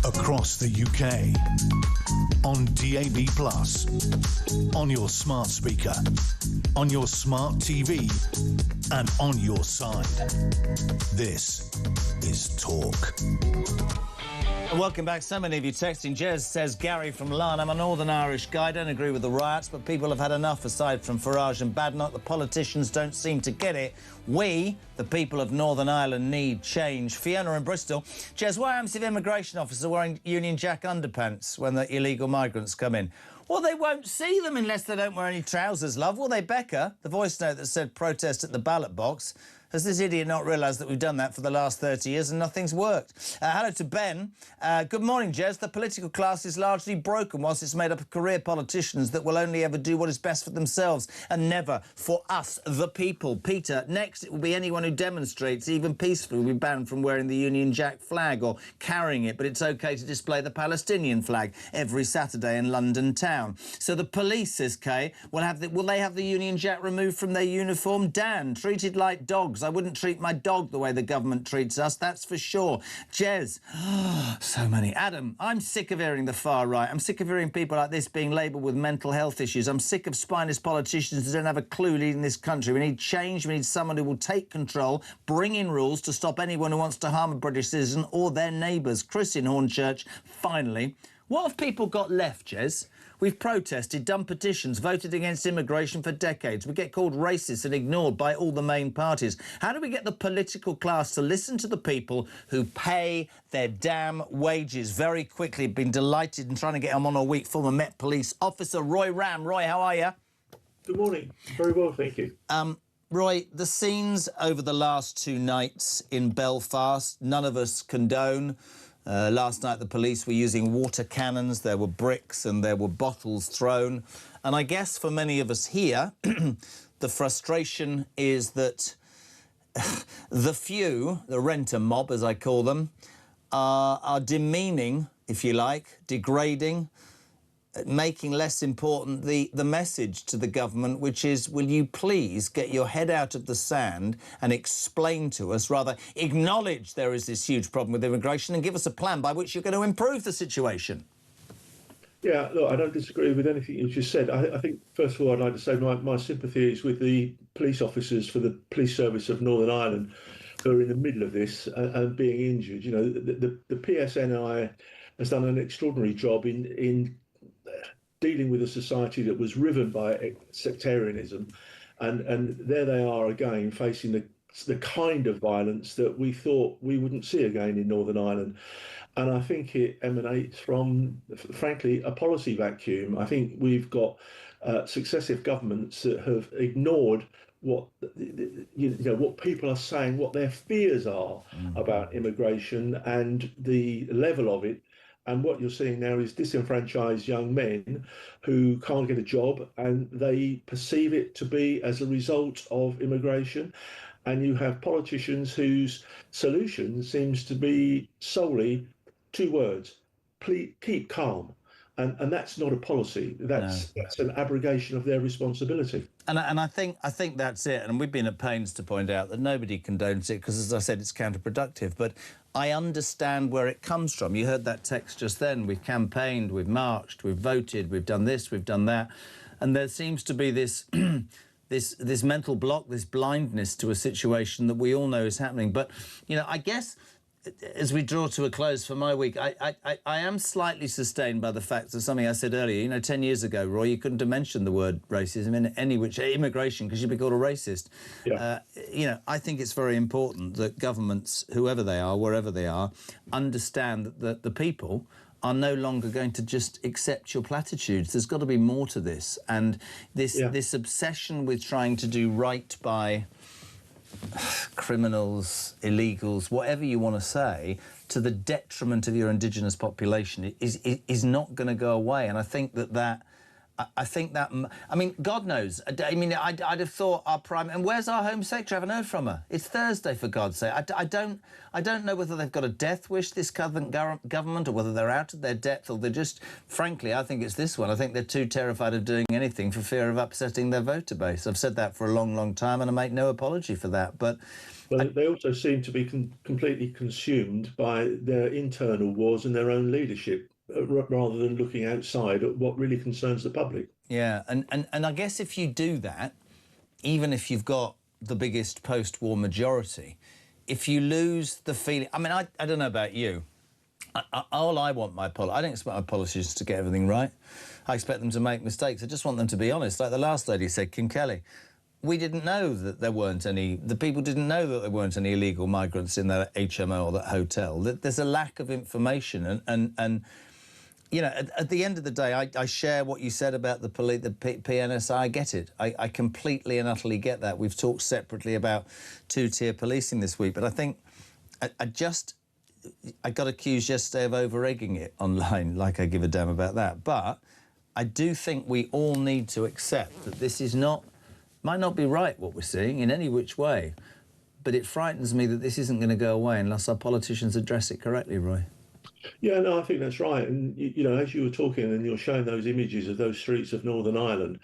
S9: Across the UK, on DAB+, on your smart speaker, on your smart TV, and on your side. This is Talk.
S10: Welcome back. So many of you texting. Jez says, Gary from Larne, I'm a Northern Irish guy. Don't agree with the riots, but people have had enough aside from Farage and Badenoch. The politicians don't seem to get it. We, the people of Northern Ireland, need change. Fiona in Bristol. Jez, why happens if immigration officers are wearing Union Jack underpants when the illegal migrants come in? Well, they won't see them unless they don't wear any trousers, love, will they, Becca? The voice note that said protest at the ballot box. Has this idiot not realised that we've done that for the last 30 years and nothing's worked? Hello to Ben. Good morning, Jez. The political class is largely broken whilst it's made up of career politicians that will only ever do what is best for themselves and never for us, the people. Peter, next it will be anyone who demonstrates, even peacefully, will be banned from wearing the Union Jack flag or carrying it, but it's OK to display the Palestinian flag every Saturday in London town. So the police, says Kay, will they have the Union Jack removed from their uniform? Dan, treated like dogs. I wouldn't treat my dog the way the government treats us, that's for sure. Jez, so many. Adam, I'm sick of hearing the far right. I'm sick of hearing people like this being labelled with mental health issues. I'm sick of spineless politicians who don't have a clue leading this country. We need change. We need someone who will take control, bring in rules to stop anyone who wants to harm a British citizen or their neighbours. Chris in Hornchurch, finally. What have people got left, Jez? We've protested, done petitions, voted against immigration for decades. We get called racist and ignored by all the main parties. How do we get the political class to listen to the people who pay their damn wages? Very quickly, been delighted and trying to get them on all week. Former Met Police Officer Roy Ram. Roy, how are you?
S11: Good morning. Very well, thank you.
S10: Roy, the scenes over the last 2 nights in Belfast, none of us condone. Last night the police were using water cannons, there were bricks and there were bottles thrown. And I guess for many of us here, the frustration is that the few, the renter mob as I call them, are demeaning, if you like, degrading, making less important the message to the government, which is, will you please get your head out of the sand and explain to us, rather acknowledge there is this huge problem with immigration and give us a plan by which you're going to improve the situation?
S11: Yeah, look, I don't disagree with anything you just said. I think, first of all, I'd like to say my sympathy is with the police officers for the police service of Northern Ireland who are in the middle of this and being injured. You know, the PSNI has done an extraordinary job in dealing with a society that was riven by sectarianism, and there they are again facing the kind of violence that we thought we wouldn't see again in Northern Ireland. And I think it emanates from, frankly, a policy vacuum. I think we've got successive governments that have ignored what what people are saying, what their fears are about immigration and the level of it. And what you're seeing now is disenfranchised young men who can't get a job, and they perceive it to be as a result of immigration. And you have politicians whose solution seems to be solely two words: please keep calm. And that's not a policy. That's an abrogation of their responsibility.
S10: And I think that's it. And we've been at pains to point out that nobody condones it because, as I said, it's counterproductive. But I understand where it comes from. You heard that text just then. We've campaigned, we've marched, we've voted, we've done this, we've done that. And there seems to be this this mental block, this blindness to a situation that we all know is happening. But, you know, I guess as we draw to a close for my week, I am slightly sustained by the fact of something I said earlier. You know, 10 years ago, Roy, you couldn't have mentioned the word racism in any which immigration because you'd be called a racist.
S11: Yeah.
S10: You know, I think it's very important that governments, whoever they are, wherever they are, understand that the people are no longer going to just accept your platitudes. There's got to be more to this. And this obsession with trying to do right by criminals, illegals, whatever you want to say, to the detriment of your indigenous population is not going to go away. And I think that I mean, God knows. I mean, I'd have thought our prime... And where's our Home Secretary? I haven't heard from her. It's Thursday, for God's sake. I don't know whether they've got a death wish, this current government, or whether they're out of their depth, or they're just... Frankly, I think it's this one. I think they're too terrified of doing anything for fear of upsetting their voter base. I've said that for a long, long time, and I make no apology for that. But
S11: they also seem to be completely consumed by their internal wars and their own leadership, rather than looking outside at what really concerns the public.
S10: Yeah, and I guess if you do that, even if you've got the biggest post-war majority, if you lose the feeling... I mean, I don't know about you. All I want I don't expect my politicians to get everything right. I expect them to make mistakes. I just want them to be honest. Like the last lady said, Kim Kelly, we didn't know that there weren't any... The people didn't know that there weren't any illegal migrants in that HMO or that hotel. There's a lack of information and you know, at the end of the day, I share what you said about the PNSI. I get it. I completely and utterly get that. We've talked separately about two-tier policing this week, but I think I got accused yesterday of over-egging it online, like I give a damn about that. But I do think we all need to accept that this is might not be right, what we're seeing, in any which way. But it frightens me that this isn't going to go away unless our politicians address it correctly, Roy.
S11: Yeah, no, I think that's right. And, you know, as you were talking and you're showing those images of those streets of Northern Ireland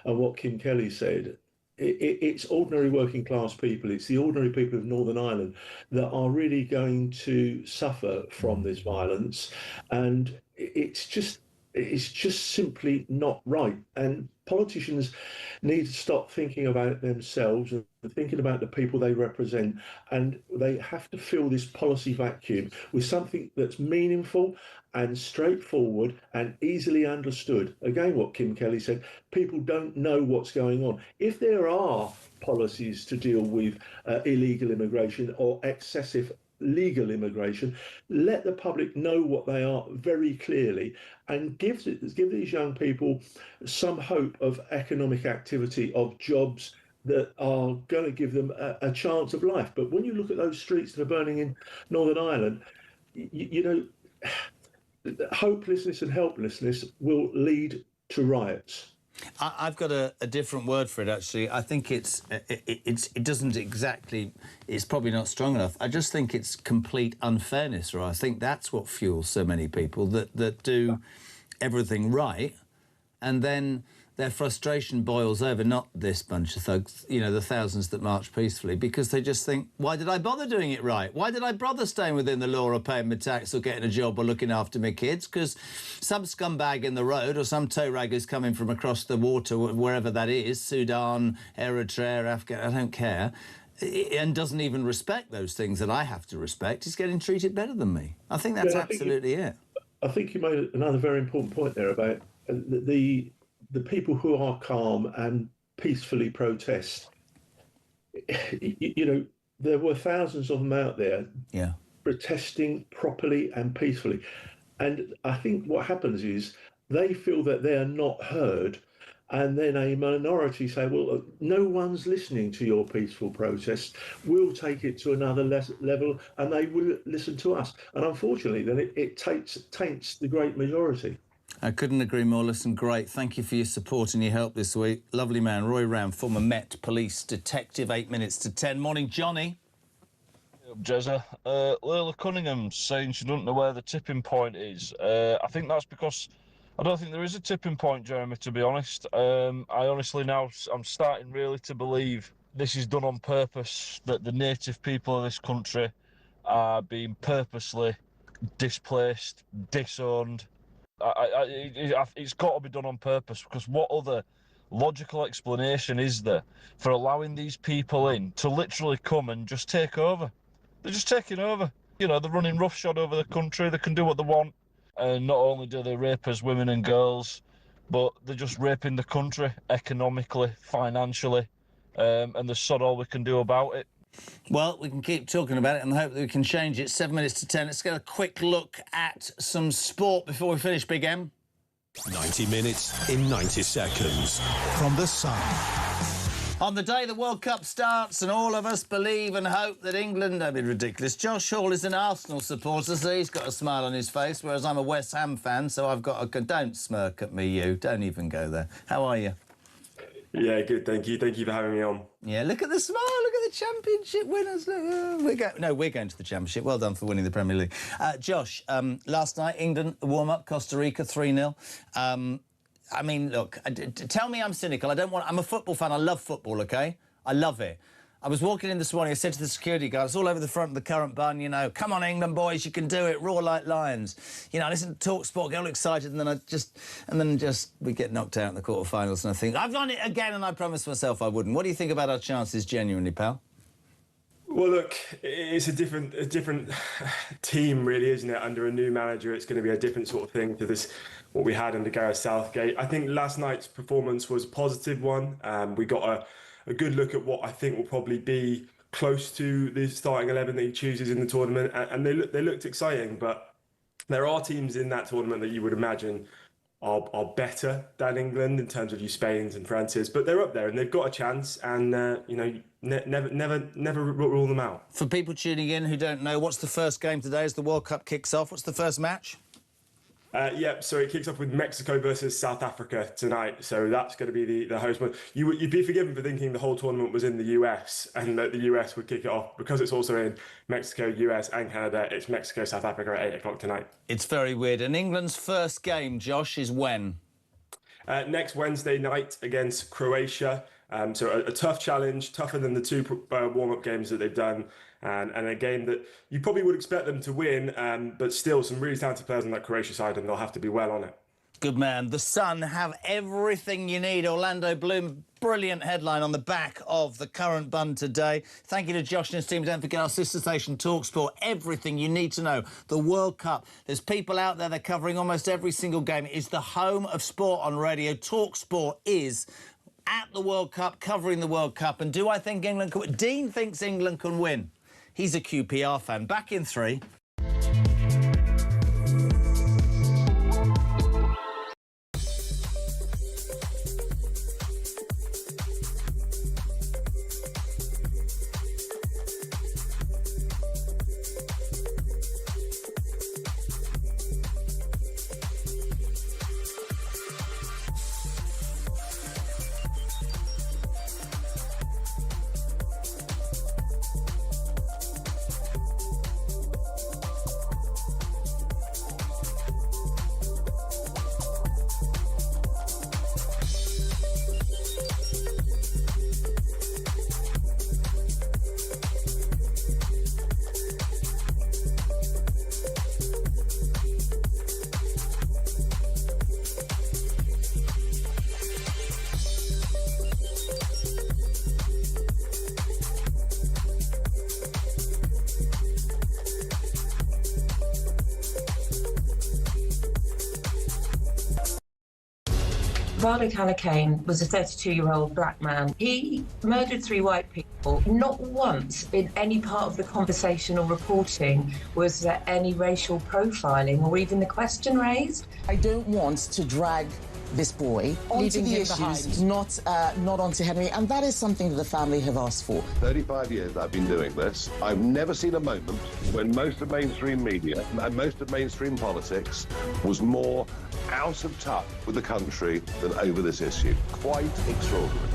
S11: and what Kim Kelly said, it's ordinary working class people, it's the ordinary people of Northern Ireland that are really going to suffer from this violence. And it's just simply not right. And politicians need to stop thinking about themselves and thinking about the people they represent, and they have to fill this policy vacuum with something that's meaningful and straightforward and easily understood. Again, what Kim Kelly said, people don't know what's going on. If there are policies to deal with illegal immigration or excessive legal immigration, let the public know what they are very clearly and give these young people some hope of economic activity, of jobs that are going to give them a chance of life. But when you look at those streets that are burning in Northern Ireland, you know, hopelessness and helplessness will lead to riots.
S10: I've got a different word for it, actually. I think it doesn't exactly... It's probably not strong enough. I just think it's complete unfairness, or I think that's what fuels so many people that do everything right, and then their frustration boils over, not this bunch of thugs, you know, the thousands that march peacefully, because they just think, why did I bother doing it right? Why did I bother staying within the law or paying my tax or getting a job or looking after my kids? Because some scumbag in the road or some tow rag who's coming from across the water, wherever that is, Sudan, Eritrea, Afghanistan, I don't care, and doesn't even respect those things that I have to respect, is getting treated better than me. I think that's absolutely it.
S11: I think you made another very important point there about the people who are calm and peacefully protest. You know, there were thousands of them out there protesting properly and peacefully. And I think what happens is they feel that they are not heard, and then a minority say, well, no one's listening to your peaceful protest. We'll take it to another level, and they will listen to us. And unfortunately, then it taints the great majority.
S10: I couldn't agree more. Listen, great. Thank you for your support and your help this week. Lovely man, Roy Ram, former Met Police detective, 8 minutes to 10. Morning, Johnny.
S3: Jezza, Lola Cunningham's saying she doesn't know where the tipping point is. I think that's because I don't think there is a tipping point, Jeremy, to be honest. I honestly now, I'm starting really to believe this is done on purpose, that the native people of this country are being purposely displaced, disowned. It's got to be done on purpose, because what other logical explanation is there for allowing these people in to literally come and just take over? They're just taking over. You know, they're running roughshod over the country. They can do what they want. And not only do they rape us, women and girls, but they're just raping the country economically, financially, and there's sod all we can do about it.
S10: Well, we can keep talking about it and hope that we can change it. 7 minutes to 10. Let's get a quick look at some sport before we finish, Big M.
S9: 90 minutes in 90 seconds. From The Sun.
S10: On the day the World Cup starts and all of us believe and hope that England... Don't be ridiculous. Josh Hall is an Arsenal supporter, so he's got a smile on his face, whereas I'm a West Ham fan, so I've got a... Don't smirk at me, you. Don't even go there. How are you?
S13: Yeah, good, thank you. Thank you for having me on.
S10: Yeah, look at the smile. Look at the championship winners. We're going to the championship. Well done for winning the Premier League. Josh, last night, England, warm-up, Costa Rica, 3-0. I mean, look, tell me I'm cynical. I'm a football fan. I love football, OK? I love it. I was walking in this morning. I said to the security guards, all over the front of the current bun, you know, come on, England boys, you can do it. Roar like lions. You know, I listen to Talk Sport, get all excited, and then we get knocked out in the quarterfinals, and I think I've done it again, and I promised myself I wouldn't. What do you think about our chances, genuinely, pal?
S13: Well, look, it's a different team, really, isn't it? Under a new manager, it's going to be a different sort of thing to this, what we had under Gareth Southgate. I think last night's performance was a positive one. We got a good look at what I think will probably be close to the starting 11 that he chooses in the tournament, and they looked exciting. But there are teams in that tournament that you would imagine are better than England in terms of your Spains and Frances, but they're up there and they've got a chance, and you know, never rule them out.
S10: For people tuning in who don't know, what's the first game today as the World Cup kicks off? What's the first match?
S13: So it kicks off with Mexico versus South Africa tonight. So that's going to be the host one. You'd be forgiven for thinking the whole tournament was in the US and that the US would kick it off, because it's also in Mexico, US and Canada. It's Mexico, South Africa at 8 o'clock tonight.
S10: It's very weird. And England's first game, Josh, is when?
S13: Next Wednesday night against Croatia. So a tough challenge, tougher than the two warm-up games that they've done, and a game that you probably would expect them to win, but still some really talented players on that Croatia side, and they'll have to be well on it.
S10: Good man. The Sun have everything you need. Orlando Bloom, brilliant headline on the back of the current bun today. Thank you to Josh and his team. Don't forget our sister station, TalkSport. Everything you need to know. The World Cup. There's people out there that are covering almost every single game. It is the home of sport on radio. TalkSport is at the World Cup, covering the World Cup. And do I think England can win? Dean thinks England can win. He's a QPR fan. Back in 3.
S8: Raleigh Callacane was a 32-year-old black man. He murdered 3 white people. Not once in any part of the conversation or reporting was there any racial profiling or even the question raised.
S12: I don't want to drag this boy onto the issues, not onto Henry, and that is something that the family have asked for.
S20: 35 years I've been doing this. I've never seen a moment when most of mainstream media and most of mainstream politics was more out of touch with the country than over this issue. Quite extraordinary.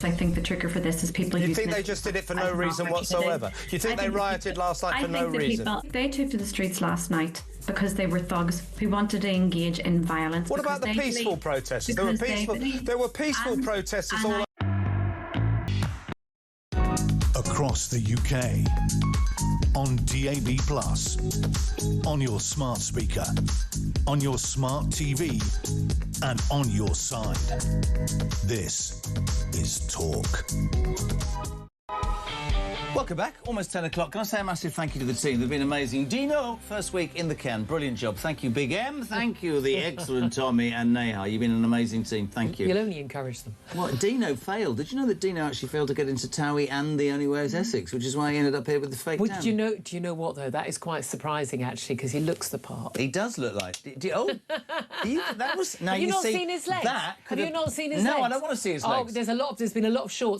S14: I think the trigger for this is people.
S17: You think they just did it for no reason whatsoever? You think they rioted last night for no reason?
S14: They took to the streets last night because they were thugs who wanted to engage in violence.
S17: What about the peaceful protesters? There were peaceful protesters all
S9: across the UK, on DAB+, on your smart speaker, on your smart TV, and on your side. This is Talk.
S10: Welcome back. Almost 10 o'clock. Can I say a massive thank you to the team? They've been amazing. Dino, first week in the can. Brilliant job. Thank you, Big M. Thank you, the excellent Tommy and Neha. You've been an amazing team. Thank you.
S2: You'll only encourage them.
S10: Well, Dino failed. Did you know that Dino actually failed to get into Towie and The Only Way is Essex, which is why he ended up here with the fake tan?
S2: Do you know what, though? That is quite surprising, actually, because he looks the part.
S10: He does look like... that was... Now,
S2: Have you not seen his legs? Have you not seen his legs?
S10: No, I don't want to see his legs.
S2: Oh, there's been a lot of shorts